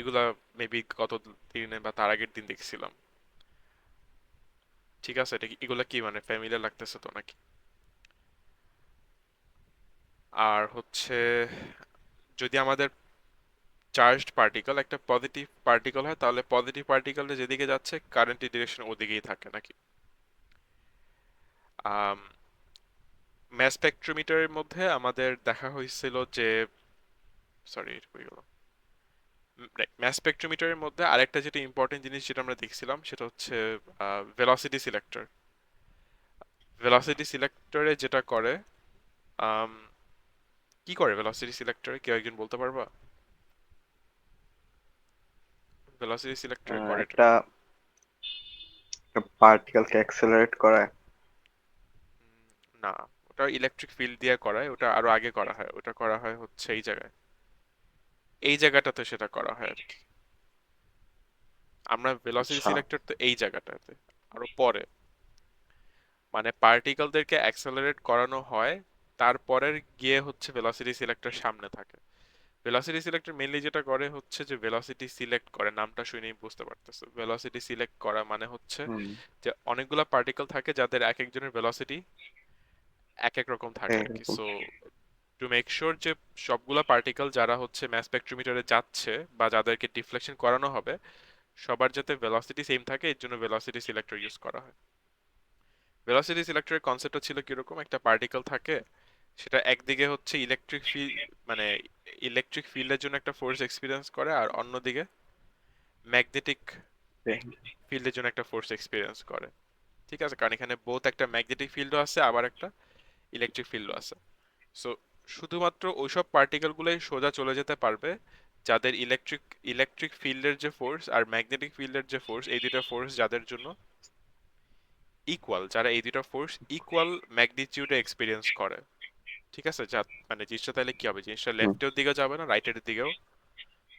এগুলা মেবি গত দিনে বা তার আগের দিন দেখছিলাম। ঠিক আছে, এগুলা কি মানে ফ্যামিলিয়ার লাগতেছে তো নাকি? আর হচ্ছে যদি আমাদের চার্জড পার্টিকেল একটা পজিটিভ পার্টিকেল হয়, তাহলে পজিটিভ পার্টিকেলটা যেদিকে যাচ্ছে কারেন্টের ডিরেকশন ওদিকেই থাকে নাকি? আম ম্যাস স্পেকট্রোমিটারের মধ্যে আমাদের দেখা হয়েছিল যে, সরি কই গেল, ম্যাস স্পেকট্রোমিটারের মধ্যে আরেকটা যেটা ইম্পর্টেন্ট জিনিস যেটা আমরা দেখছিলাম সেটা হচ্ছে ভেলোসিটি সিলেক্টর। ভেলোসিটি সিলেক্টরে যেটা করে, আম, কি করে ভেলোসিটি সিলেক্টরে, কেউ একজন বলতে পারবা? ভেলোসিটি সিলেক্টরে করে এটা। একটা পার্টিকেলকে অ্যাক্সেলারেট করায়। না, ওটা ইলেকট্রিক ফিল্ড দিয়ে করায়, ওটা আরো আগে করা হয়, ওটা করা হয় হচ্ছে এই জায়গায়, এই জায়গাটাতে সেটা করা হয় আর কি। আমরা ভেলোসিটি আচ্ছা। সিলেক্টর তো এই জায়গাটাতে, আরো পরে, মানে পার্টিকেলদেরকে অ্যাক্সেলারেট করানো হয়, তারপরের গিয়ে হচ্ছে ভেলোসিটি সিলেক্টর সামনে থাকে। ভেলোসিটি সিলেক্টর মেইনলি যেটা করে হচ্ছে যে ভেলোসিটি সিলেক্ট করে, নামটা শুনেই বুঝতে পারতেছে ভেলোসিটি সিলেক্ট করা মানে হচ্ছে হুম। যে অনেকগুলা পার্টিকেল থাকে যাদের এক একজনের ভেলোসিটি এক এক রকম থাকে আর কি। এরকম। সো টু মেক শিওর যে সবগুলা পার্টিকেল যারা হচ্ছে ম্যাস স্পেকট্রোমিটারে যাচ্ছে বা যাদেরকে ডিফ্লেকশন করানো হবে, সবার যাতে ভেলোসিটি সেম থাকে, এর জন্য ভেলোসিটি সিলেক্টর ইউজ করা হয়। ভেলোসিটি সিলেক্টরের কনসেপ্টটা ছিল কিরকম, একটা পার্টিকেল থাকে, সেটা একদিকে হচ্ছে ইলেকট্রিক ফিল্ড, মানে ইলেকট্রিক ফিল্ডের জন্য একটা ফোর্স এক্সপিরিয়েন্স করে, আর অন্যদিকে ম্যাগনেটিক ফিল্ডের জন্য একটা ফোর্স এক্সপিরিয়েন্স করে। ঠিক আছে, কারণ এখানে বোথ একটা ম্যাগনেটিক ফিল্ডও আছে আবার একটা ইলেকট্রিক ফিল্ডও আছে। সো শুধুমাত্র ওইসব পার্টিকেল গুলোই সোজা চলে যেতে পারবে যাদের ইলেকট্রিক ইলেকট্রিক ফিল্ডের যে ফোর্স আর ম্যাগনেটিক ফিল্ডের যে ফোর্স, এই দুটো ফোর্স যাদের জন্য ইকুয়াল, যারা এই দুটো ফোর্স ইকুয়াল ম্যাগনিটিউডে এক্সপিরিয়েন্স করে। ঠিক আছে, যা মানে জিনিসটা তাহলে কি হবে, জিনিসটা হুম। লেফটের দিকেও যাবে না, রাইটের দিকেও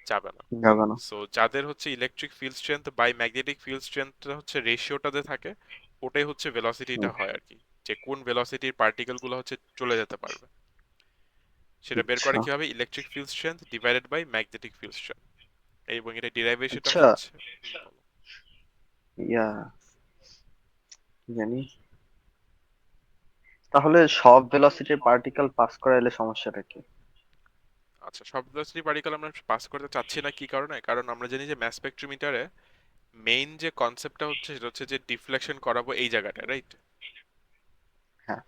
যাবে না। যাবে না। সো যাদের হচ্ছে electric field strength by magnetic field স্ট্রেংথটা হচ্ছে রেশিওটাতে থাকে, ওটাই হচ্ছে হুম। ভেলোসিটিটা হয় আর কি, যে কোন ভেলোসিটির পার্টিকেল গুলো হচ্ছে চলে যেতে পারবে। সেটা বের করে আচ্ছা। কিভাবে, electric field strength divided by magnetic field strength. এবং এটা ডিরাইভেশনটা আচ্ছা। হচ্ছে, বলো। ইয়া, কি জানি। তাহলে সব ভেলোসিটির পার্টিকেল পাস করাইলে সমস্যাটা কি? আচ্ছা, সব ভেলোসিটি পার্টিকেল আমরা পাস করতে চাচ্ছি না, কি কারণে? কারণ আমরা জানি যে ম্যাস স্পেকট্রোমিটারে মেইন যে কনসেপ্টটা হচ্ছে সেটা হচ্ছে যে ডিফ্লেকশন করাবো এই জায়গাটা, রাইট? হ্যাঁ।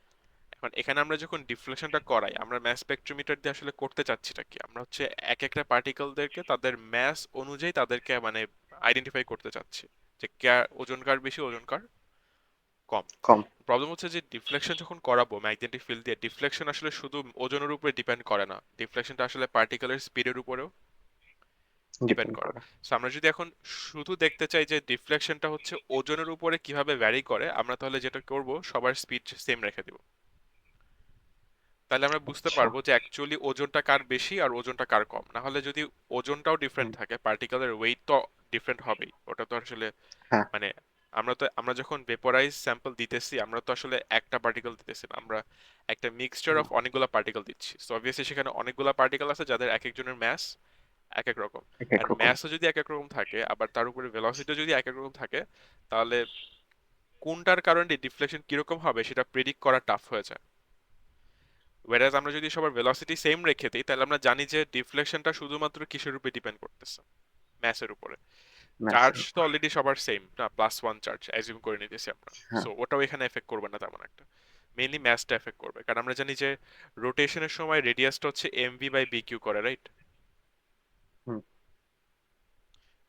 এখন এখানে আমরা যখন ডিফ্লেকশনটা করাই, আমরা ম্যাস স্পেকট্রোমিটার দিয়ে আসলে করতে চাচ্ছিটা কি, আমরা হচ্ছে এক একটা পার্টিকেলদেরকে তাদের ম্যাস অনুযায়ী তাদেরকে মানে আইডেন্টিফাই করতে চাচ্ছি, যে কে ওজন কার বেশি, ওজন কার কম। কম। প্রবলেম হচ্ছে যে ডিফ্লেকশন যখন করাবো ম্যাগনেটিক ফিল্ড দিয়ে, ডিফ্লেকশন আসলে শুধু ওজনের উপরে ডিপেন্ড করে না, ডিফ্লেকশনটা আসলে পার্টিকেলের স্পিডের উপরেও ডিপেন্ড ডিপেন্ড করে। করে। সো আমরা যদি এখন শুধু দেখতে চাই যে ডিফ্লেকশনটা হচ্ছে ওজনের উপরে কিভাবে ভ্যারি করে, আমরা তাহলে যেটা করব সবার স্পিড সেম রেখে দিব। তাহলে আমরা বুঝতে আচ্ছা। পারবো যে অ্যাকচুয়ালি ওজনটা কার বেশি আর ওজনটা কার কম। না হলে যদি ওজনটাও ডিফারেন্ট হুম। থাকে, পার্টিকেলের ওয়েট তো ডিফারেন্ট হবেই, ওটা তো আসলে হ্যাঁ। মানে আমরা যখন ভেপোরাইজ স্যাম্পল দিতেছি, আমরা তো আসলে একটা পার্টিকেল দিতেছি না, আমরা একটা মিক্সচার না, অফ অনেকগুলা পার্টিকেল দিচ্ছি। সো অবভিয়াসলি সেখানে অনেকগুলা পার্টিকেল আছে যাদের এক একজনের ম্যাস এক এক রকম। এক এক আর রকম। ম্যাসও যদি এক এক রকম থাকে, আবার তার উপরে ভেলোসিটিও যদি এক এক রকম থাকে, তাহলে কোনটার কারণে ডিফ্লেকশন কিরকম হবে সেটা প্রেডিক্ট করা টাফ হয়ে যায়। ওয়ারাজ আমরা যদি সবার ভেলোসিটি সেম রেখে দিই, তাহলে আমরা জানি যে ডিফ্লেকশনটা শুধুমাত্র কিসের উপরে ডিপেন্ড করতেছে, ম্যাসের উপরে। চার্জ ম্যাসের তো উপর। অলরেডি সবার সেম না, +1 চার্জ অ্যাজিউম করে নিতেছি আমরা। হ্যাঁ। সো ওটাও এখানে এফেক্ট করবে না তেমন একটা। মেইনলি ম্যাসটা এফেক্ট করবে, কারণ আমরা জানি যে রোটেশনের সময় রেডিয়াসটা হচ্ছে এমভি বাই বিকিউ করে, রাইট? হুম।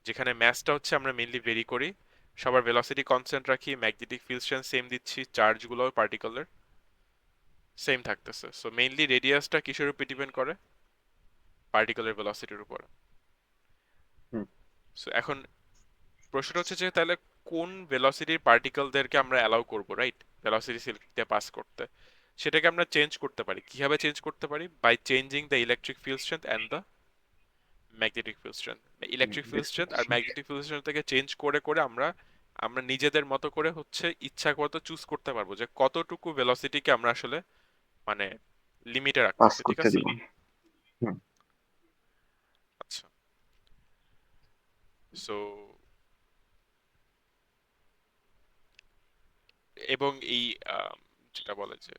যেখানে ম্যাসটা হচ্ছে আমরা মেইনলি ভেরি করি, সবার ভেলোসিটি কনস্ট্যান্ট রাখি, ম্যাগনেটিক ফিল্ড স্ট্রেংথ সেম দিচ্ছি, চার্জগুলো পার্টিকেলের সেম থাকতেছে। সো মেইনলি রেডিয়াসটা কিসের উপর ডিপেন্ড করে, পার্টিকেলের ভেলোসিটির উপর। হুম। সো এখন প্রশ্নটা হচ্ছে যে তাহলে কোন ভেলোসিটির পার্টিকেলদেরকে আমরা অ্যালাউ করব, রাইট, ভেলোসিটি সিলেক্টে পাস করতে? সেটাকে আমরা চেঞ্জ করতে পারি, কিভাবে চেঞ্জ করতে পারি, by changing the electric field strength and the magnetic field strength. Electric field strength আর ম্যাগনেটিক ফিল্ড স্ট্রেংথ থেকে চেঞ্জ করে করে আমরা আমরা নিজেদের মতো করে হচ্ছে ইচ্ছা করতে চুজ করতে পারবো যে কতটুকু ভেলোসিটিকে আমরা আসলে মানে লিমিটে পাস রাখতেছি, ঠিক করতে আছে? দিব। হুম। আচ্ছা, সো এবং এই যেটা বলে যে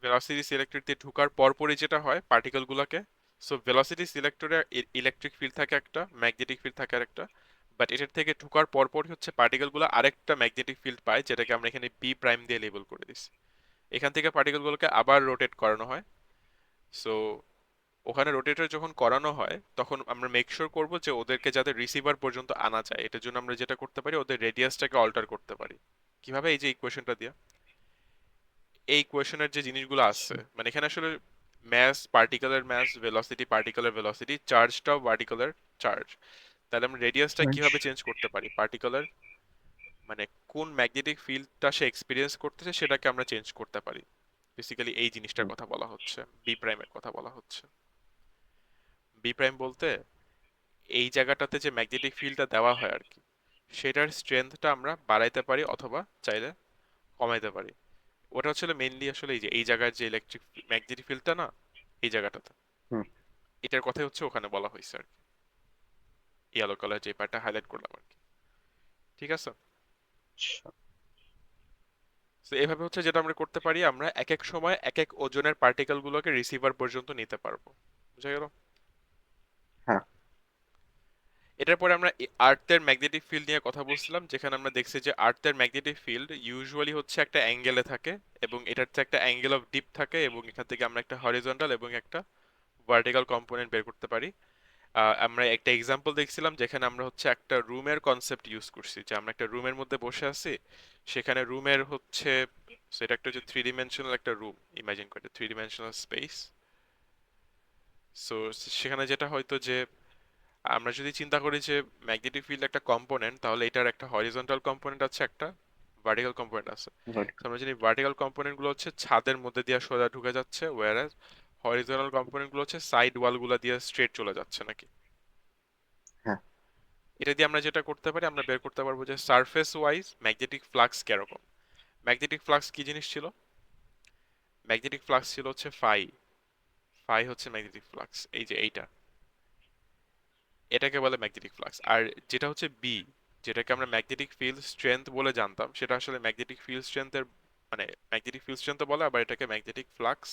ভেলোসিটি সিলেক্টর দিয়ে ঢোকার পরপরই যেটা হয় পার্টিকেল গুলোকে, সো ভেলোসিটি সিলেক্টরে ইলেকট্রিক ফিল্ড থাকে একটা, ম্যাগনেটিক ফিল্ড থাকে আরেকটা, বাট এটার থেকে ঢোকার পরপরই হচ্ছে পার্টিকেল গুলো আরেকটা ম্যাগনেটিক ফিল্ড পায় যেটাকে আমরা এখানে বি প্রাইম দিয়ে লেবেল করে দিছি। এখান থেকে পার্টিকেল গুলোকে আবার রোটেট করানো হয়। সো ওখানে রোটেটর যখন করানো হয় তখন আমরা মেক শিওর করবো যে ওদেরকে যাতে রিসিভার পর্যন্ত আনা যায়, এটার জন্য আমরা যেটা করতে পারি ওদের রেডিয়াসটাকে অল্টার করতে পারি। কিভাবে? এই যে ইকুয়েশনটা দিয়ে, এই ইকুয়েশনের যে জিনিসগুলো আচ্ছা। আছে মানে এখানে আসলে ম্যাস, পার্টিকেলের ম্যাস, ভেলোসিটি, পার্টিকেলের ভেলোসিটি, চার্জটাও পার্টিকেলের চার্জ। তাহলে আমরা রেডিয়াসটা কিভাবে আচ্ছা। চেঞ্জ করতে পারি? পার্টিকেলের মানে কোন ম্যাগনেটিক ফিল্ডটা সে এক্সপিরিয়েন্স করতেছে সেটাকে আমরা চেঞ্জ করতে পারি। বেসিক্যালি এই জিনিসটার হুম, কথা বলা হচ্ছে, বি প্রাইমের কথা বলা হচ্ছে। বি প্রাইম বলতে এই জায়গাটাতে যে ম্যাগনেটিক ফিল্ডটা দেওয়া হয় আর কি, সেটার স্ট্রেংথটা আমরা বাড়াইতে পারি অথবা চাইলে কমাইতে পারি। ওটা হচ্ছে মেইনলি আসলে এই যে এই জায়গার যে ইলেকট্রিক ম্যাগনেটিক ফিল্ডটা না, এই জায়গাটাতে, হুম। এটার কথাই হচ্ছে ওখানে বলা হয়েছে আর কি, ইয়েলো কালার যে পার্টটা হাইলাইট করলাম আর কি। ঠিক আছে? আচ্ছা। তো এভাবে হচ্ছে যেটা আমরা করতে পারি, আমরা এক এক সময় এক এক ওজনের পার্টিকেল গুলোকে রিসিভার পর্যন্ত নিতে পারবো। বুঝা গেল? হ্যাঁ। এটার পরে আমরা আর্থের ম্যাগনেটিক ফিল্ড নিয়ে কথা বলছিলাম, যেখানে আমরা দেখছি যে আর্থের ম্যাগনেটিক ফিল্ড ইউজুয়ালি হচ্ছে একটা অ্যাঙ্গেলে থাকে, এবং এটার থেকে একটা অ্যাঙ্গেল অফ ডিপ থাকে, এবং এখান থেকে আমরা একটা হরিজন্টাল এবং একটা ভার্টিক্যাল কম্পোনেন্ট বের করতে পারি। আমরা একটা এক্সাম্পল দেখছিলাম যেখানে আমরা হচ্ছে একটা রুমের কনসেপ্ট ইউজ করছি, যে আমরা একটা রুমের মধ্যে বসে আছি, সেখানে রুমের হচ্ছে, সেটা একটা হচ্ছে থ্রি ডিমেনশনাল একটা রুম, ইমাজিন করে থ্রি ডিমেনশনাল স্পেস। সো সেখানে যেটা হয়তো যে আমরা যদি চিন্তা করি যে ম্যাগনেটিক ফিল্ড একটা কম্পোনেন্ট, তাহলে এটার একটা হরিজন্টাল কম্পোনেন্ট আছে, একটা ভার্টিক্যাল কম্পোনেন্ট আছে। গুড। So আমরা জানি ভার্টিক্যাল কম্পোনেন্ট গুলো হচ্ছে ছাদের মধ্যে দিয়ে সোজা ঢুকে যাচ্ছে, ওয়্যারাজ হরিজন্টাল কম্পোনেন্ট গুলো হচ্ছে সাইড ওয়াল গুলা দিয়ে স্ট্রেট চলে যাচ্ছে নাকি। হ্যাঁ। এটা দিয়ে আমরা যেটা করতে পারি, আমরা বের করতে পারবো যে সারফেস ওয়াইজ ম্যাগনেটিক ফ্লাক্স কিরকম। ম্যাগনেটিক ফ্লাক্স কি জিনিস ছিল? ম্যাগনেটিক ফ্লাক্স ছিল হচ্ছে ফাই। ফাই হচ্ছে ম্যাগনেটিক ফ্লাক্স, এই যে এইটা, এটাকে বলে ম্যাগনেটিক ফ্লাক্স। আর যেটা হচ্ছে বি, যেটাকে আমরা ম্যাগনেটিক ফিল্ড স্ট্রেংথ বলে জানতাম, সেটা আসলে ম্যাগনেটিক ফিল্ড স্ট্রেংথের মানে ম্যাগনেটিক ফিল্ড স্ট্রেংথ বলে, আবার এটাকে ম্যাগনেটিক ফ্লাক্স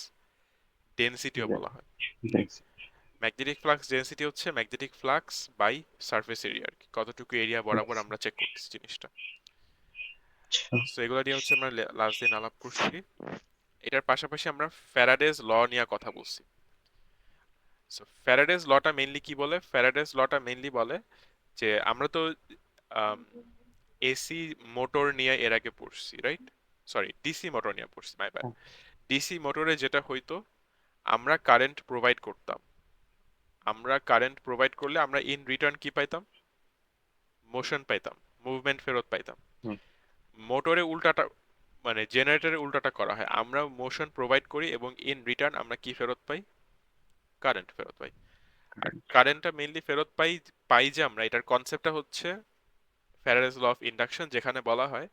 ডেনসিটিও বলা হয়। দেখছি। ম্যাগনেটিক ফ্লাক্স ডেনসিটি হচ্ছে magnetic flux by surface area আর কি, কতটুকু এরিয়া বরাবর দেখছি। আমরা চেক করতেছি জিনিসটা। আচ্ছা। সো এগুলো নিয়ে হচ্ছে আমরা লাস্ট দিন আলাপ করছি। এটার পাশাপাশি আমরা ফ্যারাডেজ ল নিয়ে কথা বলছি। সো ফ্যারাডেজ লটা মেইনলি কি বলে? ফ্যারাডেজ লটা মেইনলি বলে যে আমরা তো এসি মোটর নিয়ে এর আগে পড়ছি, রাইট? সরি, ডিসি মোটর নিয়ে পড়ছি, মাই ব্যাড। হ্যাঁ। ডিসি মোটরে যেটা হইতো, আমরা কারেন্ট প্রোভাইড করতাম, আমরা কারেন্ট প্রোভাইড করলে আমরা ইন রিটার্ন কি পাইতাম? মোশন পাইতাম, মুভমেন্ট ফেরত পাইতাম। হুম। মোটরে উল্টাটা, মানে জেনারেটরে উল্টাটা করা হয়, আমরা মোশন প্রোভাইড করি এবং ইন রিটার্ন আমরা কি ফেরত পাই? কারেন্ট ফেরত পাই। আর কারেন্ট। কারেন্টটা মেইনলি ফেরত পাই, পাই যে আমরা, এটার কনসেপ্টটা হচ্ছে ফ্যারাডেস ল অফ ইন্ডাকশন, যেখানে বলা হয়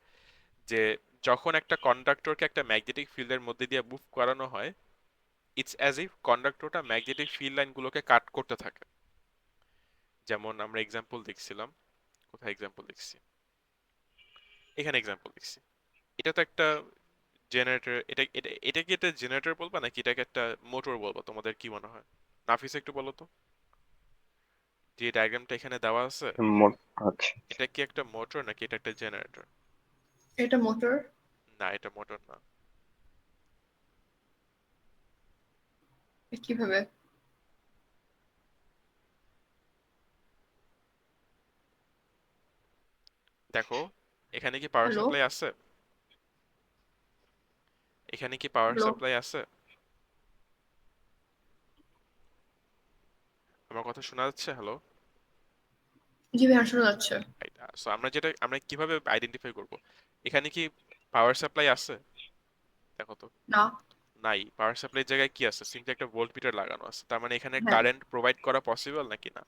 যে যখন একটা কন্ডাক্টরকে একটা ম্যাগনেটিক ফিল্ডের মধ্যে দিয়ে মুভ করানো হয়, ইটস অ্যাজ ইফ কন্ডাক্টরটা ম্যাগনেটিক ফিল্ড লাইনগুলোকে কাট করতে থাকে। যেমন আমরা এক্সাম্পল দেখছিলাম, কোথায় এক্সাম্পল দেখছি, এখানে এক্সাম্পল দেখছি। এটা তো একটা জেনারেটর, এটা কি একটা জেনারেটর বলবা নাকি এটাকে একটা মোটর বলবো? তোমাদের কি মনে হয়? নাফিস একটু বলো তো, যে ডায়াগ্রামটা এখানে দেওয়া আছে, মোট। আচ্ছা। এটা কি একটা মোটর নাকি এটা একটা জেনারেটর? এটা মোটর। না, এটা মোটর না। কিভাবে? দেখো, এখানে কি পাওয়ার হ্যালো, সাপ্লাই আছে? এখানে কি পাওয়ার হ্যালো। সাপ্লাই আছে? আমার কথা শোনা যাচ্ছে? হ্যালো? জি ভাই, শোনা যাচ্ছে। সো আমরা কিভাবে আইডেন্টিফাই করব এখানে কি পাওয়ার সাপ্লাই আছে? দেখো তো, না। নাই। পাওয়ার সাপ্লাইয়ের জায়গায় কি আছে? সিম্পলি একটা ভোল্ট মিটার লাগানো আছে, তার মানে এখানে হ্যাঁ। কারেন্ট প্রোভাইড করা পসিবল নাকি না?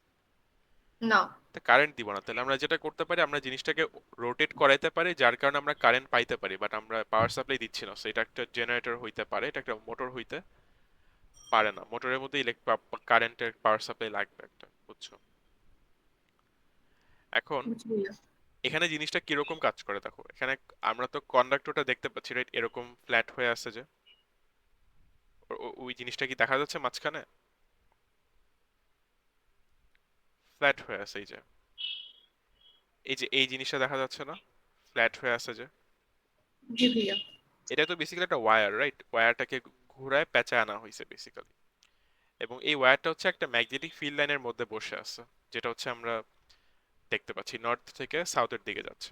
না। তা কারেন্ট দিব না, তাহলে আমরা যেটা করতে পারি, আমরা জিনিসটাকে রোটেট করাইতে পারি, যার কারণে আমরা কারেন্ট পাইতে পারি, বাট আমরা পাওয়ার সাপ্লাই দিচ্ছি না। সো এটা একটা জেনারেটর হইতে পারে, এটা একটা মোটর হইতে পারে না। মোটরের মধ্যে কারেন্টের পাওয়ার সাপ্লাই লাগবে একটা, বুঝছো? এখন বুঝি ভাইয়া। এখানে জিনিসটা কিরকম কাজ করে দেখো, এখানে আমরা তো কন্ডাক্টরটা দেখতে পাচ্ছি, রাইট? এরকম ফ্ল্যাট হয়ে আছে যে ওই জিনিসটা কি দেখা যাচ্ছে মাঝখানে? ফ্ল্যাট হয়ে আছে, এই জিনিসটা দেখা যাচ্ছে না? ফ্ল্যাট হয়ে আছে যে, জি ভাইয়া। এটা তো বেসিক্যালি একটা ওয়্যার, রাইট? ওয়্যারটাকে ঘুরায় পেঁচা আনা হয়েছে বেসিক্যালি। এবং এই ওয়্যারটা হচ্ছে একটা ম্যাগনেটিক ফিল্ড লাইনের মধ্যে বসে আছে, যেটা হচ্ছে আমরা দেখতে পাচ্ছি নর্থ থেকে সাউথের দিকে যাচ্ছে।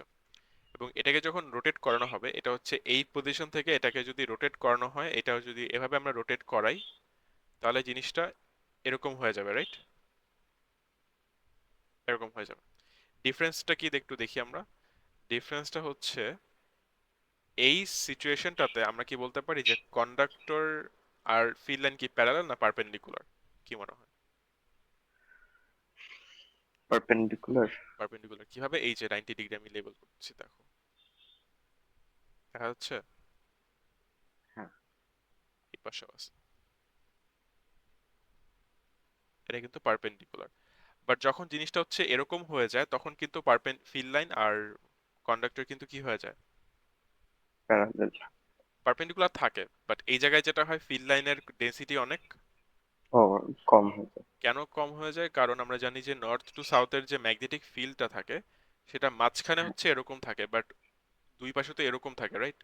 এবং এটাকে যখন রোটেট করানো হবে, এটা হচ্ছে এই পজিশন থেকে এটাকে যদি রোটেট করানো হয়, এটা যদি এভাবে আমরা রোটেট করাই, তাহলে জিনিসটা এরকম হয়ে যাবে, রাইট? এরকম হয়ে যাবে। ডিফারেন্সটা কি একটু দেখি আমরা। ডিফারেন্সটা হচ্ছে এই সিচুয়েশনটাতে আমরা কি বলতে পারি যে কন্ডাক্টর আর ফিল্ড লাইন কি প্যারালাল না পারপেন্ডিকুলার? কি মনে হয়? পারপেন্ডিকুলার। পারপেন্ডিকুলার কিভাবে? এই যে 90 ডিগ্রি আমি লেবেল করছি, দেখো দেখা যাচ্ছে হ্যাঁ। এই পাশেও আছে, এটা কিন্তু পারপেন্ডিকুলার। বাট যখন জিনিসটা হচ্ছে এরকম হয়ে যায়, তখন কিন্তু ফিল্ড লাইন আর কন্ডাক্টর কিন্তু কি হয়ে যায়? প্যারালাল। পারপেন্ডিকুলার থাকে, বাট এই জায়গায় যেটা হয়, ফিল্ড লাইনের ডেন্সিটি অনেক ও, কম হয়ে যায়। কেন কম হয়ে যায়? কারণ আমরা জানি যে নর্থ টু সাউথের যে ম্যাগনেটিক ফিল্ডটা থাকে, সেটা মাঝখানে হ্যাঁ। হচ্ছে এরকম থাকে, বাট দুই পাশে তো এরকম থাকে, রাইট?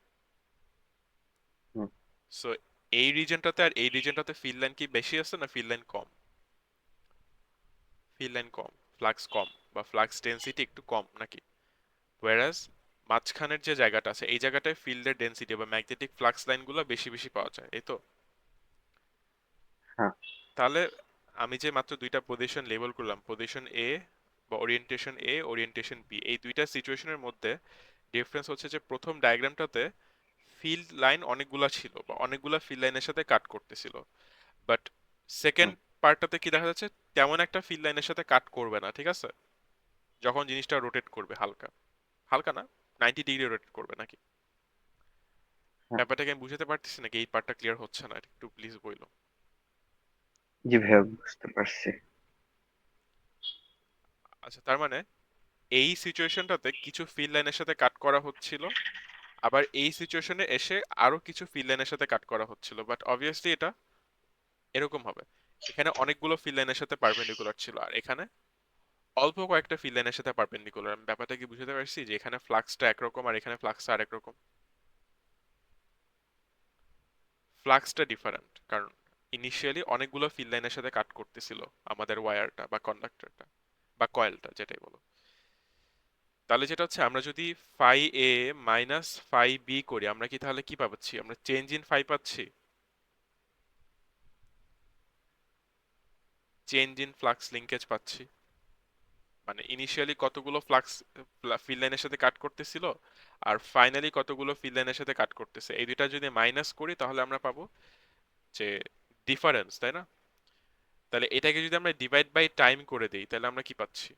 হুম। সো এই রিজনটাতে আর এই রিজনটাতে ফিল্ড লাইন কি বেশি আছে না ফিল্ড লাইন কম? ফিল্ড লাইন কম, ফ্লাক্স কম, বা ফ্লাক্স ডেন্সিটি একটু কম নাকি? ওয়ারাস মাঝখানের যে জায়গাটা আছে, এই জায়গাটায় ফিল্ডের ডেন্সিটি বা ম্যাগনেটিক ফ্লাক্স লাইনগুলো বেশি বেশি পাওয়া যায়, এই তো। হ্যাঁ। তাহলে আমি যে মাত্র দুইটা পজিশন লেবেল করলাম, পজিশন এ বা ওরিয়েন্টেশন এ, ওরিয়েন্টেশন বি, এই দুইটা সিচুয়েশনের মধ্যে ডিফারেন্স হচ্ছে যে প্রথম ডায়াগ্রামটাতে ফিল্ড লাইন অনেকগুলা ছিল বা অনেকগুলা ফিল্ড লাইনের সাথে কাট করতেছিল, বাট সেকেন্ড হুম। পার্টটাতে কি দেখা যাচ্ছে, তেমন একটা ফিল্ড লাইনের সাথে কাট করবে না, ঠিক আছে? যখন জিনিসটা রোটেট করবে হালকা, হালকা না, 90 ডিগ্রি রোটেট করবে নাকি? হ্যাঁ। ব্যাপারটাকে আমি বুঝতে পারতেছি নাকি? এই পার্টটা ক্লিয়ার হচ্ছে না, একটু প্লিজ বইলো। জি ভাইয়া, বুঝতে পারছি। আচ্ছা, তার মানে এই সিচুয়েশনটাতে কিছু ফিল্ড লাইনের সাথে কাট করা হচ্ছিল, আবার এই সিচুয়েশনে এসে আরো কিছু ফিল্ড লাইনের সাথে কাট করা হচ্ছিল, বাট অবভিয়াসলি এটা এরকম হবে। এখানে অনেকগুলো ফিল্ড লাইনের সাথে পারপেন্ডিকুলার ছিল, আর এখানে অল্প কয়েকটা ফিল্ড লাইনের সাথে পারপেন্ডিকুলার। আমি ব্যাপারটা কি বুঝতে পারছি যে এখানে ফ্লাক্সটা একরকম আর এখানে ফ্লাক্সটা আরেক রকম? ফ্লাক্সটা ডিফারেন্ট কারণ ইনিশিয়ালি অনেকগুলো ফিল্ড লাইনের সাথে কাট করতেছিল আমাদের ওয়্যারটা বা কন্ডাক্টরটা বা কয়েলটা, যেটাই বলো। তাহলে যেটা হচ্ছে, আমরা যদি ফাই এ মাইনাস ফাই বি করি, আমরা কি তাহলে কি পাচ্ছি? আমরা চেঞ্জ ইন ফাই পাচ্ছি, চেঞ্জ ইন ফ্লাক্স লিঙ্কেজ পাচ্ছি। মানে ইনিশিয়ালি কতগুলো ফ্লাক্স ফিল্ড লাইনের সাথে কাট করতেছিল, আর ফাইনালি কতগুলো ফিল্ড লাইনের সাথে কাট করতেছে, এই দুইটা যদি মাইনাস করি তাহলে আমরা পাবো যে ডিফারেন্স, তাই না? তাহলে এটাকে যদি আমরা ডিভাইড বাই টাইম করে দিই, তাহলে আমরা কি পাচ্ছি?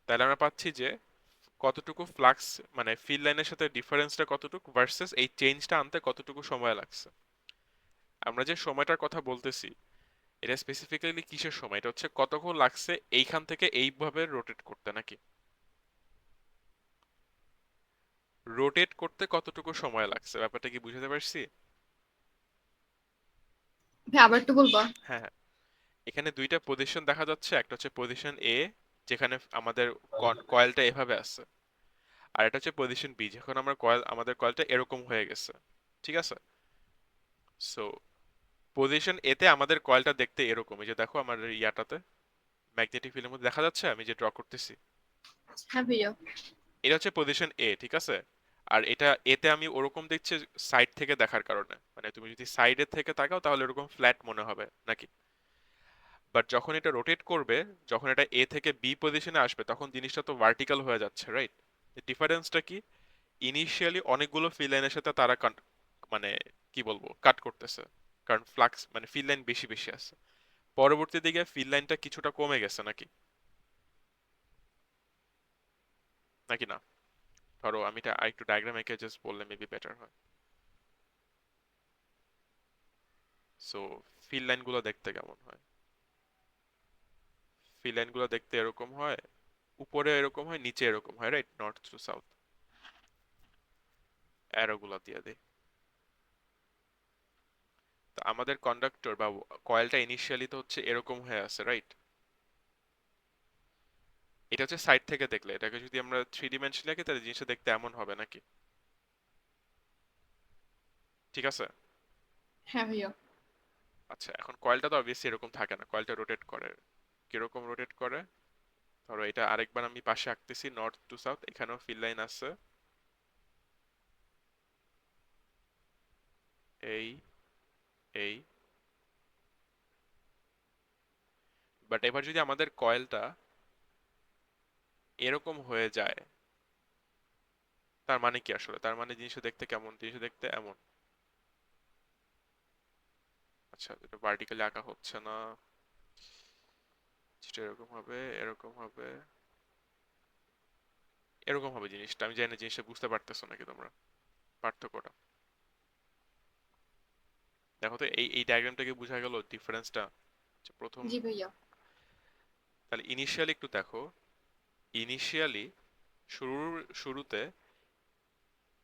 তাহলে আমরা পাচ্ছি যে কতটুকু ফ্লাক্স, মানে ফিল্ড লাইনের সাথে ডিফারেন্সটা কতটুকু ভার্সেস এই চেঞ্জটা আনতে কতটুকু সময় লাগছে। আমরা যে সময়টার কথা বলতেছি, এটা স্পেসিফিক্যালি কিসের সময়? এটা হচ্ছে কতক্ষণ লাগছে এইখান থেকে এইভাবে রোটেট করতে নাকি? রোটেট করতে কতটুকু সময় লাগছে, ব্যাপারটা কি বুঝতে পারছি? ভাই আবার একটু বলবা? হ্যাঁ, হ্যাঁ। এখানে দুইটা পজিশন দেখা যাচ্ছে, একটা হচ্ছে পজিশন এ, যেখানে আমাদের কয়েলটা এভাবে আছে, আর এটা হচ্ছে পজিশন বি, যখন আমাদের কয়েলটা এরকম হয়ে গেছে, ঠিক আছে? সো পজিশন এতে আমাদের কয়েলটা দেখতে এরকম, এই যে দেখো আমার ইয়াটাতে ম্যাগনেটিক ফিল্ডের মধ্যে দেখা যাচ্ছে, আমি যে ড্র করতেছি, হ্যাঁ ভাইয়া। এটা হচ্ছে পজিশন এ, ঠিক আছে? আর এটা এতে আমি ওরকম দেখছি সাইড থেকে দেখার কারণে, মানে তুমি যদি সাইডের থেকে তাকাও তাহলে ওরকম ফ্ল্যাট মনে হবে নাকি? বাট যখন এটা রোটেট করবে, যখন এটা এ থেকে বি পজিশনে আসবে, তখন জিনিসটা তো ভার্টিক্যাল হয়ে যাচ্ছে, রাইট? ডিফারেন্সটা কি? ইনিশিয়ালি অনেকগুলো ফিল লাইনের সাথে তারা মানে কি বলবো, কাট করতেছে, কারণ ফ্লাক্স মানে ফিল লাইন বেশি বেশি আছে। পরবর্তী দিকে ফিল লাইনটা কিছুটা কমে গেছে নাকি? নাকি না? ধরো আমি এটা আরেকটু ডায়াগ্রাম এঁকে জাস্ট বললে মেবি বেটার হয়। সো ফিল লাইনগুলো দেখতে কেমন হয়? ফিল লাইন গুলো দেখতে এরকম হয়, উপরে এরকম হয়, নিচে এরকম হয়, right? North two south. Arrow গুলা দিয়ে দেই। তো আমাদের কন্ডাক্টর বা কয়েলটা ইনিশিয়ালি তো হচ্ছে এরকম হয়ে আছে, রাইট? এটা হচ্ছে সাইড থেকে দেখলে, এটাকে যদি আমরা থ্রি ডিমেনশন আঁকি তাহলে জিনিসটা দেখতে এমন হবে নাকি? ঠিক আছে। হ্যাঁ ভাইয়া। আচ্ছা, এখন কয়েলটা তো অবভিয়াসলি এরকম থাকে না, কয়েলটা রোটেট করে। কিরকম রোটেট করে? ধরো এটা আরেকবার আমি পাশে আঁকতেছি, নর্থ টু সাউথ, এখানেও ফিল লাইন আছে, এই এই। বাট এবার যদি আমাদের কয়েলটা এরকম হয়ে যায়, তার মানে কি আসলে? তার মানে জিনিসটা দেখতে কেমন? জিনিসটা দেখতে এমন। আচ্ছা, এটা ভার্টিক্যালি আঁকা হচ্ছে না, যেটা এরকম হবে, এরকম হবে, এরকম হবে জিনিসটা। আমি জানি না জিনিসটা বুঝতে পারতেছো নাকি তোমরা, পার্থক্যটা। দেখো তো, এই ডায়াগ্রামটা কি বোঝা গেল ডিফারেন্সটা? প্রথম, জি ভাইয়া। তাহলে ইনিশিয়ালি একটু দেখো, ইনিশিয়ালি শুরুতে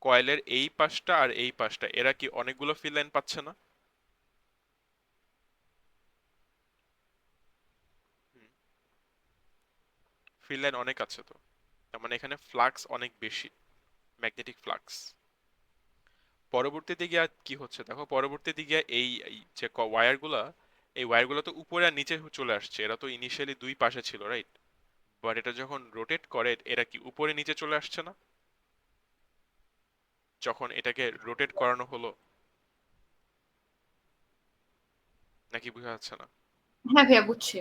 কয়েলের এই পাশটা আর এই পাশটা, এরা কি অনেকগুলো ফিল লাইন পাচ্ছে না? ফিল লাইন অনেক আছে তো, তার মানে এখানে ফ্লাক্স অনেক বেশি, ম্যাগনেটিক ফ্লাক্স। পরবর্তীতে গিয়ে আর কি হচ্ছে দেখো, পরবর্তীতে গিয়ে এই যে ওয়্যারগুলা, এই ওয়্যারগুলো তো উপরে আর নিচে চলে আসছে। এরা তো ইনিশিয়ালি দুই পাশে ছিল, রাইট? বাট এটা যখন রোটেট করে, এরা কি উপরে নিচে চলে আসছে না? যখন এটাকে রোটেট করানো হলো, নাকি বোঝা যাচ্ছে না? হ্যাঁ ভাইয়া বুঝছি।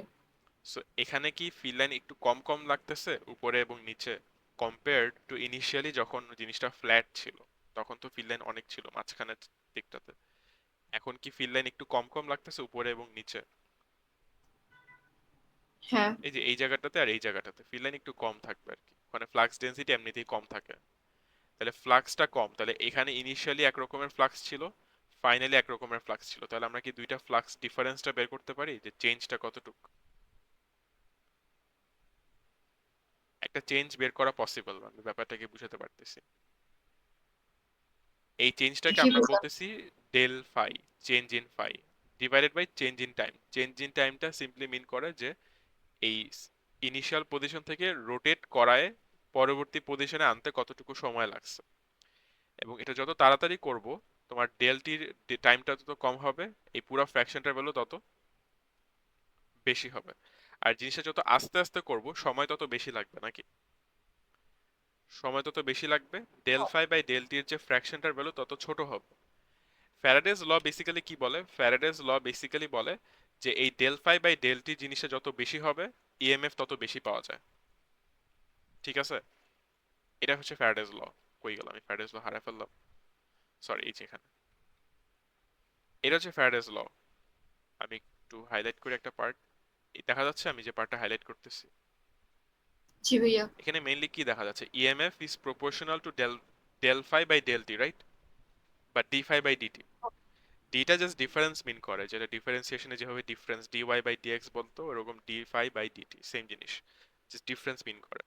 সো এখানে কি ফিল লাইন একটু কম কম লাগতেছে উপরে এবং নিচে, কম্পেয়ার্ড টু ইনিশিয়ালি যখন জিনিসটা ফ্ল্যাট ছিল? তখন তো ফিল লাইন অনেক ছিল মাঝখানের দিকটাতে। এখন কি ফিল লাইন একটু কম কম লাগতেছে উপরে এবং নিচে? হ্যাঁ। এই যে এই জায়গাটাতে আর এই জায়গাটাতে ফিল লাইন একটু কম থাকবে আর কি, ওখানে ফ্লাক্স ডেনসিটি এমনিতেই কম থাকে। তাহলে ফ্লাক্সটা কম, তাহলে এখানে ইনিশিয়ালি এক রকমের ফ্লাক্স ছিল, ফাইনালি এক রকমের ফ্লাক্স ছিল। তাহলে আমরা কি দুইটা ফ্লাক্স ডিফারেন্সটা বের করতে পারি, যে চেঞ্জটা কতটুকু? একটা চেঞ্জ বের করা পসিবল, আমি ব্যাপারটা কি বুঝাতে পারতেছি? এই চেঞ্জটাকে জি আমরা ভাইয়া। বলতেছি del phi, change in phi divided by change in time. Change in টাইমটা সিম্পলি মিন করে যে এই ইনিশিয়াল পজিশন থেকে রোটেট করায় পরবর্তী পজিশনে আনতে কতটুকু সময় লাগছে। এবং এটা যত তাড়াতাড়ি করব, তোমার ডেলটির টাইমটা তত কম হবে, এই পুরো ফ্র্যাকশনটার ভ্যালু তত বেশি হবে। আর জিনিসটা যত আস্তে আস্তে করব, সময় তত বেশি লাগবে নাকি? সময় তত বেশি লাগবে, ডেল ফাই বাই ডেল টির যে ফ্র্যাকশনটার ভ্যালু তত ছোট হবে। ফ্যারাডেজ ল বেসিক্যালি কি বলে? ফ্যারাডেজ ল বেসিক্যালি বলে যে এই del phi by del t জিনিসটা যত বেশি হবে, ইএমএফ তত বেশি পাওয়া যায়। ঠিক আছে, এটা হচ্ছে ফ্যারাডেজ ল। কই গেল, আমি ফ্যারাডেজ ল হারাই ফেললাম, সরি, এই যে এখানে। এটা হচ্ছে ফ্যারাডেজ ল। আমি একটু হাইলাইট করে একটা পার্ট, দেখা যাচ্ছে আমি যে পার্টটা হাইলাইট করতেছি? জি ভাইয়া। এখানে মেইনলি কি দেখা যাচ্ছে? EMF is proportional to del del phi by del t, right? বা ডি ফাই বাই ডিটি। ডিটা জাস্ট ডিফারেন্স মিন করে, যেটা ডিফারেন্সিয়েশনে যেভাবে ডিফারেন্স ডিওয়াই বাই ডিএক্স বলতো, ওরকম d phi by dt same জিনিস, জাস্ট ডিফারেন্স মিন করে।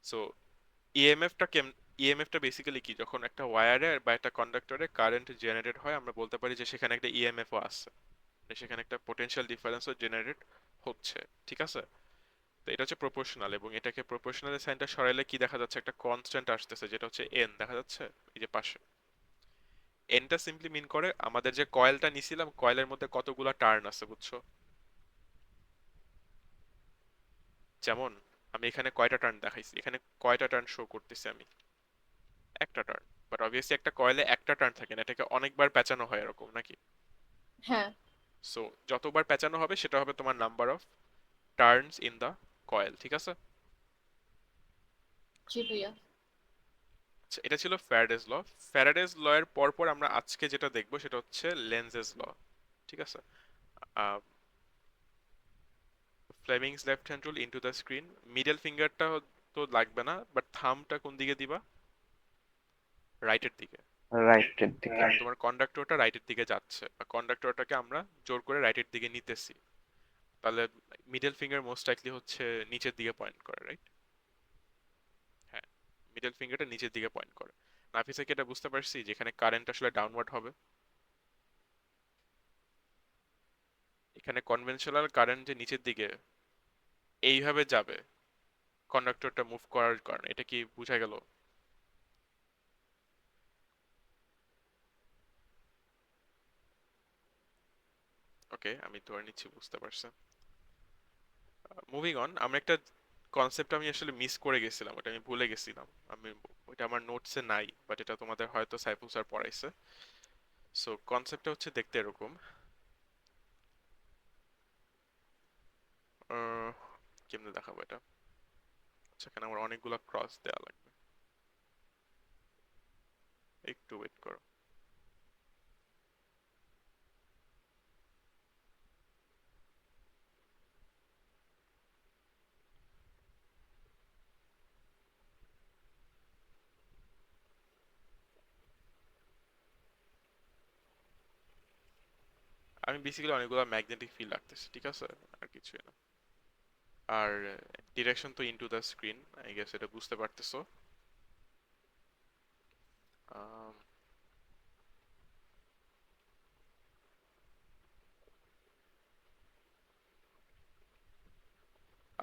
সো ইএমএফটা ইএমএফটা বেসিক্যালি কি, যখন একটা ওয়্যারে বা একটা কন্ডাক্টরে কারেন্ট জেনারেট হয়, আমরা বলতে পারি যে সেখানে একটা ইএমএফও আছে, মানে সেখানে একটা পোটেনশিয়াল ডিফারেন্সও জেনারেট হচ্ছে। ঠিক আছে, তো এটা হচ্ছে প্রপোর্শনাল, এবং এটাকে প্রপোর্শনাল সাইনটা সরাইলে কি দেখা যাচ্ছে? একটা কনস্ট্যান্ট আসতেছে, যেটা হচ্ছে এন, দেখা যাচ্ছে এই যে পাশে। এনটা সিম্পলি মিন করে আমাদের যে কয়েলটা নিছিলাম, কয়েলের মধ্যে কতগুলা টার্ন আছে, বুঝছো? যেমন আমি এখানে কয়টা টার্ন দেখাইছি, এখানে কয়টা টার্ন শো করতেছি আমি? একটা টার্ন। বাট অবভিয়াসলি একটা কয়েলে একটা টার্ন থাকে না, এটাকে অনেকবার পেঁচানো হয় এরকম নাকি? হ্যাঁ। সো যতবার পেঁচানো হবে সেটা হবে তোমার number of turns in the coil. ঠিক আছে, জি ভাইয়া। আচ্ছা, এটা ছিল ফ্যারাডেজ ল। ফ্যারাডেজ ল এর পরপর আমরা আজকে যেটা দেখবো সেটা হচ্ছে লেন্জেস ল। ঠিক আছে, Fleming's left hand rule into the screen. Middle ফিঙ্গারটা তো লাগবে না, বাট থামটা কোন দিকে দিবা? রাইটের দিকে। রাইটের দিকে। কারণ তোমার কন্ডাক্টরটা রাইটের দিকে যাচ্ছে, বা কন্ডাক্টরটাকে আমরা জোর করে রাইটের দিকে নিতেছি। তাহলে মিডল ফিঙ্গার মোস্ট লাইকলি হচ্ছে নিচের দিকে পয়েন্ট করে, রাইট? হ্যাঁ, মিডল ফিঙ্গারটা নিচের দিকে পয়েন্ট করে। নাফিসা কি এটা বুঝতে পারছি যেখানে কারেন্ট আসলে ডাউনওয়ার্ড হবে? এখানে কনভেনশনাল কারেন্ট যে নিচের দিকে এইভাবে যাবে কন্ডাক্টরটা মুভ করার কারণে, এটা কি বোঝা গেল? ওকে, আমি ধরে নিচ্ছি বুঝতে পারছি। মুভিং অন, আমরা একটা কনসেপ্ট আমি আসলে মিস করে গেছিলাম, ওটা আমি ভুলে গেছিলাম। আমি ওইটা আমার নোটসে নাই, বাট এটা তোমাদের হয়তো সাইফুল স্যার পড়াইছে। সো কনসেপ্টটা হচ্ছে দেখতে এরকম। আহ, কেমনে দেখাবো এটা? সেখানে আমার অনেকগুলো ক্রস দেওয়া লাগবে, একটু ওয়েট করো। আমি বেসিক্যালি অনেকগুলো ম্যাগনেটিক ফিল্ড রাখতেছি, ঠিক আছে? আর কিছুই না। আর ডিরেকশন তো into the screen, I guess এটা বুঝতে পারতেছো। আম,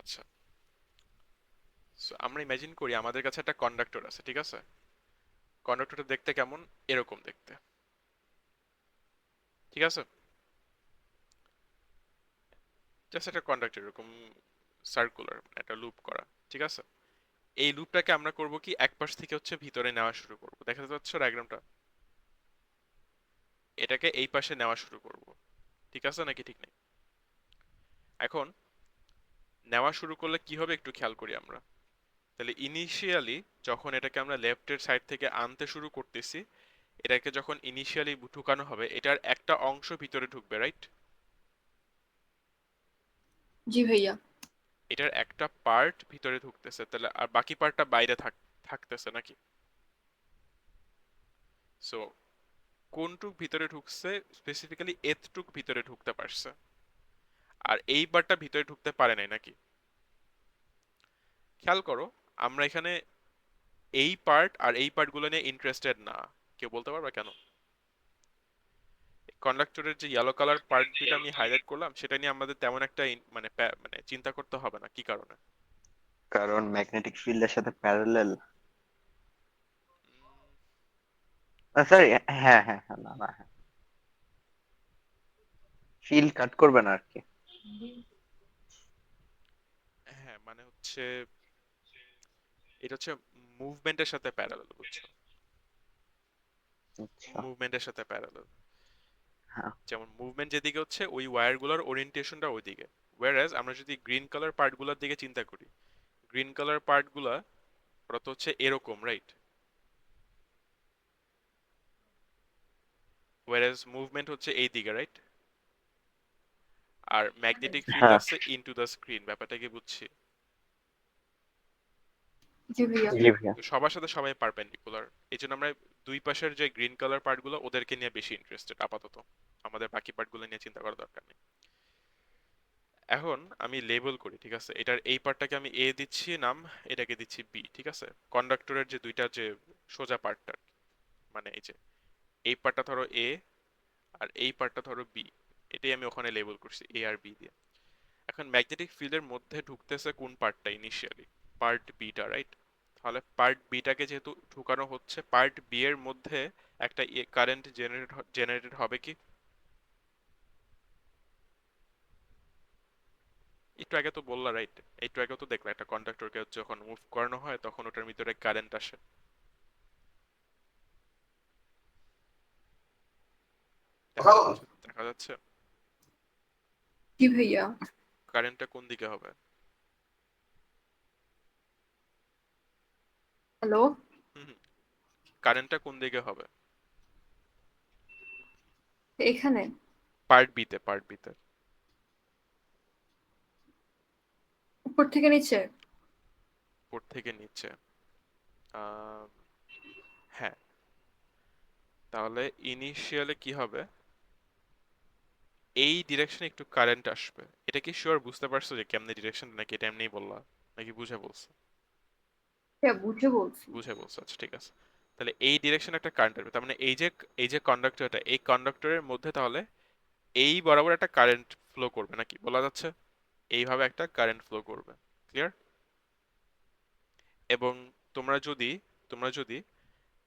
আচ্ছা, সো আমরা ইমাজিন করি আমাদের কাছে একটা কন্ডাক্টর আছে, ঠিক আছে? কন্ডাক্টরটা দেখতে কেমন? এরকম দেখতে, ঠিক আছে? জাস্ট একটা কন্ডাক্টর এরকম সার্কুলার, একটা লুপ করা, ঠিক আছে? এই লুপটাকে আমরা করব কি, এক পাশ থেকে হচ্ছে ভিতরে নেওয়া শুরু করব। দেখা যাচ্ছে ডায়াগ্রামটা? এটাকে এই পাশে নেওয়া শুরু করব, ঠিক আছে নাকি ঠিক নেই? এখন নেওয়া শুরু করলে কি হবে একটু খেয়াল করি আমরা। তাহলে ইনিশিয়ালি যখন এটাকে আমরা লেফটের সাইড থেকে আনতে শুরু করতেছি, এটাকে যখন ইনিশিয়ালি ঢুকানো হবে, এটার একটা অংশ ভিতরে ঢুকবে, রাইট? জি ভাইয়া। এটার একটা পার্ট ভিতরে ঢুকতেছে, তাহলে আর বাকি পার্টটা বাইরে থাকতেছে নাকি? সো কোনটুক ভিতরে ঢুকছে, স্পেসিফিক্যালি এতটুক ভিতরে ঢুকতে পারছে, আর এই পার্টটা ভিতরে ঢুকতে পারে নাই নাকি? খেয়াল করো, আমরা এখানে এই পার্ট আর এই পার্টগুলো নিয়ে ইন্টারেস্টেড না। কেউ বলতে পারবে কেন? কন্ডাক্টরের যে ইয়েলো কালার পার্ট দুটো আমি হাইলাইট করলাম, সেটা নিয়ে আমাদের তেমন একটা মানে চিন্তা করতে হবে না, কি কারণে? কারণ ম্যাগনেটিক ফিল্ডের সাথে প্যারালাল। সরি, হ্যাঁ হ্যাঁ হ্যাঁ, না না, হ্যাঁ, ফিল্ড কাট করবে না আর কি। হ্যাঁ, মানে হচ্ছে এটা হচ্ছে মুভমেন্টের সাথে প্যারালাল, বুঝছো? আচ্ছা। মুভমেন্টের সাথে প্যারালাল। হ্যাঁ। যেমন মুভমেন্ট যেদিকে হচ্ছে ওই ওয়্যারগুলোর ওরিয়েন্টেশনটা ওইদিকে। ওয়ারাজ আমরা যদি গ্রিন কালার পার্টগুলোর দিকে চিন্তা করি, গ্রিন কালার পার্টগুলা ওরা তো হচ্ছে এরকম, রাইট? ওয়ারাজ মুভমেন্ট হচ্ছে এই দিকে, রাইট? আর ম্যাগনেটিক ফিল্ড হ্যাঁ। আছে ইনটু দ্য স্ক্রিন, ব্যাপারটা কি বুঝছি? জি ভাইয়া। জি ভাইয়া। তো সবার সাথে সবাই পারপেন্ডিকুলার, এই জন্য আমরা দুই পাশের যে গ্রিন কালার পার্টগুলো ওদেরকে নিয়ে বেশি ইন্টারেস্টেড আপাতত। আমাদের বাকি পার্টগুলো নিয়ে চিন্তা করার দরকার নেই। এখন আমি লেবেল করি, ঠিক আছে? এটার এই পার্টটাকে আমি এ দিচ্ছি নাম, এটাকে দিচ্ছি বি, ঠিক আছে? কন্ডাক্টরের যে দুইটা যে সোজা পার্টটা, মানে এই যে এই পার্টটা ধরো এ আর এই পার্টটা ধরো বি, এটাই আমি ওখানে লেবেল করছি এ আর বি দিয়ে। এখন ম্যাগনেটিক ফিল্ডের মধ্যে ঢুকতেছে কোন পার্টটা ইনিশিয়ালি? Part beta, right? তাহলে পার্ট বিটাকে যেহেতু ঢুকানো হচ্ছে, পার্ট বি এর মধ্যে একটা কারেন্ট জেনারেটেড হবে কি? একটু আগে তো বললা, রাইট? একটু আগে তো দেখলা একটা কন্ডাক্টরকে যখন মুভ করানো হয় তখন ওটার ভিতরে কারেন্ট আসে। দেখা যাচ্ছে, দেখা যাচ্ছে। জি ভাইয়া। কারেন্টটা কোন দিকে হবে? হ্যালো। হুম, কারেন্টটা কোন দিকে হবে? এখানে। পার্ট বিতে, পার্ট বিতে। উপর থেকে নিচে। উপর থেকে নিচে। আহ, হ্যাঁ। তাহলে ইনিশিয়ালে কি হবে? এই ডিরেকশনে একটু কারেন্ট আসবে। এটা কি শিওর বুঝতে পারছো যে কেমনে ডিরেকশন, নাকি এটা এমনিই বললা, নাকি বুঝে বলছো? হ্যাঁ, বুঝে বলছি। বুঝে বলছো, আচ্ছা ঠিক আছে। তাহলে এই ডিরেকশনে একটা কারেন্ট আসবে, তার মানে এই যে কন্ডাক্টরটা, এই কন্ডাক্টরের মধ্যে তাহলে এই বরাবর একটা কারেন্ট ফ্লো করবে, নাকি বলা যাচ্ছে এইভাবে একটা কারেন্ট ফ্লো করবে। ক্লিয়ার? এবং তোমরা যদি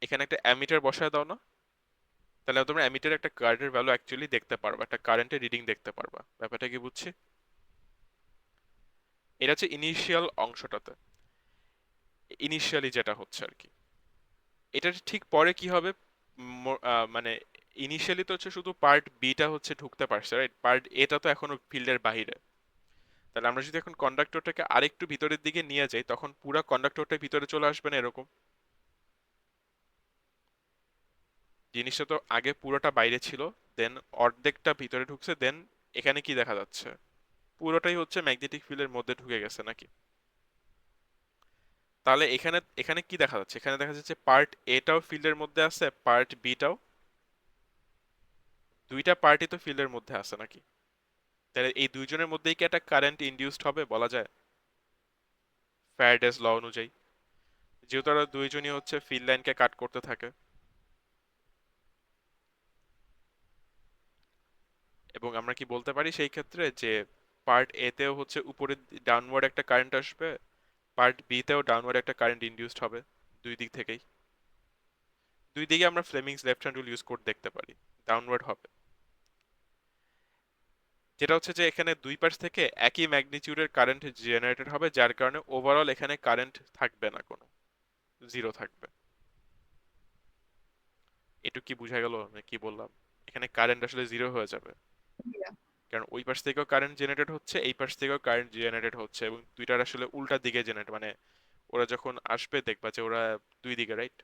এখানে একটা অ্যামিটার বসায় দাও না, তাহলে তোমরা অ্যামিটার একটা কারেন্টের ভ্যালু অ্যাকচুয়ালি দেখতে পারবা, একটা কারেন্টের রিডিং দেখতে পারবা। ব্যাপারটা কি বুঝছি? এটা হচ্ছে ইনিশিয়াল অংশটাতে, ইনিশিয়ালি যেটা হচ্ছে আর কি। এটার ঠিক পরে কি হবে? মানে ইনিশিয়ালি তো হচ্ছে শুধু পার্ট বিটা হচ্ছে ঢুকতে পারছে, রাইট? পার্ট এটা তো এখনো ফিল্ডের বাইরে। তাহলে আমরা যদি এখন কন্ডাক্টরটাকে আরেকটু ভিতরের দিকে নিয়ে যাই, তখন পুরো কন্ডাক্টরটা ভিতরে চলে আসবে না এরকম? জিনিসটা তো আগে পুরোটা বাইরে ছিল, দেন অর্ধেকটা ভিতরে ঢুকছে, দেন এখানে কি দেখা যাচ্ছে? পুরোটাই হচ্ছে ম্যাগনেটিক ফিল্ডের মধ্যে ঢুকে গেছে, নাকি? তাহলে এখানে এখানে কি দেখা যাচ্ছে? এখানে দেখা যাচ্ছে পার্ট এটাও ফিল্ডের মধ্যে আছে, পার্ট বিটাও, দুইটা পার্টই তো ফিল্ডের মধ্যে আছে, নাকি? তাহলে এই দুইজনের মধ্যেই কি একটা কারেন্ট ইনডিউসড হবে বলা যায় ফ্যারাডেস ল অনুযায়ী, যেহেতু তারা দুইজনই হচ্ছে ফিল্ড লাইনকে কাট করতে থাকে। এবং আমরা কি বলতে পারি সেই ক্ষেত্রে যে পার্ট এ তেও হচ্ছে উপরে ডাউনওয়ার্ড একটা কারেন্ট আসবে, পার্ট বি তেও ডাউনওয়ার্ড একটা কারেন্ট ইনডিউসড হবে, দুই দিক থেকেই। দুই দিকে আমরা Fleming's left hand rule use করে দেখতে পারি, ডাউনওয়ার্ড হবে। যেটা হচ্ছে যে এখানে দুই পাশ থেকে একই ম্যাগনিটিউডের কারেন্ট জেনারেটেড হবে, যার কারণে ওভারঅল এখানে কারেন্ট থাকবে না, কোনো জিরো থাকবে। এটুকু কি বোঝা গেল আমি কি বললাম? এখানে কারেন্ট আসলে জিরো হয়ে যাবে, ভাইয়া। কারণ ওই পাশ থেকেও কারেন্ট জেনারেটেড হচ্ছে, এই পাশ থেকেও কারেন্ট জেনারেটেড হচ্ছে, এবং দুইটার আসলে উল্টা দিকে জেনারেট, মানে ওরা যখন আসবে দেখবা যে ওরা দুই দিকে, রাইট?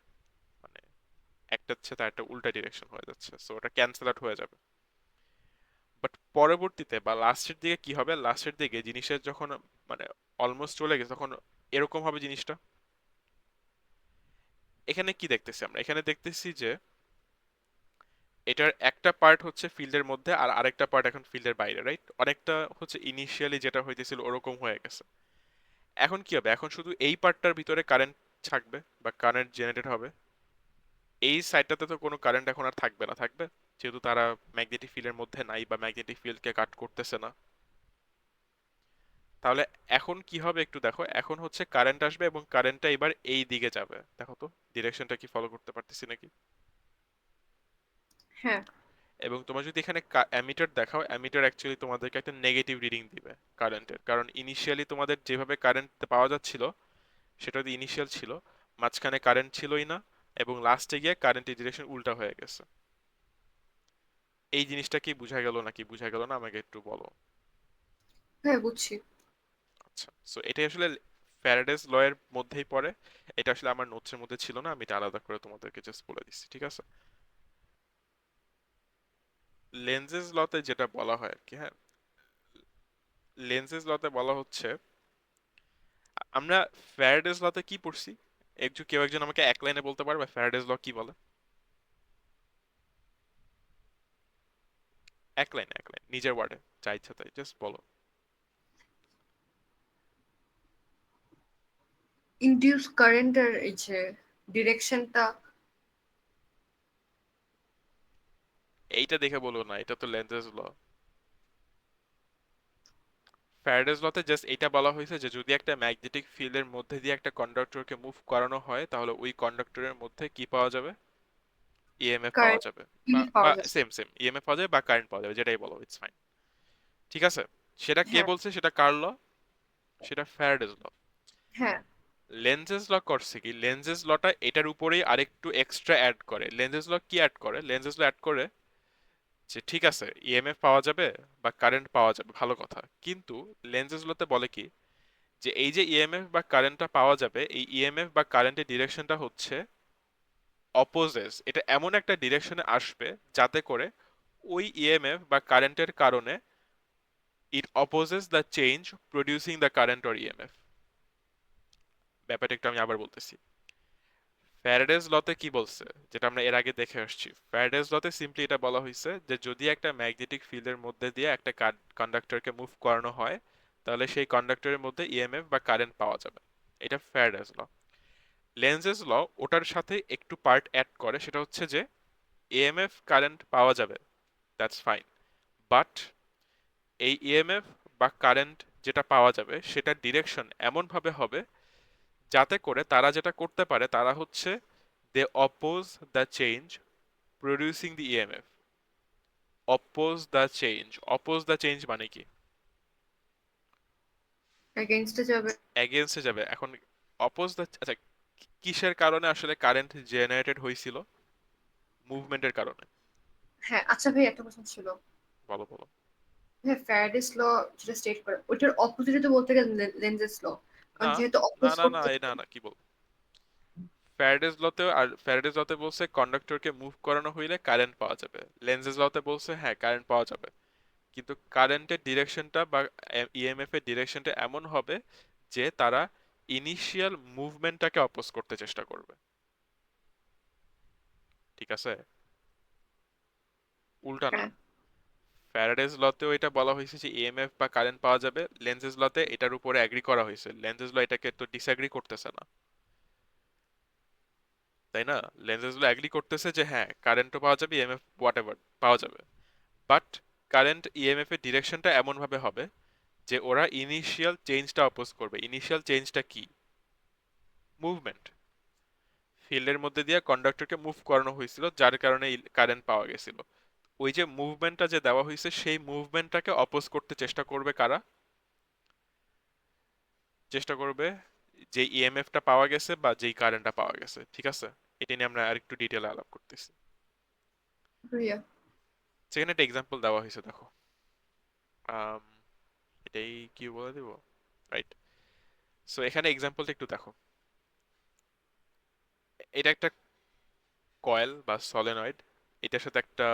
মানে একটা হচ্ছে তার একটা উল্টা ডিরেকশন হয়ে যাচ্ছে, সো ওটা ক্যান্সেল আউট হয়ে যাবে। বাট পরবর্তীতে বা লাস্টের দিকে কি হবে? লাস্টের দিকে জিনিসের যখন মানে অলমোস্ট চলে গেছে, তখন এরকম হবে জিনিসটা। এখানে কি দেখতেছি আমরা? এখানে দেখতেছি যে এটার একটা পার্ট হচ্ছে ফিল্ডের মধ্যে আর আরেকটা পার্ট এখন ফিল্ডের বাইরে, রাইট? অনেকটা হচ্ছে ইনিশিয়ালি যেটা হইতেছিল ওরকম হয়ে গেছে। এখন কি হবে? এখন শুধু এই পার্টটার ভিতরে কারেন্ট থাকবে বা কারেন্ট জেনারেটেড হবে, এই সাইডটাতে তো কোনো কারেন্ট এখন আর থাকবে না, থাকবে? যেহেতু তারা ম্যাগনেটিক ফিল্ডের মধ্যে নাই বা ম্যাগনেটিক ফিল্ডকে কাট করতেছে না। তাহলে এখন কি হবে একটু দেখো, এখন হচ্ছে কারেন্ট আসবে এবং কারেন্টটা এবার এই দিকে যাবে। দেখো তো ডিরেকশনটা কি ফলো করতে পারতেছি নাকি? হ্যাঁ। এবং তোমরা যদি এখানে অ্যামিটার দেখাও, অ্যামিটার অ্যাকচুয়ালি তোমাদেরকে একটা নেগেটিভ রিডিং দিবে কারেন্টের, কারণ ইনিশিয়ালি তোমাদের যেভাবে কারেন্ট পাওয়া যাচ্ছিল সেটা যদি ইনিশিয়াল ছিল, মাঝখানে কারেন্ট ছিলই না, এবং লাস্টে গিয়ে কারেন্টের ডিরেকশন উল্টা হয়ে গেছে। এই জিনিসটা কি বোঝা গেল নাকি বোঝা গেল না আমাকে একটু বলো। হ্যাঁ, বুঝছি। আচ্ছা, সো এটাই আসলে ফ্যারাডেস ল এর মধ্যেই পড়ে। এটা আসলে আমার নোটসের মধ্যে ছিল না, আমি এটা আলাদা করে তোমাদেরকে জাস্ট বলে দিচ্ছি, ঠিক আছে? লেন্সেস লতে যেটা বলা হয় আর কি, হ্যাঁ, লেন্সেস লতে বলা হচ্ছে, আমরা ফ্যারাডেস লতে কি পড়ছি? কেউ একজন আমাকে এক লাইনে বলতে পারবে ফ্যারাডেস ল কি বলে? এক লাইন নিজের ওয়ার্ডে, যা ইচ্ছা তাই জাস্ট বলো। ইনডিউস কারেন্টের এই যে ডিরেকশনটা। এইটা দেখে বলো না, এটা তো লেন্সেস ল। ফ্যারাডেস লতে জাস্ট এটা বলা হয়েছে যে যদি একটা ম্যাগনেটিক ফিল্ডের মধ্যে দিয়ে একটা কন্ডাক্টরকে মুভ করানো হয়, তাহলে ওই কন্ডাক্টরের মধ্যে কি পাওয়া যাবে? ইএমএফ পাওয়া কারেন্ট যাবে, বা ইএমএফ পাওয়া যাবে। সেম সেম ইএমএফ পাওয়া যাবে বা কারেন্ট পাওয়া যাবে, যেটাই বলো, ইটস ফাইন। ঠিক আছে? সেটা কে হ্যাঁ। বলছে? সেটা কার ল? সেটা ফ্যারাডেস ল। হ্যাঁ। লেন্সেস ল করছে কি, লেন্সেস লটা এটার উপরেই আরেকটু এক্সট্রা অ্যাড করে। লেন্সেস ল কি অ্যাড করে? লেন্সেস ল অ্যাড করে যে ঠিক আছে ইএমএফ পাওয়া যাবে বা কারেন্ট পাওয়া যাবে, ভালো কথা, কিন্তু লেন্সেস লতে বলে কি, যে এই যে ইএমএফ বা কারেন্টটা পাওয়া যাবে, এই ইএমএফ বা কারেন্টের ডিরেকশনটা হচ্ছে অপোজেস, এটা এমন একটা ডিরেকশনে আসবে যাতে করে ওই ইএমএফ বা কারেন্টের কারণে it opposes the change producing the current or EMF. ব্যাপারটা একটু আমি আবার বলতেছি। ফ্যারাডেজ লতে কি বলছে, যেটা আমরা এর আগে দেখে আসছি, ফ্যারাডেজ লতে সিম্পলি এটা বলা হয়েছে যে যদি একটা ম্যাগনেটিক ফিল্ডের মধ্যে দিয়ে একটা কন্ডাক্টরকে মুভ করানো হয়, তাহলে সেই কন্ডাক্টরের মধ্যে ইএমএফ বা কারেন্ট পাওয়া যাবে। এটা ফ্যারাডেজ ল। লেন্জেস ল ওটার সাথে একটু পার্ট অ্যাড করে, সেটা হচ্ছে যে ইএমএফ কারেন্ট পাওয়া যাবে, দ্যাটস ফাইন, বাট এই ইএমএফ বা কারেন্ট যেটা পাওয়া যাবে সেটার ডিরেকশন এমন ভাবে হবে যাতে করে তারা যেটা করতে পারে তারা হচ্ছে they oppose the change producing the EMF. Oppose the change মানে কি? এগেইনস্টে যাবে। এগেনস্টে যাবে। এখন অপোজ দ্য, আচ্ছা, কিসের কারণে আসলে কারেন্ট জেনারেটেড হয়েছিল? মুভমেন্টের কারণে। হ্যাঁ, আচ্ছা ভাই, একটা কোশ্চেন ছিল। বলো বলো। হ্যাঁ, ফ্যারাডেস ল যেটা স্টেট করে ওইটার অপোজিটে তো বলতে গেলে লেনজেস ল, কারণ না যেহেতু না অপোজ না না, করতে। এই না না, কি বল, ফ্যারাডেজ লতে বলছে কন্ডাক্টরকে মুভ করানো হইলে কারেন্ট পাওয়া যাবে। লেন্জেস লতে বলছে হ্যাঁ কারেন্ট পাওয়া যাবে, কিন্তু কারেন্টের ডিরেকশনটা বা ইএমএফ এর ডিরেকশনটা এমন হবে যে তারা ইনিশিয়াল মুভমেন্টটাকে অপোজ করতে চেষ্টা করবে। ঠিক আছে? উল্টা না। হ্যাঁ, ফ্যারাডেজ লতেও এটা বলা হয়েছে যে ইএমএফ বা কারেন্ট পাওয়া যাবে, লেন্জেস লতে এটার উপরে এগ্রি করা হয়েছে, লেন্জেস ল এটাকে তো ডিসএগ্রি করতেছে না, তাই না? লেন্জেস ল এগ্রি করতেছে যে হ্যাঁ কারেন্টও পাওয়া যাবে, ইএমএফ হোয়াট এভার পাওয়া যাবে, বাট কারেন্ট ইএমএফ এর ডিরেকশনটা এমন ভাবে হবে যে ওরা ইনিশিয়াল চেঞ্জটা অপোজ করবে। ইনিশিয়াল চেঞ্জটা কি? মুভমেন্ট। ফিল্ডের মধ্যে দিয়ে কন্ডাক্টরকে মুভ করানো হয়েছিল যার কারণে কারেন্ট পাওয়া গেছিল। ওই যে মুভমেন্টটা যে দেওয়া হয়েছে সেই মুভমেন্টটাকে অপোজ করতে চেষ্টা করবে কারা? চেষ্টা করবে যে ইএমএফটা পাওয়া গেছে বা যেই কারেন্টটা পাওয়া গেছে। ঠিক আছে? এটা নিয়ে আমরা আরেকটু ডিটেলে আলাপ করতেছি। ভাইয়া। সেখানে একটা এক্সাম্পল দেওয়া হয়েছে, দেখো। আম, এটাই কি বলে দিব? রাইট। সো এখানে এক্সাম্পলটা একটু দেখো। এটা একটা কয়েল বা সলেনয়েড, এটার সাথে একটা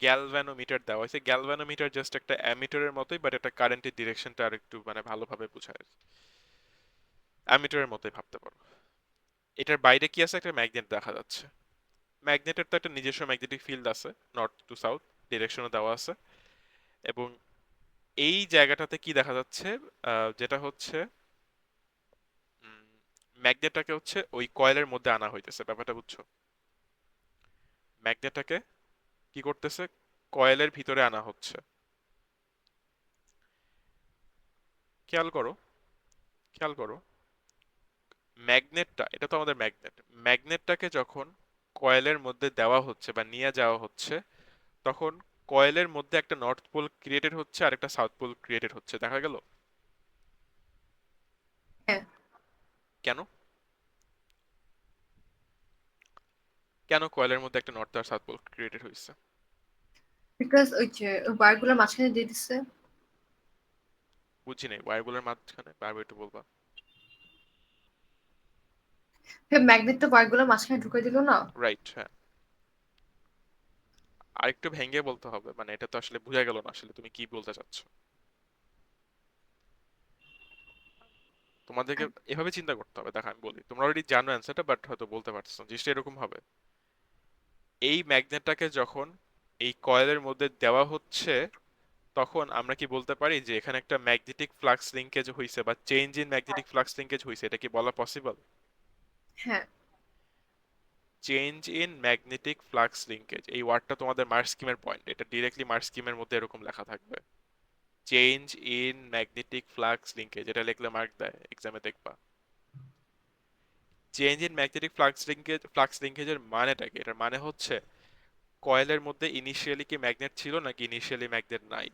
গ্যালভানোমিটার দেওয়া হয়েছে। গ্যালভানোমিটার জাস্ট একটা অ্যামিটারের মতোই, বাট এটা কারেন্টের ডিরেকশনটা আর একটু মানে ভালোভাবে বোঝায়। অ্যামিটারের মতোই ভাবতে পারো। এটার বাইরে কি আছে? একটা ম্যাগনেট দেখা যাচ্ছে। ম্যাগনেটের তো একটা নিজস্ব ম্যাগনেটিক ফিল্ড আছে, নর্থ টু সাউথ ডিরেকশনও দেওয়া আছে। এবং এই জায়গাটাতে কি দেখা যাচ্ছে? যেটা হচ্ছে ম্যাগনেটটাকে হচ্ছে ওই কয়েলের মধ্যে আনা হইতেছে, ব্যাপারটা বুঝছো? ম্যাগনেটটাকে কি করতেছে? কয়েলের ভিতরে আনা হচ্ছে। খেয়াল করো, খেয়াল করো, ম্যাগনেটটা, এটা তো আমাদের ম্যাগনেট, ম্যাগনেটটাকে যখন কয়েলের মধ্যে দেওয়া হচ্ছে বা নিয়ে যাওয়া হচ্ছে, তখন কয়েলের মধ্যে একটা নর্থ পোল ক্রিয়েটেড হচ্ছে আর একটা সাউথ পোল ক্রিয়েটেড হচ্ছে, দেখা গেল? হ্যাঁ, কেন? কেন কয়েলের মধ্যে একটা নর্থ আর সাউথ পোল ক্রিয়েটেড হয়েছে? বিকজ ওই যে ওয়ারগুলো মাঝখানে দিয়ে দিচ্ছে। বুঝি নাই, ওয়্যারগুলোর মাঝখানে বারবার একটু বলবা। হ্যাঁ, ম্যাগনেট তো ওয়ারগুলো মাঝখানে ঢুকে দিল না। রাইট, হ্যাঁ। আরেকটু ভেঙে বলতে হবে, মানে এটা তো আসলে বোঝা গেল না আসলে তুমি কি বলতে চাচ্ছ। তোমাদেরকে এভাবে চিন্তা করতে হবে। দেখো আমি বলি, তোমরা অলরেডি জানো অ্যান্সারটা, বাট হয়তো বলতে পারছো না। জিনিসটা এরকম হবে, এই ম্যাগনেটটাকে যখন এই কয়েলের মধ্যে দেওয়া হচ্ছে, তখন আমরা কি বলতে পারি যে এখানে একটা ম্যাগনেটিক ফ্লাক্স লিঙ্কেজ হয়েছে বা change in magnetic flux linkage হয়েছে? এটা কি বলা পসিবল? হ্যাঁ, change in magnetic flux linkage, এই ওয়ার্ডটা তোমাদের মার্ক স্কিমের পয়েন্ট, এটা ডিরেক্টলি মার্ক স্কিমের মধ্যে এরকম লেখা থাকবে, change in magnetic flux linkage. এটা লিখলে মার্ক দেয় এক্সামে, দেখবা। চেঞ্জ ইন ম্যাগনেটিক ফ্লাক্স লিঙ্কেজের মানেটা কি? এটার মানে হচ্ছে কয়েলের মধ্যে ইনিশিয়ালি কি ম্যাগনেট ছিল নাকি ইনিশিয়ালি ম্যাগনেট নাই?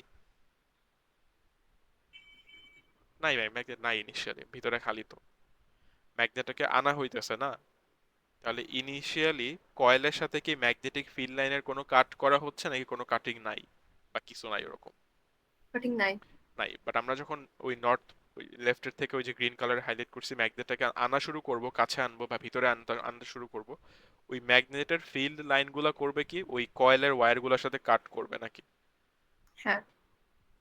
নাই ভাই, ম্যাগনেট নাই ইনিশিয়ালি, ভিতরে খালি তো। ম্যাগনেটটাকে আনা হইতেছে না, তাহলে ইনিশিয়ালি কয়েলের সাথে কি ম্যাগনেটিক ফিল্ড লাইনের কোনো কাট করা হচ্ছে নাকি কোনো কাটিং নাই বা কিছু নাই ওরকম? কাটিং নাই। নাই। বাট আমরা যখন ওই নর্থ, ওই লেফটের থেকে ওই যে গ্রিন কালার হাইলাইট করছি ম্যাগনেটটাকে আনা শুরু করব, কাছে আনবো বা ভিতরে আনতে আনতে শুরু করব, ওই ম্যাগনেটের ফিল্ড লাইনগুলো করবে কি ওই কয়েলের ওয়্যারগুলোর সাথে কাট করবে নাকি? হ্যাঁ,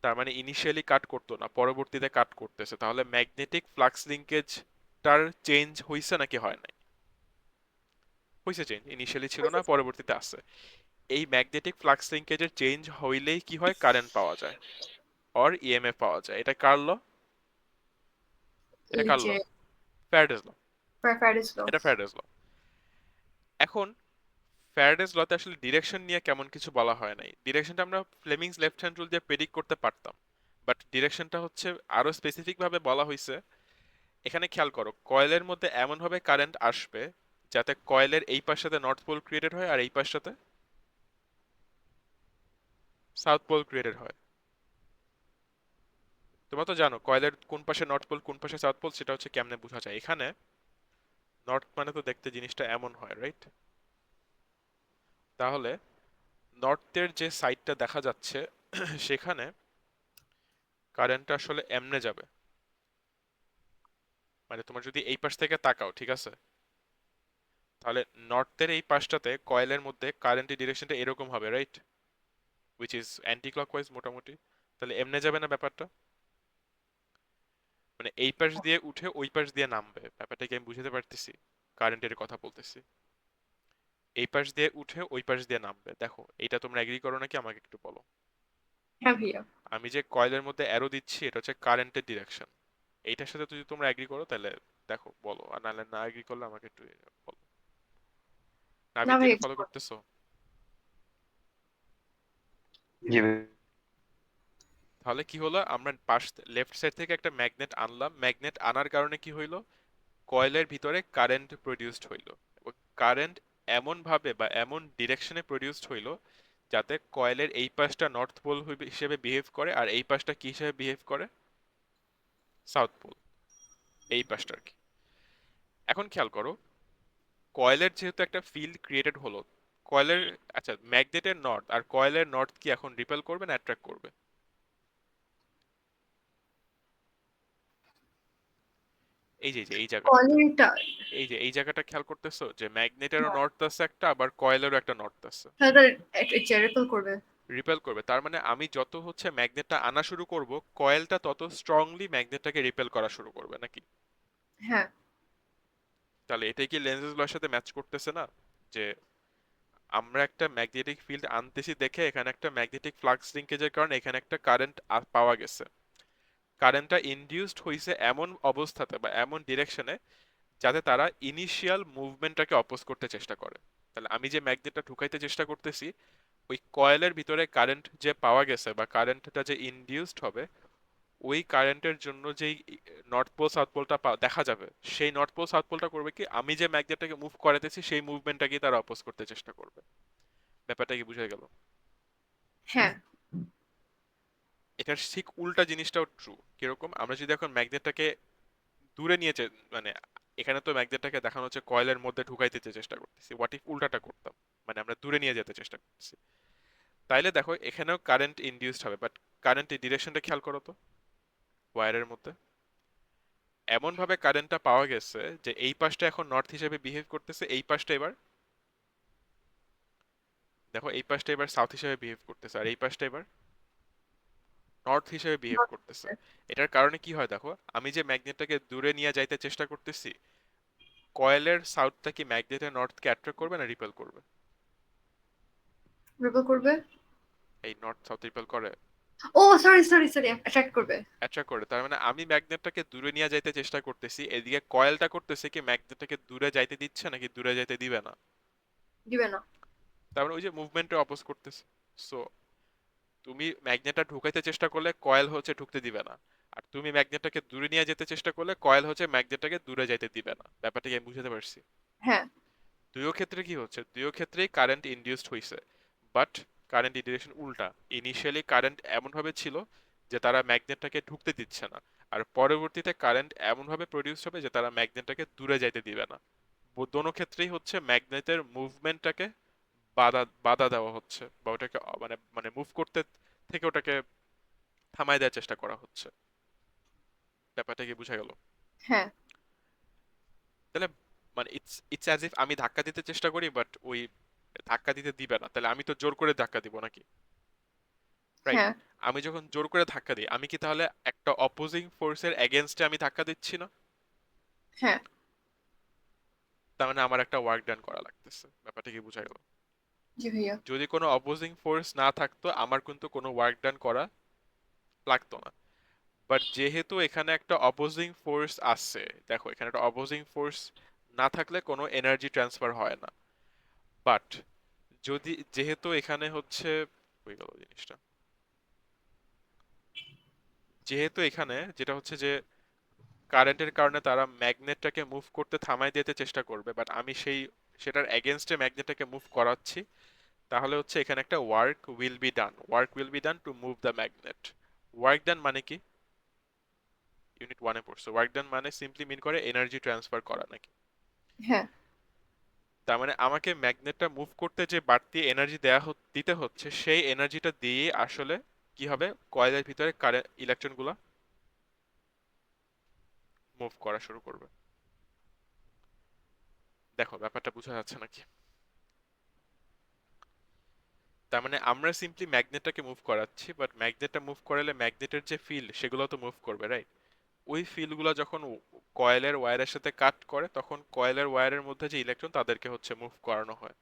তার মানে ইনিশিয়ালি কাট করতো না, পরবর্তীতে কাট করতেছে, তাহলে ম্যাগনেটিক ফ্লাক্স লিঙ্কেজটার চেঞ্জ হইছে নাকি হয় নাই? হয়েছে চেঞ্জ, ইনিশিয়ালি ছিল না, পরবর্তীতে আসছে। এই ম্যাগনেটিক ফ্লাক্স লিঙ্কেজের চেঞ্জ হইলেই কি হয়, কারেন্ট পাওয়া যায় অর ইএমএফ পাওয়া যায়। এটা কার ল? এটা এই কার ল? যে ফ্যারাডেজ ল। প্যারাডাইস ল। এটা ফ্যারাডেজ ল। এখন ফ্যারাডেজ লতে আসলে ডিরেকশন নিয়ে কেমন কিছু বলা হয় নাই। ডিরেকশনটা আমরা ফ্লেমিংস লেফট হ্যান্ড রুল দিয়ে প্রেডিক্ট করতে পারতাম, বাট ডিরেকশনটা হচ্ছে আরো স্পেসিফিক ভাবে বলা হয়েছে। এখানে খেয়াল করো, কয়েলের মধ্যে এমন ভাবে কারেন্ট আসবে যাতে কয়েলের এই পাশটাতে নর্থ পোল ক্রিয়েটেড হয় আর এই পাশটাতে সাউথ পোল ক্রিয়েটেড হয়। তোমরা তো জানো কয়েলের কোন পাশে নর্থ পোল কোন পাশে সাউথ পোল, সেটা হচ্ছে কেমনে বোঝা যায়। এখানে নর্থ মানে তো দেখতে জিনিসটা এমন হয়, রাইট? তাহলে নর্থের যে সাইডটা দেখা যাচ্ছে সেখানে কারেন্টটা আসলে এমনে যাবে। মানে তোমার যদি এই পাশ থেকে তাকাও, ঠিক আছে, তাহলে নর্থের এই পাশটাতে কয়েলের মধ্যে কারেন্টের ডিরেকশনটা এরকম হবে, right? Which is anti clockwise মোটামুটি। তাহলে এমনে যাবে না ব্যাপারটা, মানে এই পাশ দিয়ে উঠে ওই পাশ দিয়ে নামবে। ব্যাপারটা কি আমি বুঝতে পারতেছি? কারেন্টের কথা বলতেছি, এই পাশ দিয়ে উঠে ওই পাশ দিয়ে নামবে। দেখো এইটা তোমরা এগ্রি করো নাকি আমাকে একটু বলো। হ্যাঁ ভাইয়া। আমি যে কয়েলের মধ্যে অ্যারো দিচ্ছি এটা হচ্ছে কারেন্টের ডিরেকশন। এইটার সাথে যদি তোমরা এগ্রি করো তাহলে দেখো বলো, আর নাহলে না এগ্রি করলে আমাকে একটু বলো। না নাবিদ ভাই, যেটা ফলো করতেছো? জি তাহলে কি হলো, আমরা পাশ লেফট সাইড থেকে একটা ম্যাগনেট আনলাম, ম্যাগনেট আনার কারণে কি হইলো, কয়েলের ভিতরে কারেন্ট প্রডিউসড হইলো। এবং কারেন্ট এমন ভাবে বা এমন ডিরেকশনে প্রডিউসড হইলো যাতে কয়েলের এই পাশটা নর্থ পোল হিসেবে বিহেভ করে আর এই পাশটা কি হিসেবে বিহেভ করে, সাউথ পোল। এই পাশটা আর কি। এখন খেয়াল করো, কয়েলের যেহেতু একটা ফিল্ড ক্রিয়েটেড হলো, কয়েলের, আচ্ছা ম্যাগনেটের নর্থ আর কয়েলের নর্থ কি এখন রিপেল করবে না অ্যাট্রাক্ট করবে? এই যে এই জায়গাটা, কলিংটা। এই জায়গাটা খেয়াল করতেছো যে ম্যাগনেটেরও নর্থ আছে একটা, আবার কয়েলেরও একটা নর্থ আছে। তাহলে রিপেল করবে। রিপেল করবে, তার মানে আমি যত হচ্ছে ম্যাগনেটটা আনা শুরু করব, কয়েলটা তত স্ট্রংলি ম্যাগনেটটাকে রিপেল করা শুরু করবে নাকি? হ্যাঁ। তাহলে এটাই কি লেন্সেস লর সাথে ম্যাচ করতেছে না? যে আমরা একটা ম্যাগনেটিক ফিল্ড আনতেছি দেখে এখানে একটা ম্যাগনেটিক ফ্লাক্স লিঙ্কেজের কারণে এখানে একটা কারেন্ট পাওয়া গেছে। কারেন্টটা ইনডিউসড হয়েছে এমন অবস্থাতে বা এমন ডিরেকশনে যাতে তারা ইনিশিয়াল মুভমেন্টটাকে অপোজ করতে চেষ্টা করে। তাহলে আমি যে ম্যাগনেটটা ঢুকাইতে চেষ্টা করতেছি, ওই কয়েলের ভিতরে কারেন্ট যে পাওয়া গেছে বা কারেন্টটা যে ইনডিউসড হবে, ওই কারেন্টের জন্য যেই নর্থ পোল সাউথ পোলটা দেখা যাবে, সেই নর্থ পোল সাউথ পোলটা করবে কি, আমি যে ম্যাগনেটটাকে মুভ করাতেছি সেই মুভমেন্টটাকে তারা অপোজ করতে চেষ্টা করবে। ব্যাপারটা কি বুঝে গেল? হ্যাঁ। এটার ঠিক উল্টা জিনিসটাও ট্রু। কিরকম, আমরা যদি এখন ম্যাগনেটটাকে দূরে নিয়ে মানে এখানে তো ম্যাগনেটটাকে দেখানো হচ্ছে কয়েলের মধ্যে ঢুকাইতে চেষ্টা করতেছি, হোয়াট ইফ উল্টাটা করতাম, মানে আমরা দূরে নিয়ে যেতে চেষ্টা করতেছি, তাইলে দেখো এখানেও কারেন্ট ইনডিউসড হবে, বাট কারেন্টের ডিরেকশনটা খেয়াল করো তো, ওয়্যারের মধ্যে এমন ভাবে কারেন্টটা পাওয়া গেছে যে এই পাশটা এখন নর্থ হিসেবে বিহেভ করতেছে, এই পাশটা এবার দেখো, এই পাশটা এবার সাউথ হিসেবে বিহেভ করতেছে, আর এই পাশটা এবার নর্থ হিসেবে বিহেভ করতেছে। এটার কারণে কি হয় দেখো, আমি যে ম্যাগনেটটাকে দূরে নিয়ে যাইতে চেষ্টা করতেছি, কয়েলের সাউথটা কি ম্যাগনেটের নর্থকে অ্যাট্রাক্ট করবে না রিপেল করবে? রিপেল করবে। এই নর্থ সাউথ রিপেল করে, ও সরি সরি সরি, অ্যাট্রাক্ট করবে। অ্যাট্রাক্ট করে। তার মানে আমি ম্যাগনেটটাকে দূরে নিয়ে যাইতে চেষ্টা করতেছি, এদিকে কয়েলটা করতেছে কি ম্যাগনেটটাকে দূরে যাইতে দিচ্ছে নাকি দূরে যাইতে দিবে না। দিবে না। তার মানে ওই যে মুভমেন্টে অপোজ করতেছে। সো তুমি ম্যাগনেটটা ঢুকাইতে চেষ্টা করলে কয়েল হচ্ছে ঢুকতে দিবে না, আর তুমি ম্যাগনেটটাকে দূরে নিয়ে যেতে চেষ্টা করলে কয়েল হচ্ছে ম্যাগনেটটাকে দূরে যাইতে দিবে না। ব্যাপারটা কি আমি বুঝতে পারছি? হ্যাঁ। দুইও ক্ষেত্রে কি হচ্ছে, দুইও ক্ষেত্রেই কারেন্ট ইনডিউসড হয়েছে, বাট কারেন্ট ডিরেকশন উল্টা। ইনিশিয়ালি কারেন্ট এমন ভাবে ছিল যে তারা ম্যাগনেটটাকে ঢুকতে দিচ্ছে না, আর পরবর্তীতে কারেন্ট এমন ভাবে প্রডিউস হবে যে তারা ম্যাগনেটটাকে দূরে যাইতে দিবে না। দোনো ক্ষেত্রেই হচ্ছে ম্যাগনেটের মুভমেন্টটাকে বাধা বাধা দেওয়া হচ্ছে, বা ওটাকে মানে মানে মুভ করতে থেকে ওটাকে থামায় দেওয়ার চেষ্টা করা হচ্ছে। ব্যাপারটা কি বুঝা গেল? হ্যাঁ। তাহলে মানে ইটস ইটস অ্যাজ ইফ আমি ধাক্কা দিতে চেষ্টা করি বাট ওই ধাক্কা দিতে দিবে না, তাহলে আমি তো জোর করে ধাক্কা দিব নাকি, রাইট? হ্যাঁ। আমি যখন জোর করে ধাক্কা দিই, আমি কি তাহলে একটা অপোজিং ফোর্সের এগেনস্টে আমি ধাক্কা দিচ্ছি না? হ্যাঁ। তার মানে আমার একটা ওয়ার্ক ডান করা লাগতেছে। ব্যাপারটা কি বুঝা গেল? জি ভাইয়া। যদি কোনো অপোজিং ফোর্স না থাকতো আমার কিন্তু কোনো ওয়ার্ক ডান করা লাগতো না। বাট যেহেতু এখানে একটা অপোজিং ফোর্স আছে, দেখো এখানে একটা অপোজিং ফোর্স না থাকলে কোনো এনার্জি ট্রান্সফার হয় না। বাট যেহেতু এখানে হচ্ছে, হয়ে গেল জিনিসটা, যেহেতু এখানে যেটা হচ্ছে যে কারেন্টের কারণে তারা ম্যাগনেটটাকে মুভ করতে থামাই দিতে চেষ্টা করবে, বাট আমি সেটার এগেনস্টে ম্যাগনেটটাকে মুভ করাচ্ছি, তাহলে হচ্ছে এখানে একটা work will be done to move the magnet. Work done মানে কি? ইউনিট ওয়ানে পড়ছো, ওয়ার্ক ডান মানে সিম্পলি মিন করে এনার্জি ট্রান্সফার করা নাকি। হ্যাঁ তার মানে আমাকে ম্যাগনেটটা মুভ করতে যে বাড়তি এনার্জি দিতে হচ্ছে, সেই এনার্জিটা দিয়ে আসলে কি হবে, কয়েলের ভিতরে কারেন্ট ইলেকট্রন গুলা মুভ করা শুরু করবে। দেখো ব্যাপারটা বোঝা যাচ্ছে নাকি? তার মানে আমরা সিম্পলি ম্যাগনেটটাকে মুভ করাচ্ছি, বাট ম্যাগনেটটা মুভ করালে ম্যাগনেটের যে ফিল্ড সেগুলো তো মুভ করবে, রাইট? ওই ফিল্ডগুলো যখন কয়েলের ওয়্যারের সাথে কাট করে, তখন কয়েলের ওয়্যারের মধ্যে যে ইলেকট্রন তাদেরকে হচ্ছে মুভ করানো হয়।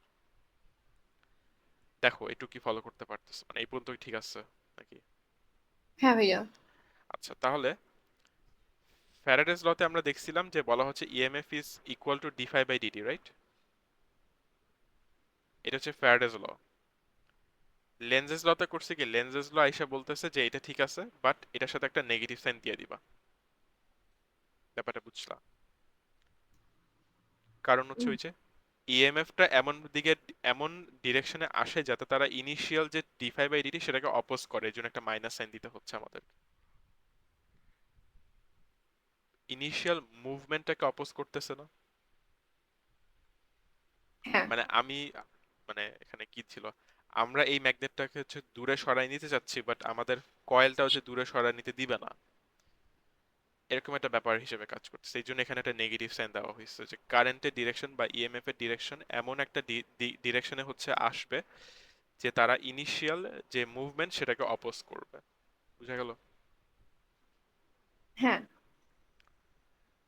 দেখো একটু কি ফলো করতে পারতেছো, মানে এই পর্যন্ত ঠিক আছে নাকি? হ্যাঁ ভাইয়া। আচ্ছা, তাহলে ফ্যারাডেস লতে আমরা দেখছিলাম যে বলা হচ্ছে EMF is equal to d phi by dt, right? এটা হচ্ছে ফ্যারাডেস ল। লেনজেস লতে করছে কি, লেনজেস ল আইসা বলতেছে যে এটা ঠিক আছে, বাট এটার সাথে একটা নেগেটিভ সাইন দিয়ে দিবা। ব্যাপারটা বুঝলা? কারণ হচ্ছে উম, ওই যে ইএমএফটা এমন ডিরেকশনে আসে যাতে তারা ইনিশিয়াল যে ডিফাই বাই ডিটি সেটাকে অপোজ করে, এই জন্য একটা মাইনাস সাইন দিতে হচ্ছে আমাদের। ইনিশিয়াল মুভমেন্টটাকে অপোজ করতেছে না। হ্যাঁ মানে মানে এখানে কি ছিল, আমরা এই ম্যাগনেটটাকে হচ্ছে দূরে সরাই নিতে চাচ্ছি, বাট আমাদের কয়েলটা হচ্ছে দূরে সরাই নিতে দিবে না, এরকম একটা ব্যাপার হিসেবে কাজ করতেছে। এই জন্য এখানে একটা নেগেটিভ সাইন দেওয়া হয়েছে যে কারেন্টের ডিরেকশন বা ইএমএফ এর ডিরেকশন এমন একটা ডিরেকশনে হচ্ছে আসবে যে তারা ইনিশিয়াল যে মুভমেন্ট সেটাকে অপোজ করবে। বুঝা গেল? হ্যাঁ।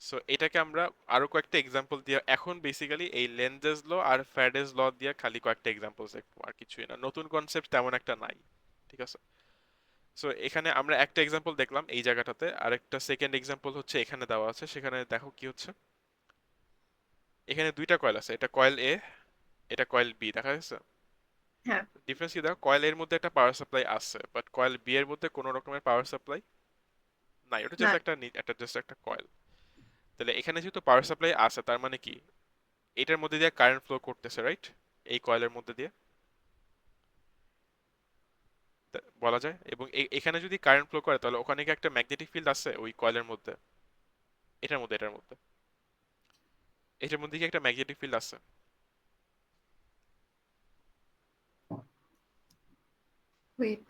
সো এটাকে আমরা আরো কয়েকটা এক্সাম্পল দিয়ে, এখন বেসিক্যালি এই লেনজেস ল আর ফ্যারাডেস ল দিয়ে খালি কয়েকটা এক্সাম্পল দেখবো, আর কিছুই না, নতুন কনসেপ্ট তেমন একটা নাই। ঠিক আছে? সো এখানে আমরা একটা এক্সাম্পল দেখলাম এই জায়গাটাতে, আরেকটা সেকেন্ড এক্সাম্পল হচ্ছে এখানে দেওয়া আছে, সেখানে দেখো কি হচ্ছে। এখানে দুইটা কয়েল আছে, এটা কয়েল এ, এটা কয়েল বি, দেখা যাচ্ছে? হ্যাঁ ডিফারেন্স কি দেখো, কয়েল এর মধ্যে একটা পাওয়ার সাপ্লাই আছে, বাট কয়েল বি এর মধ্যে কোনো রকমের পাওয়ার সাপ্লাই নাই, ওটা না। জাস্ট একটা কয়েল। তাহলে এখানে যেহেতু পাওয়ার সাপ্লাই আছে, তার মানে কি এটার মধ্যে দিয়ে কারেন্ট ফ্লো করতেছে, রাইট? এই কয়েলের মধ্যে দিয়ে বলা যায়। এবং এখানে যদি কারেন্ট ফ্লো করে, তাহলে ওখানে কি একটা ম্যাগনেটিক ফিল্ড আছে ওই কয়েলের মধ্যে? এটার মধ্যে এটার মধ্যে কি একটা ম্যাগনেটিক ফিল্ড আছে? ওয়েট।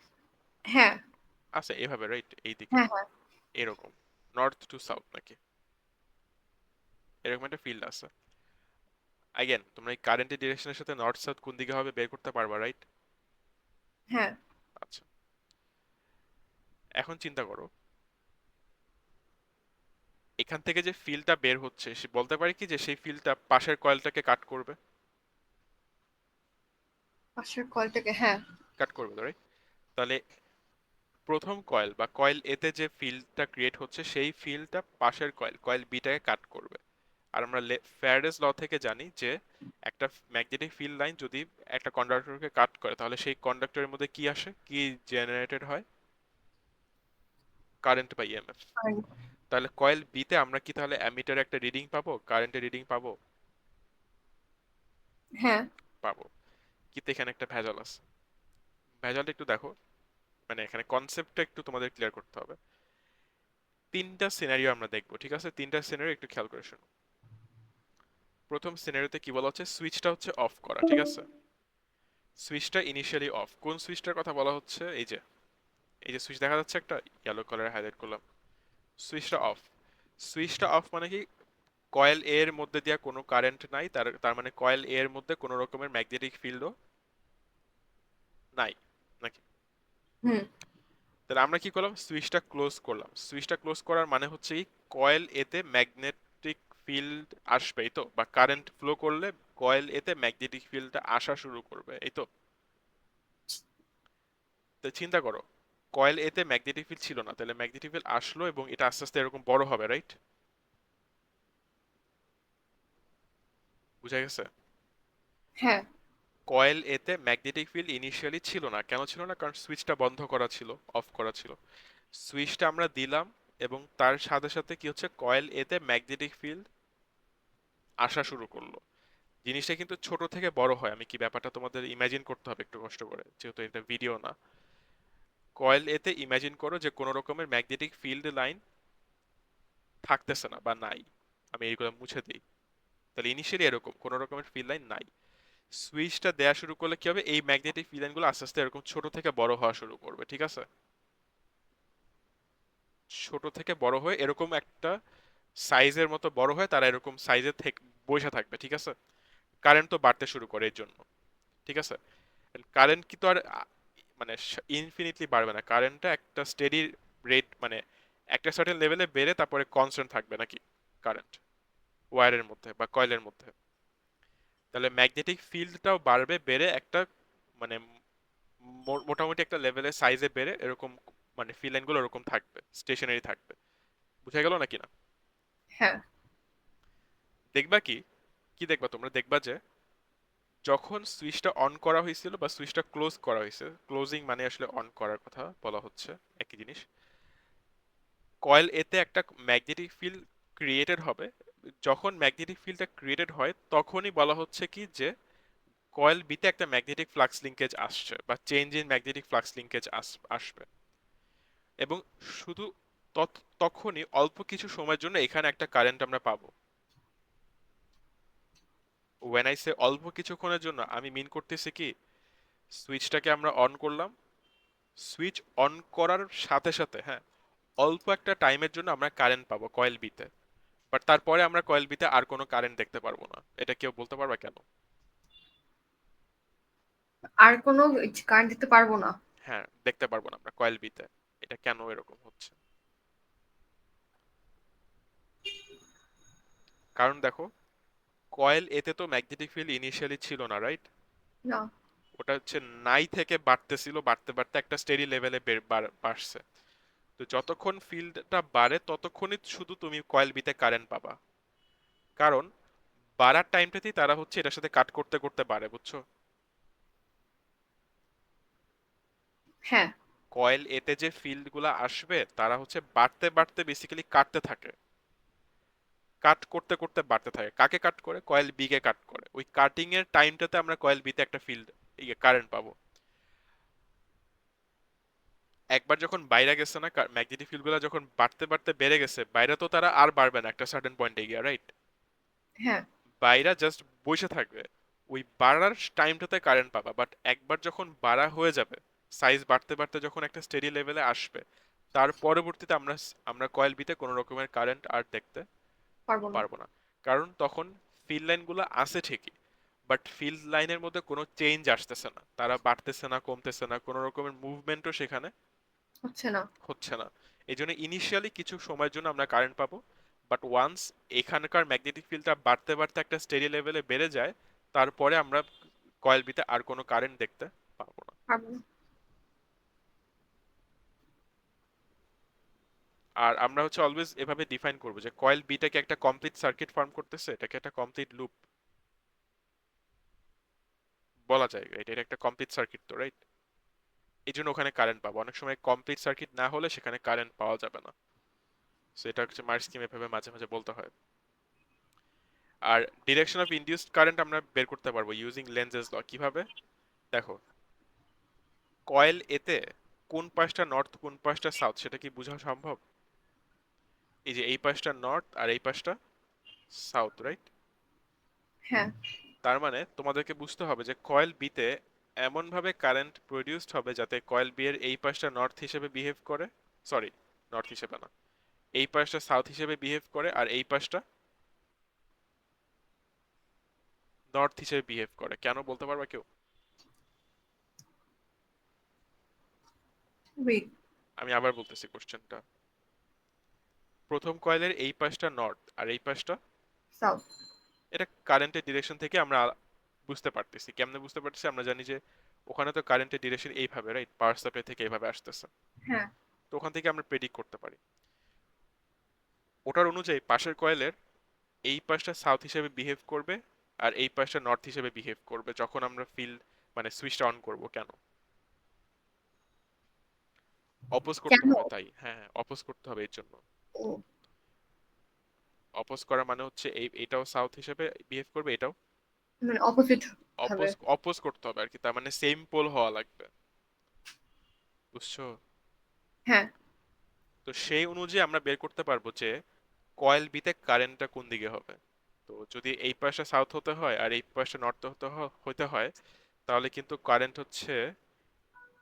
হ্যাঁ আছে এভাবে, রাইট? এই দিকে হ্যাঁ হ্যাঁ। এরকম, নর্থ টু সাউথ নাকি, এরকম একটা ফিল্ড আছে। আগেন তোমরা এই কারেন্টের ডিরেকশনের সাথে নর্থ সাউথ কোন দিকে হবে বের করতে পারবা, রাইট? হ্যাঁ আচ্ছা, এখন চিন্তা করো, এখান থেকে যে ফিল্ডটা বের হচ্ছে, সে বলতে পারে কি যে সেই ফিল্ডটা পাশের কয়েলটাকে কাট করবে? পাশের কলটাকে, হ্যাঁ। কাট করবে, রাইট? তাহলে প্রথম কয়েল বা কয়েল এতে যে ফিল্ডটা ক্রিয়েট হচ্ছে, সেই ফিল্ডটা পাশের কয়েল বিটাকে কাট করবে। আর আমরা ফ্যারাডেস ল থেকে জানি যে একটা ম্যাগনেটিক ফিল্ড লাইন যদি একটা কন্ডাক্টরকে কাট করে, তাহলে সেই কন্ডাক্টরের মধ্যে কি আসে, কি জেনারেটেড হয়? কারেন্ট বা ইএমএফ। তাহলে কয়েল বিতে আমরা কি তাহলে অ্যামিটারে একটা রিডিং পাবো, কারেন্টের রিডিং পাবো? হ্যাঁ পাবো। কিন্তু এখানে একটা ভেজাল আছে। ভেজালটা একটু দেখো, মানে এখানে কনসেপ্টটা একটু তোমাদের ক্লিয়ার করতে হবে। তিনটা সিনারিও আমরা দেখবো, ঠিক আছে? তিনটা সিনারিও একটু খেয়াল করে শোনো। প্রথম সিনারিওতে কি বলা হচ্ছে, সুইচটা হচ্ছে অফ করা, ঠিক আছে? সুইচটা ইনিশিয়ালি অফ। কোন সুইচটার কথা বলা হচ্ছে? এই যে সুইচ দেখা যাচ্ছে একটা, ইয়েলো কালারে হাইলাইট করলাম, সুইচটা অফ। সুইচটা অফ মানে কি, কয়েল এ এর মধ্যে দিয়া কোনো কারেন্ট নাই, তার তার মানে কয়েল এ এর মধ্যে কোনো রকমের ম্যাগনেটিক ফিল্ডও নাই নাকি? হুম। তাহলে আমরা কি করলাম, সুইচটা ক্লোজ করলাম। সুইচটা ক্লোজ করার মানে হচ্ছে কি, কয়েল এতে ম্যাগনেটিক ফিল্ড আসবে, এই তো, বা কারেন্ট ফ্লো করলে কয়েল এতে ম্যাগনেটিক ফিল্ডটা আসা শুরু করবে, এই তো। তো চিন্তা করো, কয়েল এতে ম্যাগনেটিক ফিল্ড ছিল না, তাহলে ম্যাগনেটিক ফিল্ড আসলো এবং এটা আস্তে আস্তে এরকম বড় হবে, রাইট? বুঝা গেছে? হ্যাঁ। কয়েল এতে ম্যাগনেটিক ফিল্ড ইনিশিয়ালি ছিল না, কেন ছিল না? কারণ সুইচটা বন্ধ করা ছিল, অফ করা ছিল। সুইচটা আমরা দিলাম এবং তার সাথে সাথে কি হচ্ছে, কয়েল এতে ম্যাগনেটিক ফিল্ড আসা শুরু করলো। জিনিসটা কিন্তু ছোট থেকে বড় হয়, আমি কি ব্যাপারটা তোমাদের ইমাজিন করতে হবে একটু কষ্ট করে, যেহেতু এটা ভিডিও না। কয়েল এতে ইমাজিন করো যে কোনো রকমের ম্যাগনেটিক ফিল্ড লাইন থাকতেছে না বা নাই, আমি এইগুলো মুছে দিই। তাহলে ইনিশিয়ালি এরকম কোনো রকমের ফিল্ড লাইন নাই। সুইচটা দেয়া শুরু করলে কি হবে, এই ম্যাগনেটিক ফিল্ড লাইনগুলো আস্তে আস্তে এরকম ছোট থেকে বড় হওয়া শুরু করবে, ঠিক আছে? ছোট থেকে বড় হয়ে এরকম একটা সাইজের মতো বড় হয়, তারা এরকম সাইজের থেকে বসে থাকবে, ঠিক আছে? কারেন্ট তো বাড়তে শুরু করে এর জন্য, ঠিক আছে? কারেন্ট কি তো আর মানে ইনফিনিটলি বাড়বে না, কারেন্টটা একটা স্টেডি রেট, মানে একটা সার্টেন লেভেলে বেড়ে তারপরে কনস্ট্যান্ট থাকবে নাকি কারেন্ট ওয়্যারের মধ্যে বা কয়েলের মধ্যে। তাহলে ম্যাগনেটিক ফিল্ডটাও বাড়বে, বেড়ে একটা মানে মোটামুটি একটা লেভেলের সাইজে বেড়ে এরকম, মানে ফিল লাইনগুলো এরকম থাকবে, স্টেশনারি থাকবে। বুঝা গেল নাকি না? হ্যাঁ। দেখবা কি, কি দেখবা তোমরা, দেখবা যে যখন সুইচটা অন করা হয়েছিল বা সুইচটা ক্লোজ করা হয়েছে, ক্লোজিং মানে আসলে অন করার কথা বলা হচ্ছে, একই জিনিস। কয়েল এতে একটা ম্যাগনেটিক ফিল্ড ক্রিয়েটেড হবে। যখন ম্যাগনেটিক ফিল্ডটা ক্রিয়েটেড হয় তখনই বলা হচ্ছে কি যে কয়েল বিতে একটা ম্যাগনেটিক ফ্লাক্স লিঙ্কেজ আসছে বা change in magnetic flux linkage আসবে। এবং শুধু তখনই অল্প কিছু সময়ের জন্য এখানে একটা কারেন্ট আমরা পাবো। ওয়েন আই সে অল্প কিছুক্ষণের জন্য, আমি মিন করতেছি কি, সুইচটাকে আমরা অন করলাম, সুইচ অন করার সাথে সাথে, হ্যাঁ, অল্প একটা টাইমের জন্য আমরা কারেন্ট পাবো কয়েল বিতে। বাট তারপরে আমরা কয়েল বিতে আর কোনো কারেন্ট দেখতে পারবো না। এটা কেউ বলতে পারবে কেন? আর কোনো কারেন্ট দিতে পারবো না। হ্যাঁ, দেখতে পারবো না আমরা কয়েল বিতে। এটা কেন এরকম হচ্ছে? কারণ দেখো, কয়েল এতে তো ম্যাগনেটিক ফিল্ড ইনিশিয়ালি ছিল না, রাইট? না। ওটা হচ্ছে নাই থেকে বাড়তেছিল, বাড়তে বাড়তে একটা স্টেডি লেভেলে বাড়ছে। তো যতক্ষণ ফিল্ডটা বাড়ে ততক্ষণই শুধু তুমি কয়েল বিতে কারেন্ট পাবা। কারণ বাড়ার টাইমটাতেই তারা হচ্ছে এটার সাথে কাট করতে করতে বাড়ে, বুঝছো? হ্যাঁ। কয়েল এতে যে ফিল্ড গুলা আসবে তারা হচ্ছে বাড়তে বাড়তে বেসিক্যালি কাটতে থাকে, কাট করতে করতে বাড়তে থাকে। কাকে কাট করে? কয়েল বি কে কাট করে। ওই কাটিং এর টাইমটাতে আমরা কয়েল বি তে একটা ফিল্ড কারেন্ট পাবো। একবার যখন বাইরে গেছে না ম্যাগনেটিক ফিল্ড গুলা, যখন বাড়তে বাড়তে বেড়ে গেছে, বাইরে তো তারা আর বাড়বে না একটা সার্টেন পয়েন্টে গিয়ে, রাইট? হ্যাঁ। বাইরে জাস্ট বসে থাকবে। ওই বাড়ার টাইমটাতে কারেন্ট পাবা, বাট একবার যখন বাড়া হয়ে যাবে, সাইজ বাড়তে বাড়তে যখন একটা স্টেডি লেভেলে আসবে, তার পরবর্তীতে আমরা আমরা কয়েল বিতে কোনো রকমের কারেন্ট আর দেখতে পারবো না। পারবো না। কারণ তখন ফিল্ড লাইনগুলো আছে ঠিকই, বাট ফিল্ড লাইনের মধ্যে কোনো চেঞ্জ আসতেছে না, তারা বাড়তেছে না, কমতেছে না, কোনো রকমের মুভমেন্টও সেখানে হচ্ছে না। হচ্ছে না। এই জন্য ইনিশিয়ালি কিছু সময়ের জন্য আমরা কারেন্ট পাবো, বাট ওয়ান্স এখানকার ম্যাগনেটিক ফিল্ডটা বাড়তে বাড়তে একটা স্টেডি লেভেলে বেড়ে যায়, তারপরে আমরা কয়েল বিতে আর কোনো কারেন্ট দেখতে পাবো না। পারবো না। আর আমরা হচ্ছে অলওয়েজ এভাবে ডিফাইন করবো যে কয়েল বিটাকে একটা কমপ্লিট সার্কিট ফর্ম করতেছে, এটাকে একটা কমপ্লিট লুপ বলা যায়, এটা একটা কমপ্লিট সার্কিট তো, রাইট? এই জন্য ওখানে কারেন্ট পাবো। অনেক সময় কমপ্লিট সার্কিট না হলে সেখানে কারেন্ট পাওয়া যাবে না। সো এটা হচ্ছে মার্স স্কিম, এভাবে মাঝে মাঝে বলতে হয়। আর ডিরেকশন অফ ইনডিউসড কারেন্ট আমরা বের করতে পারবো ইউজিং লেনজেস ল। কিভাবে? দেখো, কয়েল এতে কোন পাশটা নর্থ কোন পাশটা সাউথ সেটা কি বোঝা সম্ভব? এই যে এই পাশটা নর্থ আর এই পাশটা সাউথ, রাইট? হ্যাঁ। তার মানে তোমাদেরকে বুঝতে হবে যে কয়েল বিতে এমন ভাবে কারেন্ট প্রডিউসড হবে যাতে কয়েল বি এর এই পাশটা নর্থ হিসেবে বিহেভ করে, সরি, নর্থ হিসেবে না, এই পাশটা সাউথ হিসেবে বিহেভ করে, আর এই পাশটা নর্থ হিসেবে বিহেভ করে। কেন বলতে পারবা কেউ? ওয়েট। আমি আবার বলতেছি কোশ্চেনটা। প্রথম কয়েলের এই পাশটা নর্থ আর এই পাশটা সাউথ। এটা কারেন্টের ডিরেকশন থেকে আমরা বুঝতে পারতেছি। কেমনে বুঝতে পারতেছি? আমরা জানি যে ওখানে তো কারেন্টের ডিরেকশন এইভাবে, রাইট? পাওয়ার সাপ্লাই থেকে এইভাবে আসতেছে। হ্যাঁ। তো ওখান থেকে আমরা প্রেডিক্ট করতে পারি। ওটার অনুযায়ী পাশের কয়েলের এই পাশটা সাউথ হিসেবে বিহেভ করবে, আর এই পাশটা নর্থ হিসেবে বিহেভ করবে যখন আমরা মানে সুইচটা অন করব। কেন? অপোজ করতে কেন? হবে, তাই। হ্যাঁ, হ্যাঁ, অপোজ করতে হবে এর জন্য। ও, অপোজ করা মানে হচ্ছে এটাও সাউথ হিসেবে বিহেভ করবে, এটাও মানে অপোজিট ভাবে। অপোজ অপোজ করতে হবে আর কি। তার মানে সেম পোল হওয়া লাগবে। বুঝছো? হ্যাঁ। তো সেই অনুযায়ী আমরা বের করতে পারবো যে কয়েল বিতে কারেন্টটা কোন দিকে হবে। তো যদি এই পাশে সাউথ হতে হয় আর এই পাশে নর্থ হতে হয়, তাহলে কিন্তু কারেন্ট হচ্ছে